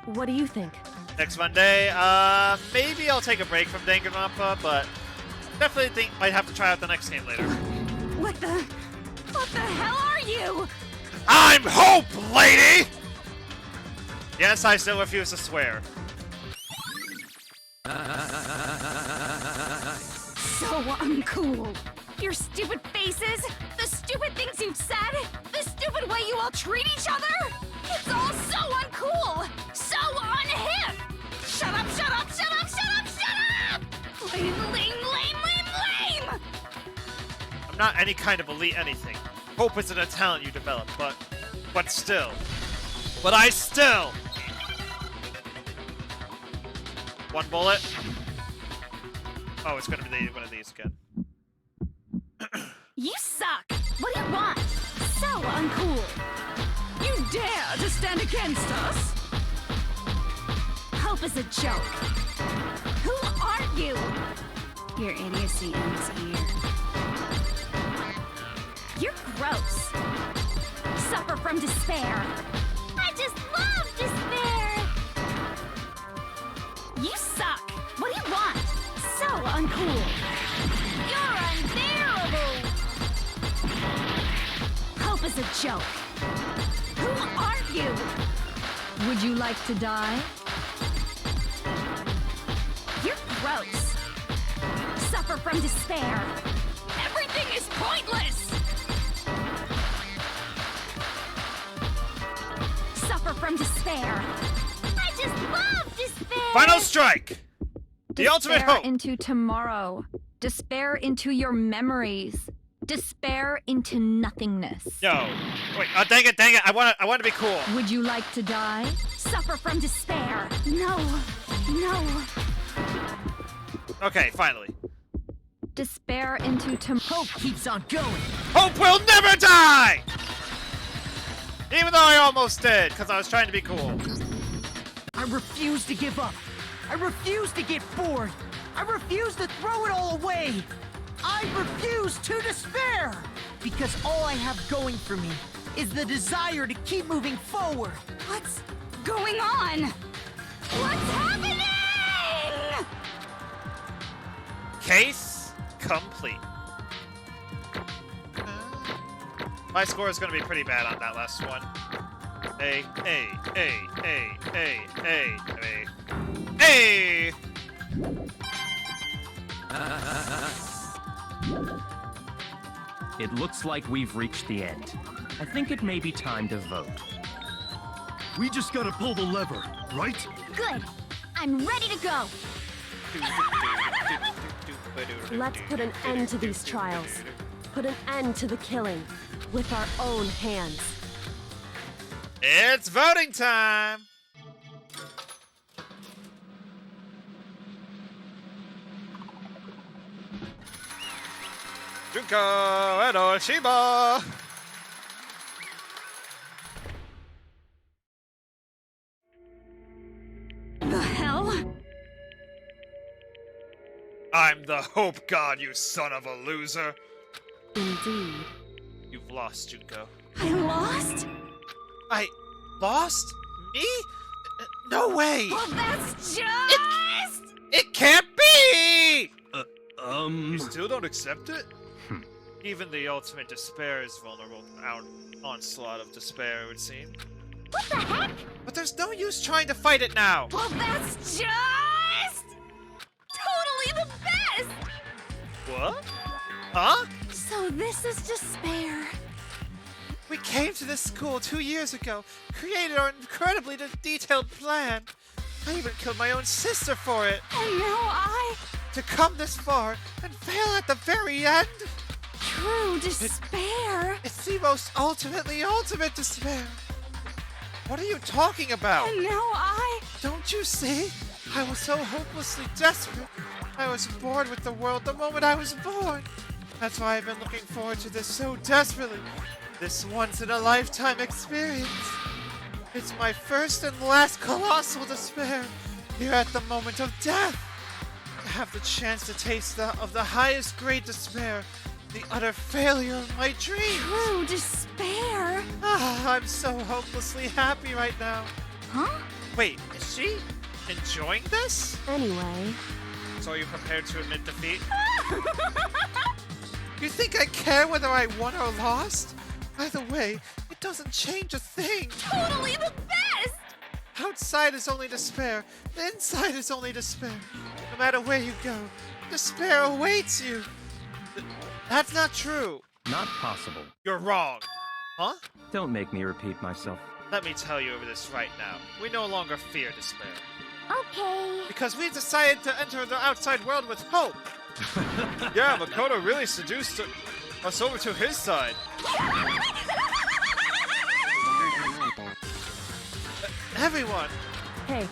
What do you think? Next Monday, maybe I'll take a break from Danganronpa, but definitely think might have to try out the next game later. What the hell are you? I'm Hope, lady! Yes, I still refuse to swear. So uncool. Your stupid faces, the stupid things you've said, the stupid way you all treat each other. It's all so uncool, so unhip. Shut up, shut up, shut up, shut up, shut up! Lame, lame, lame, lame, lame! I'm not any kind of elite anything. Hope isn't a talent you develop, but still. But I still! One bullet. Oh, it's gonna be one of these again. You suck! What do you want? So uncool! You dare to stand against us? Hope is a joke. Who are you? Your idiocy ends here. You're gross. Suffer from despair. I just love despair. You suck! What do you want? So uncool! You're unbearable. Hope is a joke. Who are you? Would you like to die? You're gross. Suffer from despair. Everything is pointless! Suffer from despair. I just love despair. Final strike! The ultimate Despair hope! into tomorrow. Despair into your memories. Despair into nothingness. No. Wait, dang it, I want to be cool. Would you like to die? Suffer from despair. No. No. Okay, finally. Despair into Hope keeps on going. Hope will never die! Even though I almost did, because I was trying to be cool. I refuse to give up. I refuse to get bored. I refuse to throw it all away. I refuse to despair. Because all I have going for me is the desire to keep moving forward. What's going on? What's happening? Case complete. My score is going to be pretty bad on that last one. A. It looks like we've reached the end. I think it may be time to vote. We just gotta pull the lever, right? Good. I'm ready to go. Let's put an end to these trials. Put an end to the killing. With our own hands. It's voting time! Junko Edo Shiba! I'm the hope god, you son of a loser. Indeed. You've lost, Junko. I lost? I lost? Me? No way! Well, that's just... It can't be! You still don't accept it? Even the ultimate despair is vulnerable to our onslaught of despair, it would seem. What the heck? But there's no use trying to fight it now! Well, that's just... totally the best! What? Huh? So this is despair. We came to this school 2 years ago, created our incredibly detailed plan. I even killed my own sister for it. And now To come this far and fail at the very end? True despair. It's the most ultimate despair. What are you talking about? And now Don't you see? I was so hopelessly desperate. I was bored with the world the moment I was born. That's why I've been looking forward to this so desperately. This once-in-a-lifetime experience. It's my first and last colossal despair. Here at the moment of death. To have the chance to taste of the highest grade despair. The utter failure of my dreams. True despair. I'm so hopelessly happy right now. Huh? Wait, is she enjoying this? Anyway, So are you prepared to admit defeat? You think I care whether I won or lost? Either way, it doesn't change a thing. Totally the best! Outside is only despair. The inside is only despair. No matter where you go, despair awaits you. That's not true. Not possible. You're wrong. Huh? Don't make me repeat myself. Let me tell you over this right now. We no longer fear despair. Okay. Because we've decided to enter the outside world with hope. Yeah, Makoto really seduced us over to his side. Everyone hey,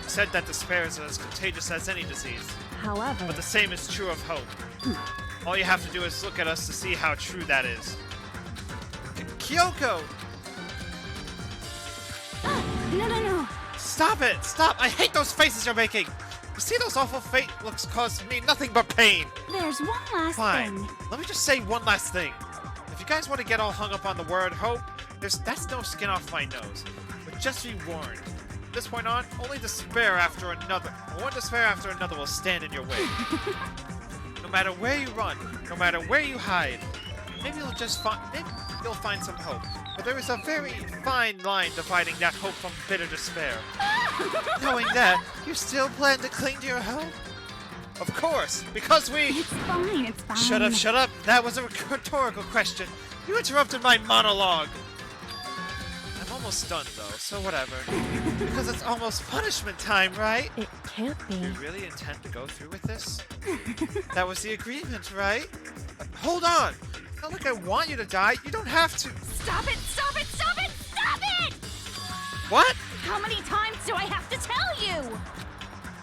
said that despair is as contagious as any disease. however, But the same is true of hope. All you have to do is look at us to see how true that is. Kyoko! No. Stop it! Stop! I hate those faces you're making! You see those awful fate looks cause me nothing but pain! There's one last Fine. thing. Let me just say one last thing. If you guys want to get all hung up on the word hope, that's no skin off my nose. But just be warned. From this point on, only despair after another. One despair after another will stand in your way. No matter where you run, no matter where you hide, maybe you'll find some hope. But there is a very fine line dividing that hope from bitter despair. Knowing that, you still plan to cling to your hope? Of course, because we... It's fine. Shut up. That was a rhetorical question. You interrupted my monologue. I'm almost done, though, so whatever. Because it's almost punishment time, right? it can't be. You really intend to go through with this? That was the agreement, right? Hold on! It's not like I want you to die. You don't have to. Stop it! What? How many times do I have to tell you?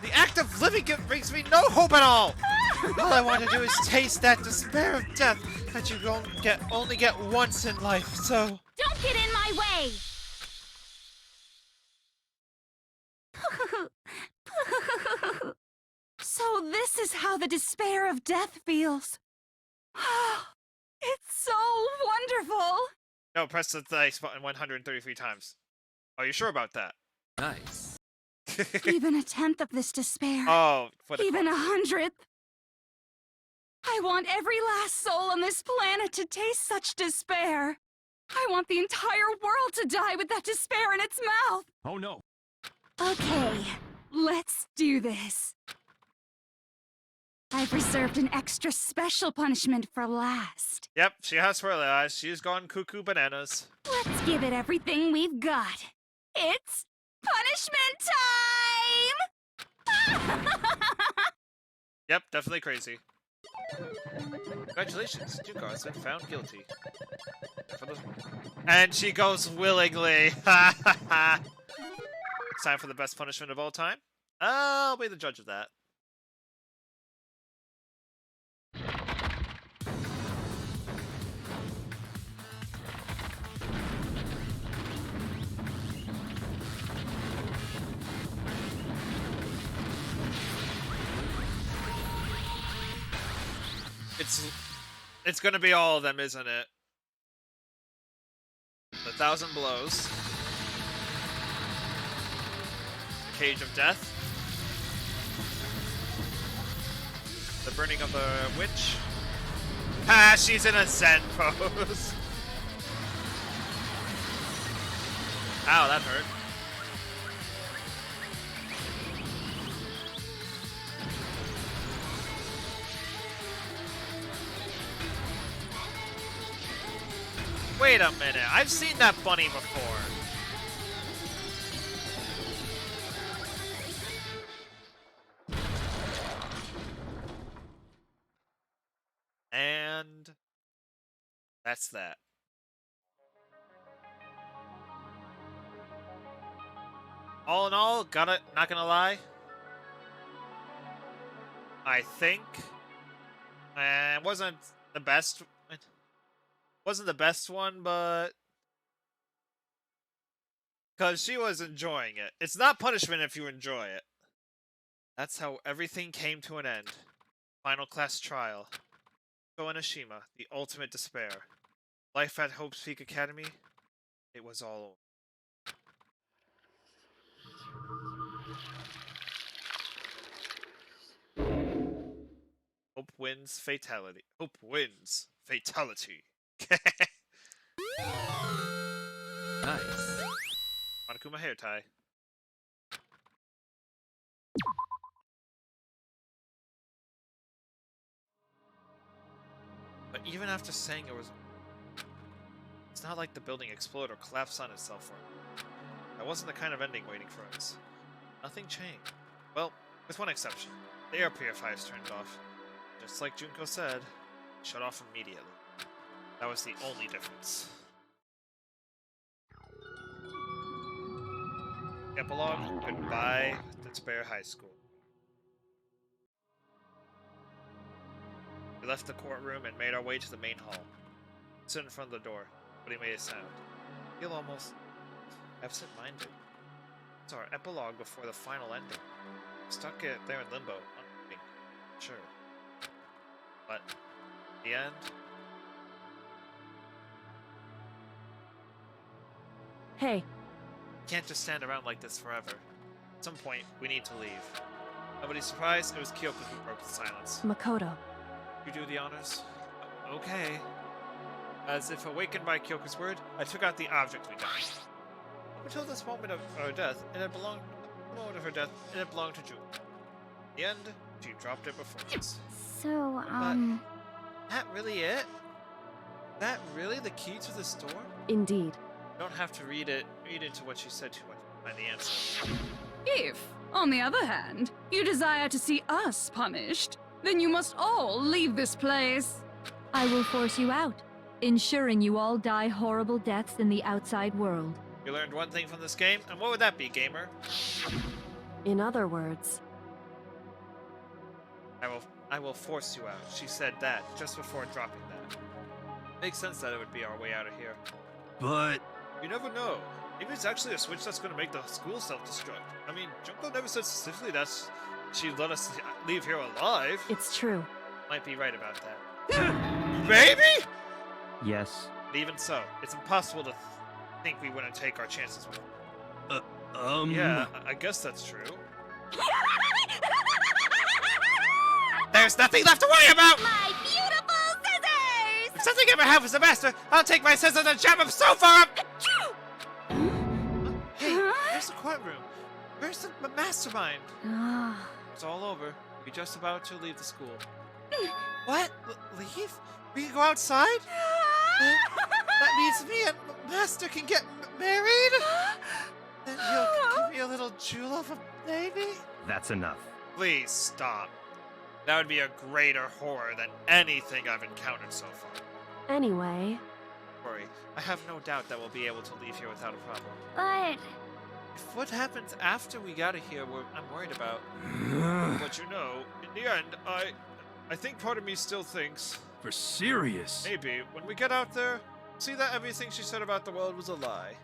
The act of living brings me no hope at all. All I want to do is taste that despair of death that you only get once in life, so... Don't get in my way! So this is how the despair of death feels. It's so wonderful! No, press the dice button 133 times. Are you sure about that? Nice. Even a tenth of this despair. Oh, for the Even 100th. I want every last soul on this planet to taste such despair. I want the entire world to die with that despair in its mouth. Oh no. Okay, let's do this. I've reserved an extra special punishment for last. Yep, she has realized she's gone cuckoo bananas. Let's give it everything we've got. It's punishment time! Yep, definitely crazy. Congratulations, Junko has been found guilty. And she goes willingly. Ha ha ha. It's time for the best punishment of all time. I'll be the judge of that. It's gonna be all of them, isn't it? 1,000 blows. Cage of Death. The burning of the witch. Ah, she's in a Zen pose. Ow, that hurt. Wait a minute, I've seen that bunny before. And that's that. All in all, not gonna lie, I think it wasn't the best. Wasn't the best one, but because she was enjoying it. It's not punishment if you enjoy it. That's how everything came to an end. Final class trial. Go Enoshima, the ultimate despair. Life at Hope's Peak Academy. It was all over. Hope wins fatality. Hope wins fatality. Nice. Monokuma hair tie. But even after saying it was... It's not like the building exploded or collapsed on itself. That wasn't the kind of ending waiting for us. Nothing changed. Well, with one exception. The air purifiers turned off. Just like Junko said, shut off immediately. That was the only difference. Epilogue, goodbye, Despair High School. We left the courtroom and made our way to the main hall. Stood in front of the door, but he made a sound. I feel almost absent-minded. It's our epilogue before the final ending. Stuck it there in limbo, unmoving. Sure. But, the end... Hey. Can't just stand around like this forever. At some point, we need to leave. Nobody's surprised, it was Kyoko who broke the silence. Makoto. You do the honors? Okay. As if awakened by Kyoko's word, I took out the object we got. Up until this moment of her death, it had belonged... The moment of her death, it had belonged to June. In the end, she dropped it before us. So, But, that really it? That really the key to this door? Indeed. You don't have to read into what she said too much to find the answer. If, on the other hand, you desire to see us punished, then you must all leave this place. I will force you out, ensuring you all die horrible deaths in the outside world. You learned one thing from this game, and what would that be, gamer? In other words... I will force you out. She said that just before dropping that. Makes sense that it would be our way out of here. But... You never know. Maybe it's actually a switch that's going to make the school self-destruct. I mean, Junko never said specifically that she'd let us leave here alive. It's true. Might be right about that. Maybe? Yes. But even so, it's impossible to think we wouldn't take our chances with her. Yeah, I guess that's true. There's nothing left to worry about! My beautiful scissors! If something ever happens to Master, I'll take my scissors and jab him so far up! Hey, where's the courtroom? Where's the mastermind? It's all over. We're just about to leave the school. What? Leave? We can go outside? That means me and Master can get married? Then you'll give me a little jewel of a baby? That's enough. Please stop. That would be a greater horror than anything I've encountered so far. Anyway... Don't worry, I have no doubt that we'll be able to leave here without a problem. But... If what happens after we got here, I'm worried about. But you know, in the end, I think part of me still thinks... For serious? Maybe, when we get out there, see that everything she said about the world was a lie.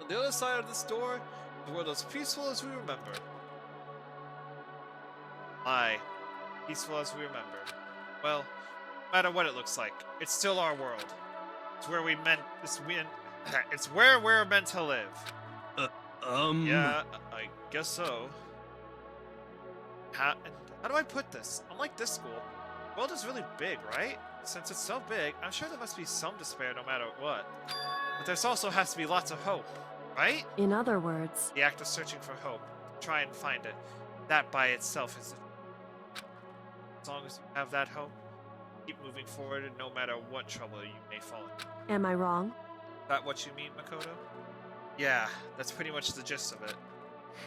On the other side of this door, the world as peaceful as we remember. Aye. Peaceful as we remember. Well, matter what it looks like, it's still our world. It's where it's where we're meant to live. Yeah, I guess so. How do I put this? Unlike this school, the world is really big, right? Since it's so big, I'm sure there must be some despair no matter what. But there's also has to be lots of hope, right? In other words, The act of searching for hope. Try and find it. That by itself is... As long as you have that hope, keep moving forward no matter what trouble you may fall into. am I wrong? Is that what you mean, Makoto? Yeah, that's pretty much the gist of it.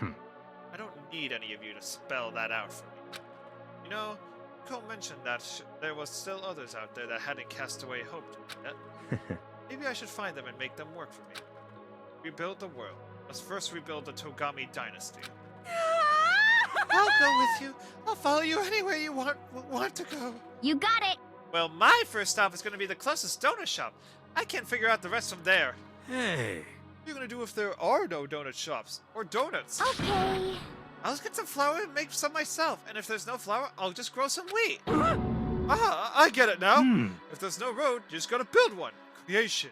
I don't need any of you to spell that out for me. You know, Cole mentioned that there was still others out there that hadn't cast away hope yet. Maybe I should find them and make them work for me. Rebuild the world. Let's first rebuild the Togami dynasty. I'll go with you. I'll follow you anywhere you want to go. You got it. Well, my first stop is going to be the closest donut shop. I can't figure out the rest from there. Hey. What are you going to do if there are no donut shops? Or donuts? Okay. I'll just get some flour and make some myself. And if there's no flour, I'll just grow some wheat. I get it now. If there's no road, you just gotta build one. Creation.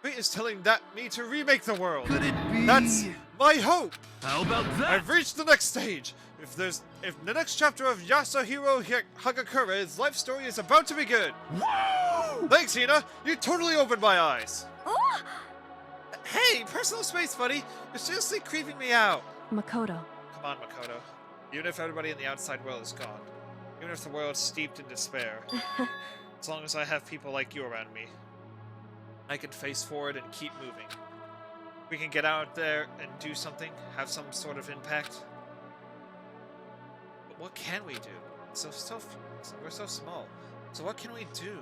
Fate is telling me to remake the world. Could it be? That's my hope. How about that? I've reached the next stage. If the next chapter of Yasuhiro Hagakura's life story is about to begin. Whoa! Thanks, Hina. You totally opened my eyes. Oh, Hey, personal space, buddy. You're seriously creeping me out. Makoto. Come on, Makoto. Even if everybody in the outside world is gone, even if the world's steeped in despair, as long as I have people like you around me, I can face forward and keep moving. We can get out there and do something, have some sort of impact. But what can we do? We're so small. So what can we do?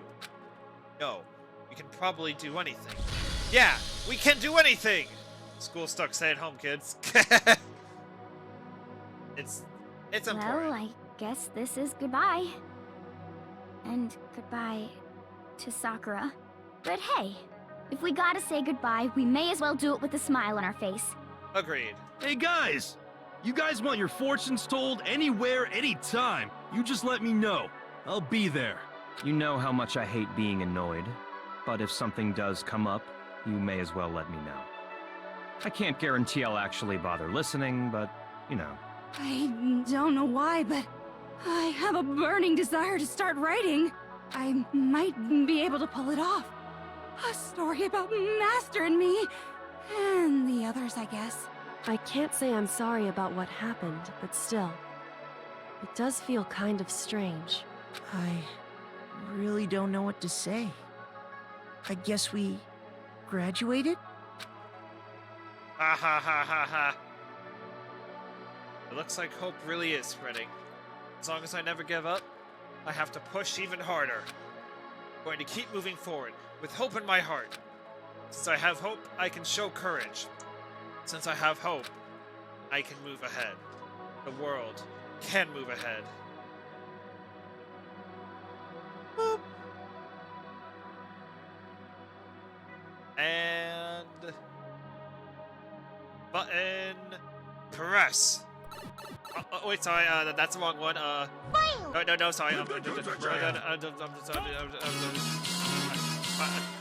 No, we can probably do anything. Yeah, we can do anything! School stuck, stay at home, kids. It's important. well, I guess this is goodbye. And goodbye to Sakura. But hey, if we gotta say goodbye, we may as well do it with a smile on our face. Agreed. Hey guys! You guys want your fortunes told anywhere, anytime. You just let me know. I'll be there. You know how much I hate being annoyed, but if something does come up, you may as well let me know. I can't guarantee I'll actually bother listening, but, you know. I don't know why, but I have a burning desire to start writing. I might be able to pull it off. A story about Master and me, and the others, I guess. I can't say I'm sorry about what happened, but still. It does feel kind of strange. I really don't know what to say. I guess we graduated? Ha ha ha ha ha. It looks like hope really is spreading. As long as I never give up, I have to push even harder. I'm going to keep moving forward, with hope in my heart. Since I have hope, I can show courage. Since I have hope, I can move ahead. The world can move ahead. Boop. And... button... press. Oh, wait, sorry, that's the wrong one. No, sorry.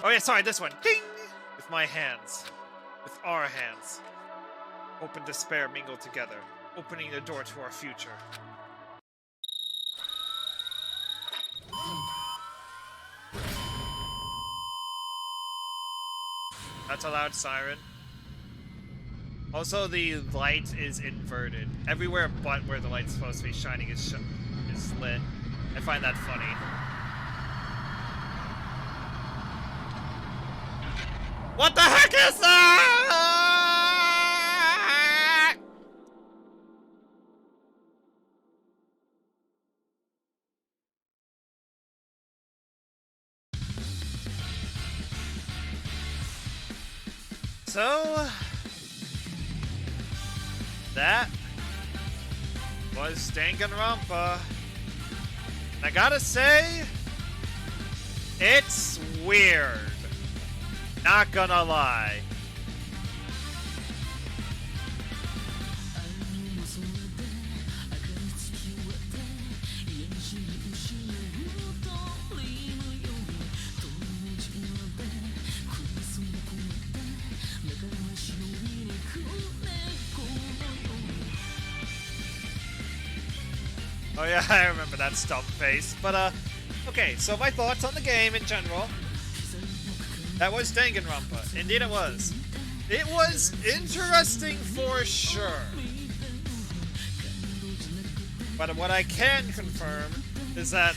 Oh, yeah, sorry, this one. Ding! With my hands. With our hands. Hope and despair mingle together, opening the door to our future. That's a loud siren. Also, the light is inverted. Everywhere but where the light's supposed to be shining is lit. I find that funny. What the heck is that? So... that was Danganrompa. And I gotta say, it's weird. Not gonna lie. Oh yeah, I remember that stump face. But okay, so my thoughts on the game in general. That was Danganronpa. Indeed it was. It was interesting for sure. But what I can confirm is that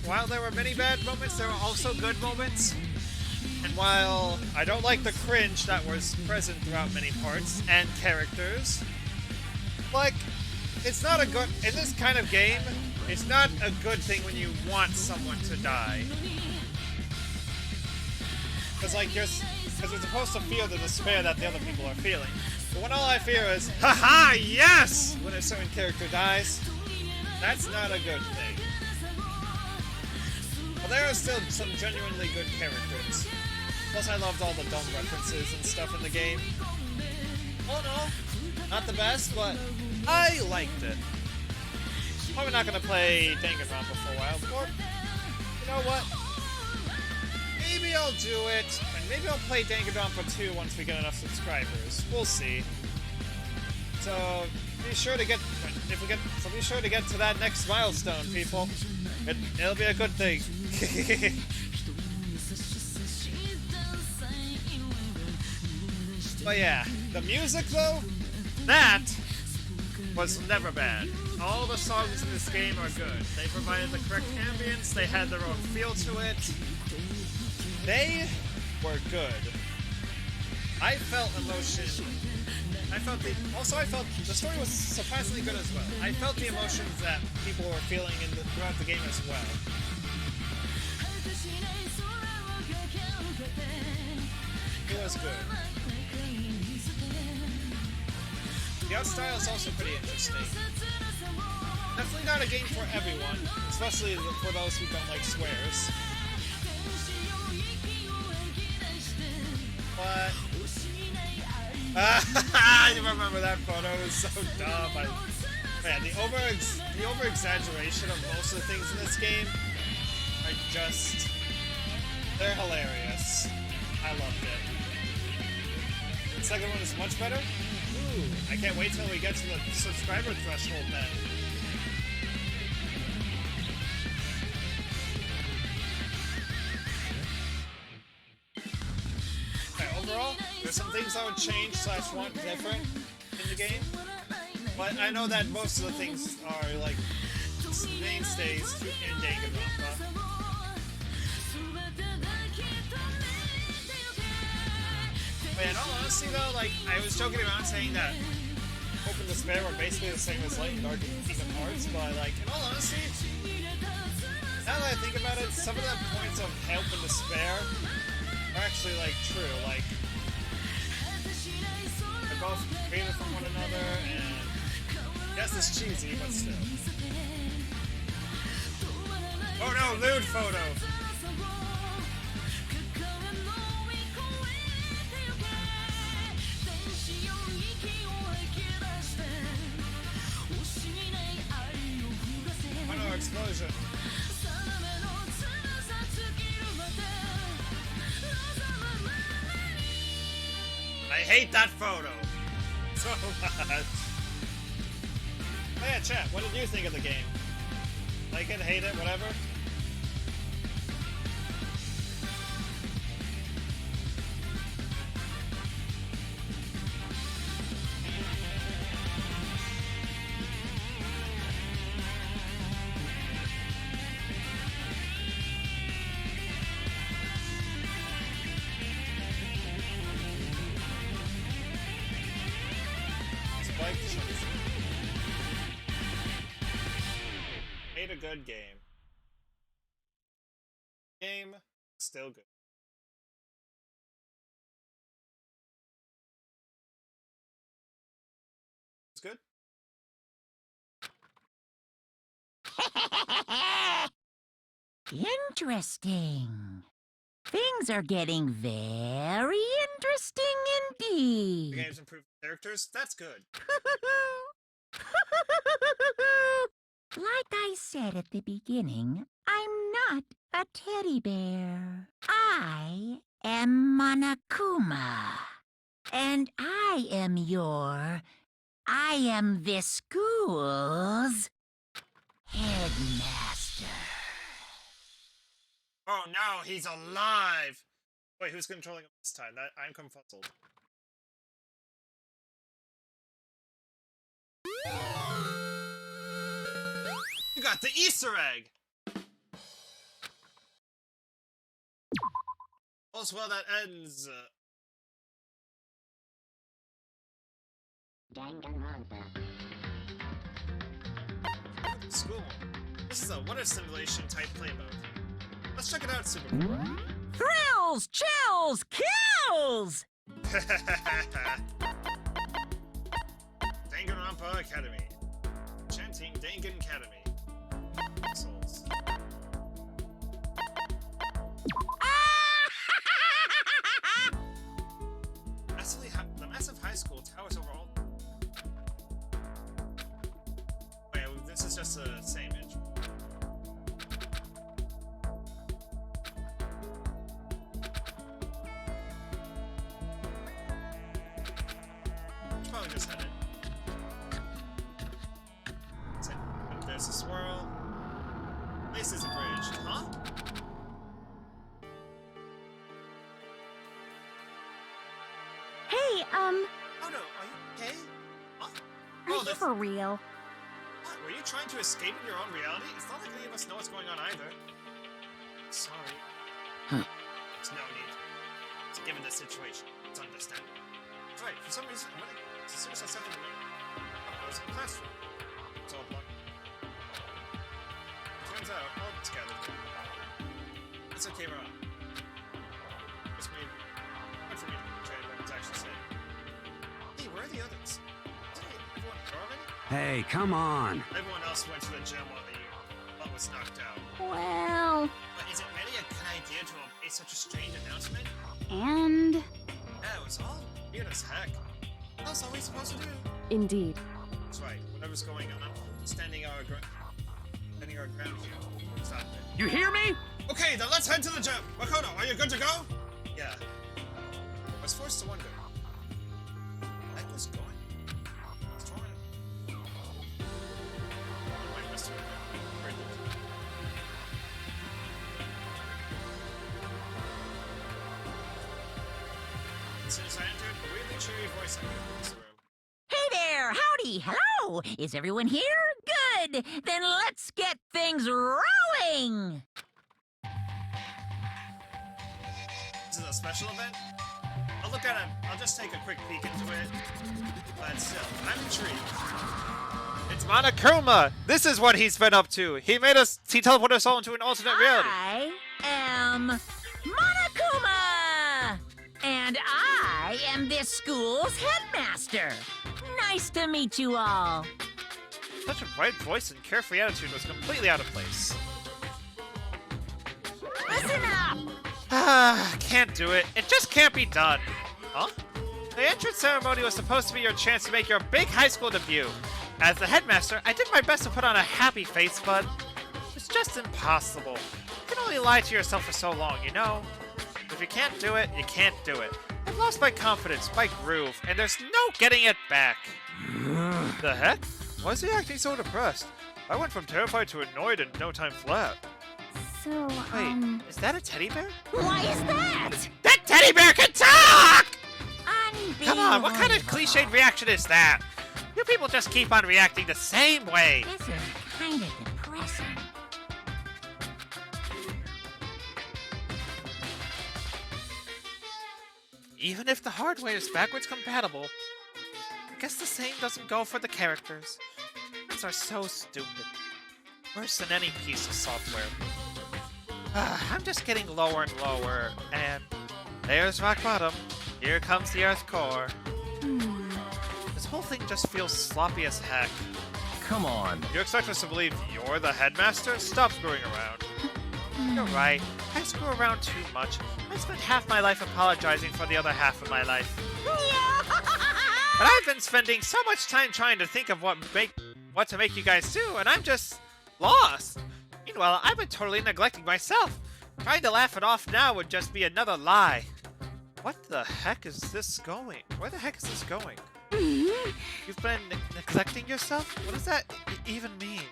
while there were many bad moments, there were also good moments. And while I don't like the cringe that was present throughout many parts and characters, like, it's not a good, in this kind of game, it's not a good thing when you want someone to die. Because you're supposed to feel the despair that the other people are feeling. But when all I fear is, haha, yes! When a certain character dies, that's not a good thing. But there are still some genuinely good characters. Plus I loved all the dumb references and stuff in the game. Oh no, not the best, but I liked it. Probably not gonna play Danganronpa for a while, or, you know what? Maybe I'll do it, and maybe I'll play Danganronpa 2 once we get enough subscribers. We'll see. So be sure to get to that next milestone, people. It'll be a good thing. But yeah, the music though, that was never bad. All the songs in this game are good. They provided the correct ambience, they had their own feel to it. They were good. I felt emotion. I felt the story was surprisingly good as well. I felt the emotions that people were feeling throughout the game as well. It was good. The art style is also pretty interesting. Definitely not a game for everyone, especially for those who don't like swears. But I remember that photo. It was so dumb. Man, the over exaggeration of most of the things in this game are they're hilarious. I loved it. The second one is much better. Ooh, I can't wait till we get to the subscriber threshold then. Overall, there's some things I would change / want different in the game, but I know that most of the things are like mainstays in Danganronpa. But in all honesty though, like, I was joking around saying that Hope and Despair were basically the same as Light and Dark and Kingdom Hearts, but like, in all honesty, now that I think about it, some of the points of Hope and Despair are actually, like, true. Like, they're both created from one another, and yes, it's cheesy, but still. Oh no, lewd photo! Oh no, explosion. I hate that photo so much. Oh yeah, chat, what did you think of the game? Like it, hate it, whatever? Made a good game. Game, still good. It's good. Interesting. Things are getting very interesting The indeed. game's improved characters. That's good. Like I said at the beginning, I'm not a teddy bear. I am Monokuma. And I am this school's Headmaster. Oh no, he's alive! Wait, who's controlling him this time? I'm confuzzled. You got the Easter egg! All's well that ends. Danganrompa. School. This is a water simulation type play mode. Let's check it out, Super. Thrills, chills, kills! Danganronpa Academy. Chanting Dangan Academy. Souls. The massive high school towers over all. Wait, this is just the same intro. Probably just had it. There's a swirl. This is abridged, huh? Hey, Oh no, are you okay? Huh? are you for real? What? Were you trying to escape in your own reality? It's not like any of us know what's going on either. Sorry. There's no need. Given the situation, it's understandable. That's right, for some reason, as soon as I stepped in the room, I was in the classroom. It's all blocked. Turns out, all it's gathered. It's okay, Ron. It's hard for me to portray what it's actually saying. Hey, where are the others? Didn't everyone go already? Hey, come on. Everyone else went to the gym while the ball was knocked out. Well, But is it really a good idea to obey such a strange announcement? and Yeah, it was all weird as heck. What else are we supposed to do? Indeed. That's right, whatever's going on, standing our ground here. Stop it. You hear me? Okay, then let's head to the gym. Makoto, are you good to go? Yeah. I was forced to wonder. What was going? What's wrong? Wait, Mr. Where did As soon as I entered, a weirdly cheery voice echoed across the room. Hey there, howdy, hello! Is everyone here? Good! Then let's get things rolling! This is a special event? I'll look at it. I'll just take a quick peek into it. But still, I'm intrigued. It's Monokuma! This is what he's been up to. He teleported us all into an alternate reality. I am Monokuma! And I am this school's headmaster. Nice to meet you all. Such a bright voice and carefree attitude was completely out of place. Listen up! Ah, can't do it. It just can't be done. Huh? The entrance ceremony was supposed to be your chance to make your big high school debut. As the headmaster, I did my best to put on a happy face, but it's just impossible. You can only lie to yourself for so long, you know? If you can't do it, you can't do it. I've lost my confidence, my groove, and there's no getting it back. The heck? Why is he acting so depressed? I went from terrified to annoyed in no time flat. so, Wait, is that a teddy bear? Why is that? That teddy bear can talk! Unbelievable. Come on, what kind of cliched reaction is that? You people just keep on reacting the same way. This is kind of depressing. Even if the hardware is backwards compatible, I guess the same doesn't go for the characters. These are so stupid. Worse than any piece of software. I'm just getting lower and lower, and there's rock bottom. Here comes the Earth core. This whole thing just feels sloppy as heck. Come on. You expect us to believe you're the headmaster? Stop screwing around. You're right. I screw around too much. I spent half my life apologizing for the other half of my life. But I've been spending so much time trying to think of what to make you guys do, and I'm just lost. Meanwhile, I've been totally neglecting myself. Trying to laugh it off now would just be another lie. What the heck is this going? Where the heck is this going? You've been neglecting yourself? What does that even mean?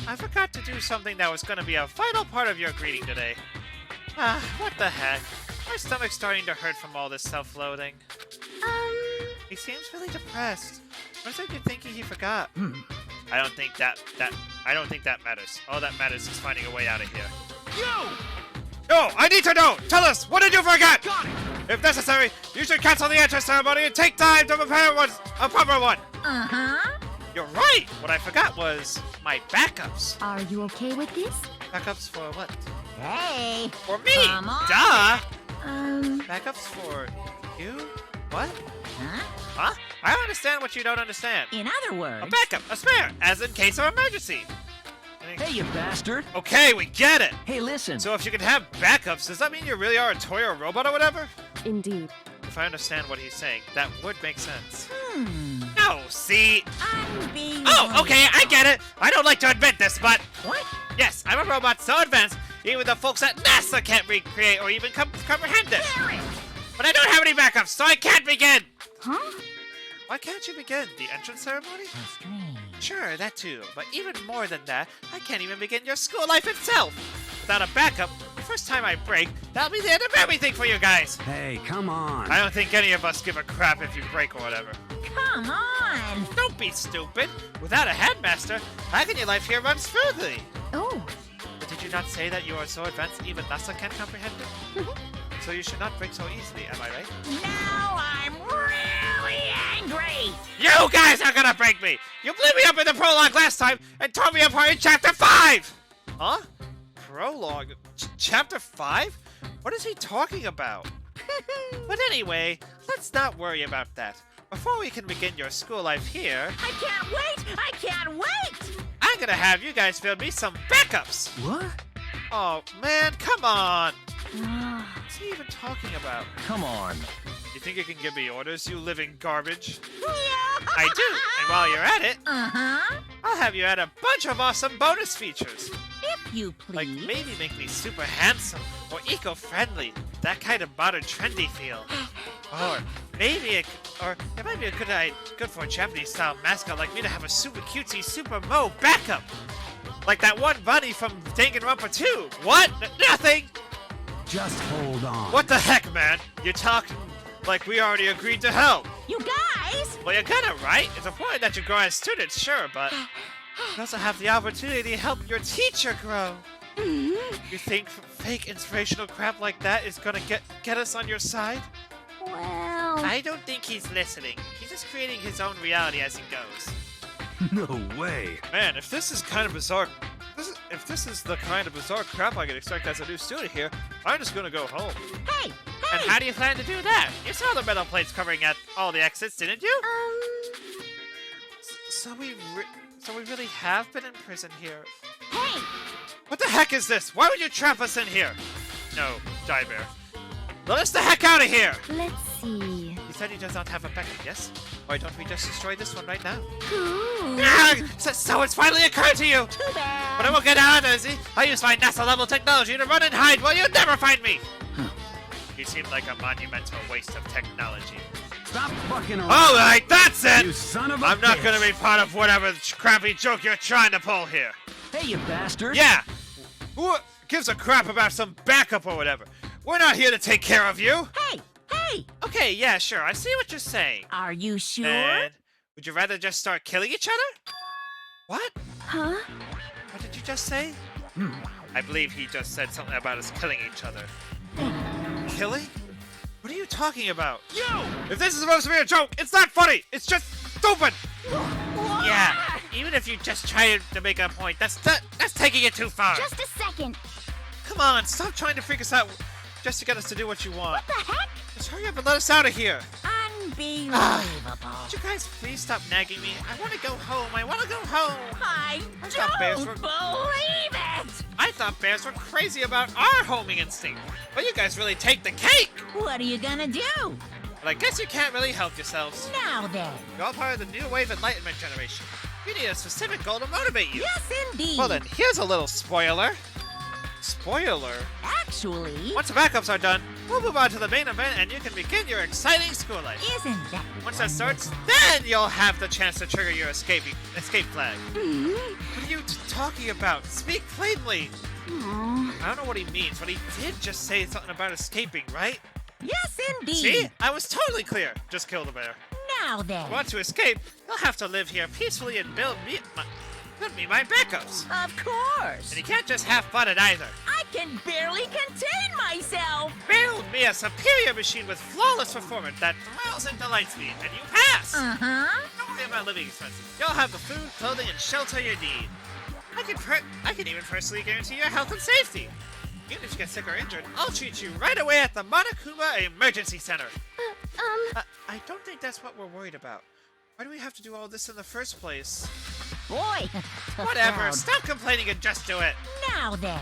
I forgot to do something that was going to be a vital part of your greeting today. What the heck? My stomach's starting to hurt from all this self-loathing. He seems really depressed. What are you thinking he forgot? I don't think that matters. All that matters is finding a way out of here. No, I need to know! Tell us, what did you forget? Got it! If necessary, you should cancel the entrance ceremony and take time to prepare a proper one. You're right! What I forgot was my backups. Are you okay with this? Backups for what? Hey! For me! Come on. Duh! Backups for you? What? Huh? I don't understand what you don't understand. In other words... A backup, a spare, as in case of emergency. Hey, you bastard! Okay, we get it! Hey, listen! So if you can have backups, does that mean you really are a toy or a robot or whatever? Indeed. If I understand what he's saying, that would make sense. No, see? Oh, okay, I get it! I don't like to admit this, but... What? Yes, I'm a robot so advanced, even the folks at NASA can't recreate or even comprehend it. But I don't have any backups, so I can't begin! Huh? Why can't you begin? The entrance ceremony? Strange. Sure, that too. But even more than that, I can't even begin your school life itself. Without a backup, the first time I break, that'll be the end of everything for you guys. Hey, come on. I don't think any of us give a crap if you break or whatever. Come on! Don't be stupid. Without a headmaster, how can your life here run smoothly? Oh. But did you not say that you are so advanced even NASA can't comprehend it? So you should not break so easily, am I right? Now I'm really angry! You guys are gonna break me! You blew me up in the prologue last time and tore me apart in Chapter 5! Huh? Prologue? Chapter 5? What is he talking about? But anyway, let's not worry about that. Before we can begin your school life here... I can't wait! I can't wait! I'm gonna have you guys build me some backups! What? Oh, man, come on! What's he even talking about? Come on. You think you can give me orders, you living garbage? I do, and while you're at it, I'll have you add a bunch of awesome bonus features. If you please. Like maybe make me super handsome or eco-friendly, that kind of modern trendy feel. Or maybe it might be good for a Japanese-style mascot like me to have a super cutesy Super Mo backup. Like that one bunny from Danganrompa 2. What? Nothing! Just hold on. What the heck, man? You're talking like we already agreed to help. You guys! Well, you're gonna, right? It's important that you grow as students, sure, but you also have the opportunity to help your teacher grow. You think fake inspirational crap like that is gonna get us on your side? Well... I don't think he's listening. He's just creating his own reality as he goes. No way. Man, if this is kind of bizarre... If this is the kind of bizarre crap I can expect as a new student here, I'm just gonna go home. Hey! And how do you plan to do that? You saw the metal plates covering at all the exits, didn't you? So we really have been in prison here. Hey! What the heck is this? Why would you trap us in here? No, Die Bear. Let us the heck out of here! Let's see... He said he does not have a backup, yes? Why don't we just destroy this one right now? Cool. So it's finally occurred to you! Too bad! But I won't get out, Izzy. I use my NASA-level technology to run and hide while you'll never find me! You seem like a monumental waste of technology. Stop fucking around. Alright, that's it! You son of a I'm not bitch. gonna be part of whatever crappy joke you're trying to pull here. Hey, you bastard! Yeah! Who gives a crap about some backup or whatever? We're not here to take care of you! Hey! Hey! Okay, yeah, sure, I see what you're saying. Are you sure? And would you rather just start killing each other? What? Huh? What did you just say? I believe he just said something about us killing each other. Killing? What are you talking about? You! If this is supposed to be a joke, it's not funny! It's just stupid! Yeah, even if you just try to make a point, that's taking it too far. Just a second. Come on, stop trying to freak us out just to get us to do what you want. What the heck? Just hurry up and let us out of here. Unbelievable. Would you guys please stop nagging me? I want to go home. I want to go home. I thought bears don't were- believe it! I thought bears were crazy about our homing instinct. But you guys really take the cake. What are you gonna do? But I guess you can't really help yourselves. Now then. You're all part of the new wave enlightenment generation. You need a specific goal to motivate you. Yes, indeed. Well then, here's a little spoiler. Spoiler? Actually... Once the backups are done, we'll move on to the main event and you can begin your exciting school life. Isn't that Once that starts, then you'll have the chance to trigger your escape flag. What are you talking about? Speak plainly. I don't know what he means, but he did just say something about escaping, right? Yes, indeed. See? I was totally clear. Just kill the bear. Now then. If you want to escape, you'll have to live here peacefully and build me my backups. Of course. And you can't just have fun it either. I can barely contain myself. Build me a superior machine with flawless performance that thrills and delights me, and you pass. Don't worry about living expenses. You'll have the food, clothing, and shelter you need. I can even personally guarantee your health and safety. Even if you get sick or injured, I'll treat you right away at the Monokuma Emergency Center. I don't think that's what we're worried about. Why do we have to do all this in the first place? Boy. Whatever, stop complaining and just do it. Now then.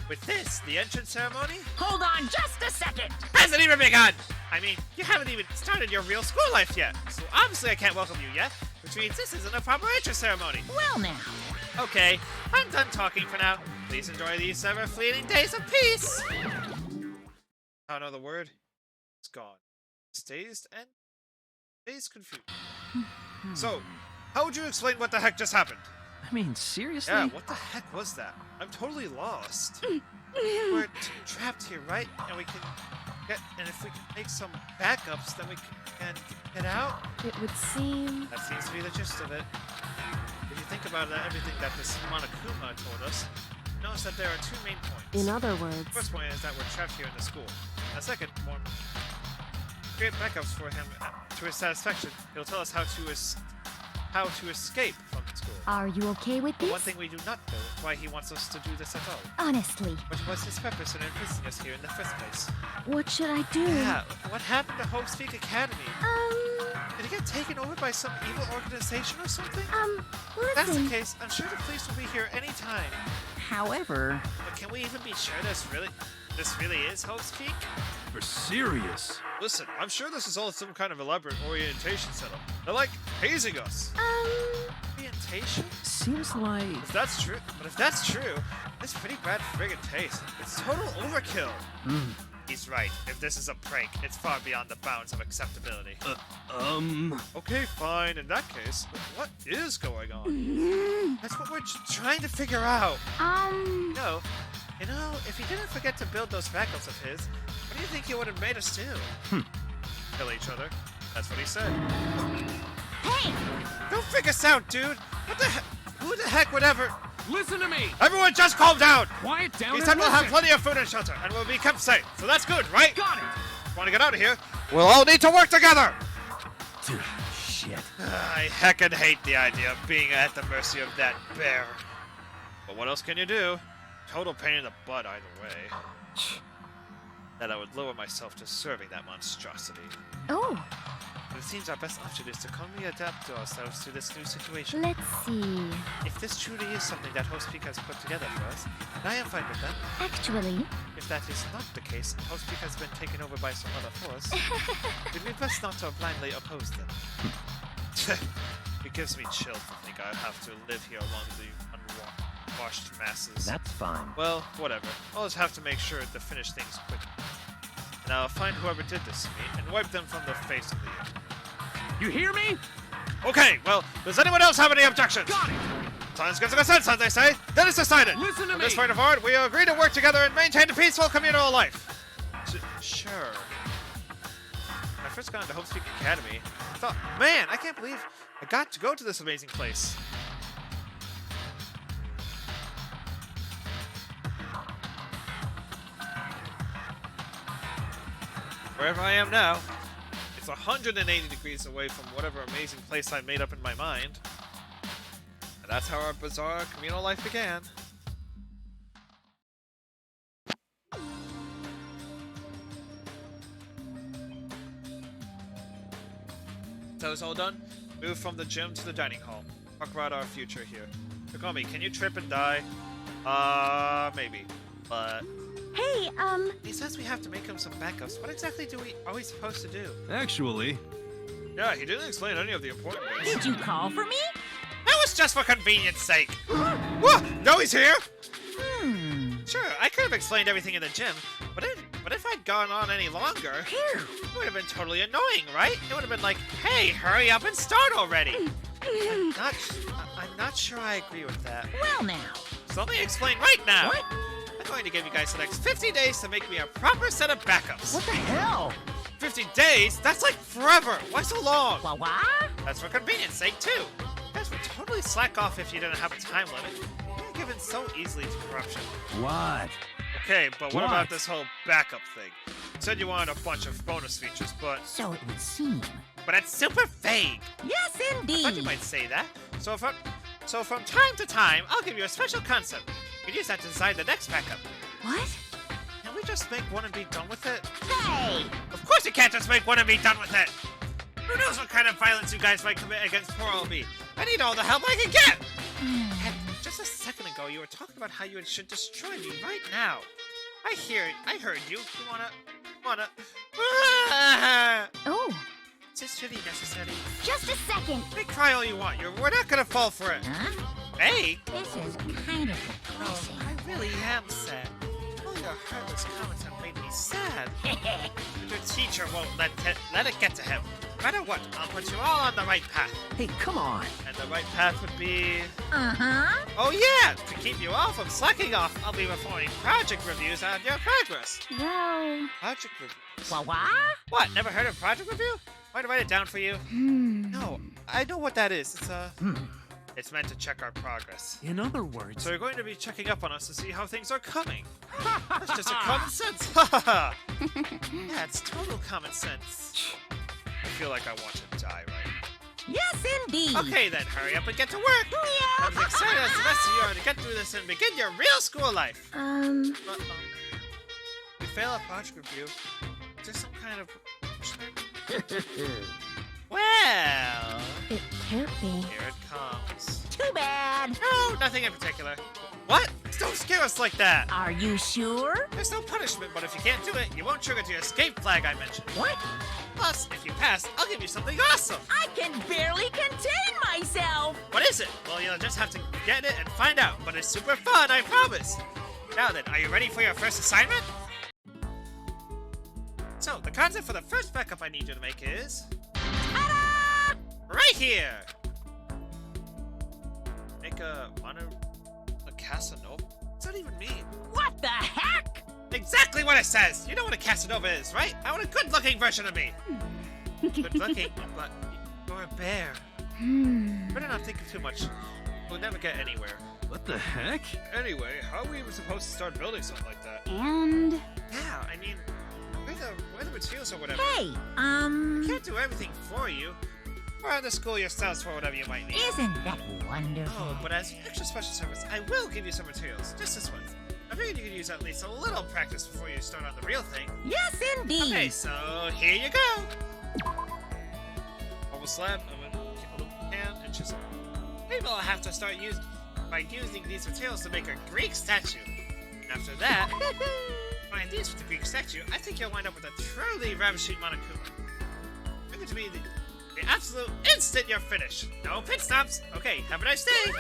With this, the entrance ceremony Hold on just a second. hasn't even begun. I mean, you haven't even started your real school life yet. So obviously I can't welcome you yet, which means this isn't a proper entrance ceremony. Well now. Okay, I'm done talking for now. Please enjoy these several fleeting days of peace. Oh no, the word is gone. Dazed and confused. So, how would you explain what the heck just happened? I mean, seriously? Yeah, what the heck was that? I'm totally lost. We're trapped here, right? And if we can make some backups, then we can get out? It would seem... That seems to be the gist of it. If you think about everything that this Monokuma told us, notice that there are two main points. In other words... The first point is that we're trapped here in the school. The second point, create backups for him to his satisfaction. He'll tell us how to escape from the school. Are you okay with The this? one thing we do not know is why he wants us to do this at all. Honestly. What was his purpose in imprisoning us here in the first place? What should I do? Yeah, what happened to Hope Speak Academy? Did it get taken over by some evil organization or something? If that's the case, I'm sure the police will be here anytime. However... But can we even be sure this really is Hope's Peak? For serious. Listen, I'm sure this is all some kind of elaborate orientation setup. They're like hazing us. Orientation? Seems like... If that's true, it's pretty bad friggin' taste. It's total overkill. He's right. If this is a prank, it's far beyond the bounds of acceptability. Okay, fine. In that case, what is going on? That's what we're trying to figure out. No. You know, if he didn't forget to build those backups of his, what do you think he would have made us do? Kill each other. That's what he said. Hey! Don't freak us out, dude! What the heck? Who the heck would ever... Listen to me! Everyone just calm down! Quiet down He and said we'll have listen. plenty of food and shelter, and we'll be kept safe. So that's good, right? Got it! Want to get out of here? We'll all need to work together! Shit. I heckin' hate the idea of being at the mercy of that bear. But what else can you do? Total pain in the butt either way. That I would lower myself to serving that monstrosity. Oh, But it seems our best option is to calmly adapt ourselves to this new situation. let's see. If this truly is something that Host Peak has put together for us, then I am fine with that. Actually, If that is not the case, and Host Peak has been taken over by some other force, then we best not to blindly oppose them. It gives me chills to think I have to live here among the unwashed masses. That's fine. Well, whatever. I'll just have to make sure to finish things quickly. And I'll find whoever did this to me and wipe them from the face of the earth. You hear me? Okay, well, does anyone else have any objections? Got it! Science gets a sense, as they say. Then it's decided. Listen to From me. this point forward, we agree to work together and maintain a peaceful communal life. Sure. When I first got into Hope Speak Academy, I thought, man, I can't believe I got to go to this amazing place. Wherever I am now, it's 180 degrees away from whatever amazing place I made up in my mind. And that's how our bizarre communal life began. So it's all done? Move from the gym to the dining hall. Talk about our future here. Takomi, can you trip and die? Maybe. But... hey, he says we have to make him some backups. What exactly are we supposed to do? Actually... Yeah, he didn't explain any of the important bits. Did you call for me? That was just for convenience sake. Whoa, no, he's here. Hmm. Sure, I could have explained everything in the gym, but but if I'd gone on any longer, it would have been totally annoying, right? It would have been like, hey, hurry up and start already. I'm not sure I agree with that. Well now. So let me explain right now. What? I'm going to give you guys the next 50 days to make me a proper set of backups. What the hell? 50 days? That's like forever. Why so long? What? That's for convenience sake, too. You guys would totally slack off if you didn't have a time limit. You're given so easily to corruption. What? Okay, but what about this whole backup thing? You said you wanted a bunch of bonus features, but... So it would seem. But it's super vague. Yes, indeed. I thought you might say that. So from time to time, I'll give you a special concept. You can use that to design the next backup. What? Can we just make one and be done with it? Hey! Of course you can't just make one and be done with it! Who knows what kind of violence you guys might commit against poor old me? I need all the help I can get! And just a second ago, you were talking about how you should destroy me right now. I heard you. You wanna... Oh. Is this really necessary? Just a second. Make cry all you want. We're not gonna fall for it. Huh? Hey! This is kind of depressing. I really am sad. All your heartless comments have made me sad. Your teacher won't let it get to him. No matter what, I'll put you all on the right path. Hey, come on. And the right path would be... Uh-huh. Oh yeah! To keep you all from slacking off, I'll be performing project reviews on your progress. Well, Project reviews? What? What, never heard of project review? Want to write it down for you? No, I know what that is. It's meant to check our progress. In other words... So you're going to be checking up on us to see how things are coming. That's just a common sense. Yeah, it's total common sense. I feel like I want to die right now. Yes, indeed. Okay then, hurry up and get to work. I'm as excited as the rest of you are to get through this and begin your real school life. You fail a project review. Is there some kind of punishment? Well, it can't be. here it comes. Too bad. No, nothing in particular. What? Don't scare us like that. Are you sure? There's no punishment, but if you can't do it, you won't trigger the escape flag I mentioned. What? Plus, if you pass, I'll give you something awesome. I can barely contain myself. What is it? Well, you'll just have to get it and find out, but it's super fun, I promise. Now then, are you ready for your first assignment? So, the concept for the first backup I need you to make is... Ta-da! Right here! Make a Casanova? What's that even mean? What the heck? Exactly what it says! You know what a Casanova is, right? I want a good-looking version of me! Good-looking, but you're a bear. Better not think too much. We'll never get anywhere. What the heck? Anyway, how are we even supposed to start building something like that? And... Yeah, I mean, where the materials or whatever. Hey, We can't do everything for you. Or the school yourselves for whatever you might need. Isn't that wonderful? Oh, but as extra special service, I will give you some materials. Just this once. I figured you could use at least a little practice before you start on the real thing. Yes, indeed. Okay, so here you go. Marble slab, can, and chisel. Maybe I'll have to start using these materials to make a Greek statue. And after that, find these with the Greek statue, I think you'll wind up with a truly ravishing Monokuma. Bring it to me the absolute instant you're finished. No pit stops. Okay, have a nice day.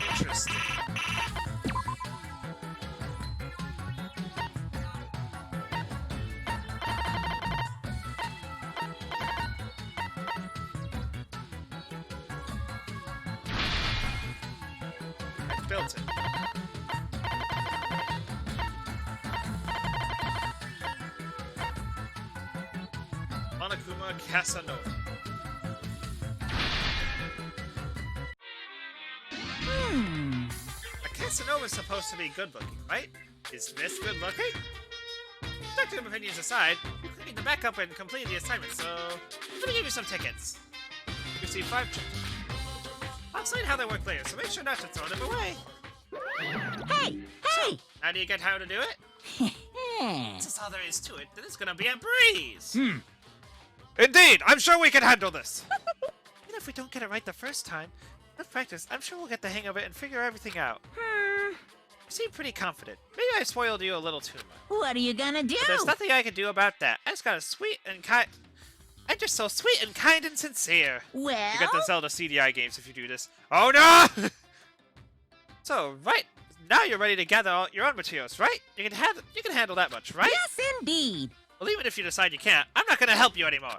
Interesting. I built it. Monokuma Casanova. A Casanova is supposed to be good looking, right? Is this good looking? Subjective opinions aside, you're clicking the backup and completing the assignment, so let me give you some tickets. You receive 5 chips. I'll explain how they work later, so make sure not to throw them away. Hey! So, how do you get how to do it? That's all there is to it. Then it's gonna be a breeze. Indeed, I'm sure we can handle this. Even if we don't get it right the first time, with practice, I'm sure we'll get the hang of it and figure everything out. You seem pretty confident. Maybe I spoiled you a little too much. What are you gonna do? But there's nothing I can do about that. I just got a sweet and I'm just so sweet and kind and sincere. Well, You get the Zelda CDI games if you do this. Oh no! So, right. Now you're ready to gather all your own materials, right? You can handle that much, right? yes, indeed. Well, even if you decide you can't, I'm not gonna help you anymore.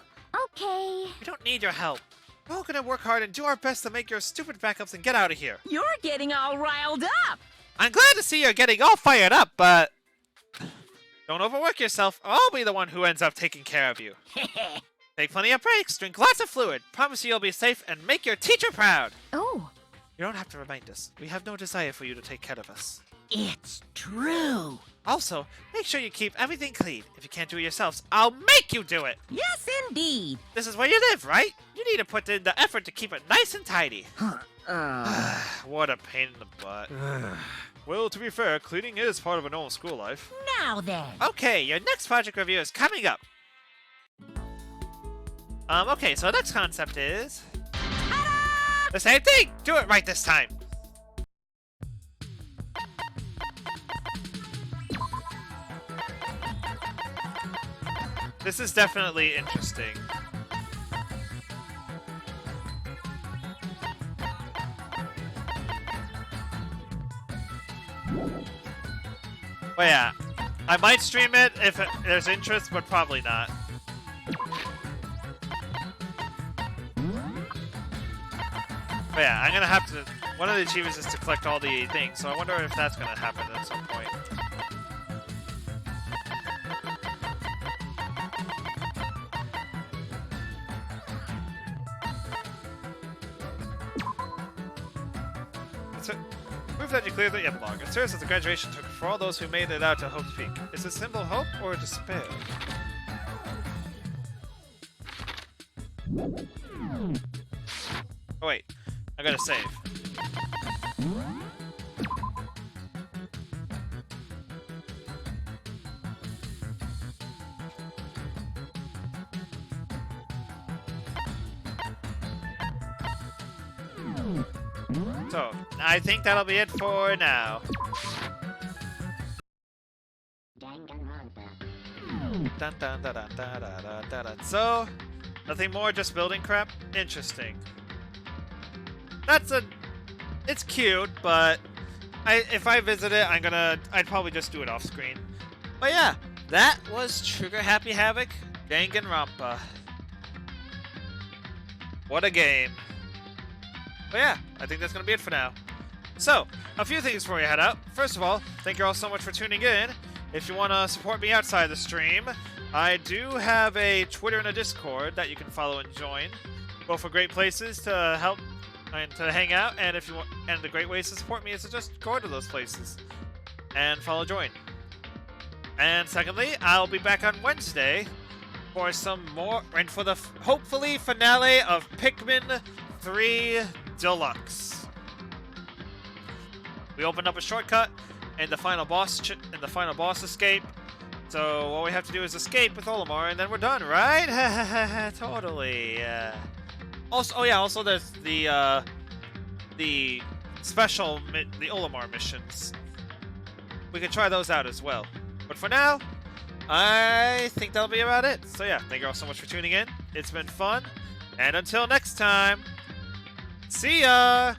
Okay. We don't need your help. We're all gonna work hard and do our best to make your stupid backups and get out of here. You're getting all riled up. I'm glad to see you're getting all fired up, but don't overwork yourself, or I'll be the one who ends up taking care of you. Take plenty of breaks, drink lots of fluid, promise you'll be safe, and make your teacher proud. Oh. You don't have to remind us. We have no desire for you to take care of us. It's true. Also, make sure you keep everything clean. If you can't do it yourselves, I'll make you do it. Yes, indeed. This is where you live, right? You need to put in the effort to keep it nice and tidy. What a pain in the butt. Well, to be fair, cleaning is part of a normal school life. Now then. Okay, your next project review is coming up. Okay, so the next concept is... the same thing! Do it right this time! This is definitely interesting. But yeah, I might stream it if there's interest, but probably not. But yeah, I'm gonna have to... one of the achievements is to collect all the things, so I wonder if that's gonna happen at some point. Proof that you cleared the epilogue. It serves as a graduation token for all those who made it out to Hope's Peak. Is it a symbol of hope or despair? Oh wait, I gotta save. So, I think that'll be it for now. Dun, dun, dun, dun, dun, dun, dun, dun, dun. So, nothing more, just building crap? Interesting. It's cute, but if I visit it, I'd probably just do it off screen. But yeah, that was Trigger Happy Havoc Danganrompa. What a game. But yeah, I think that's going to be it for now. So, a few things before we head out. First of all, thank you all so much for tuning in. If you want to support me outside the stream, I do have a Twitter and a Discord that you can follow and join. Both are great places to help and to hang out, and if you want, and the great ways to support me is to just go to those places and follow join. And secondly, I'll be back on Wednesday for some more, and for the hopefully finale of Pikmin 3 Deluxe. We opened up a shortcut in the final boss escape. So all we have to do is escape with Olimar, and then we're done, right? Totally. Also there's the special the Olimar missions. We can try those out as well. But for now, I think that'll be about it. So yeah, thank you all so much for tuning in. It's been fun, and until next time. See ya!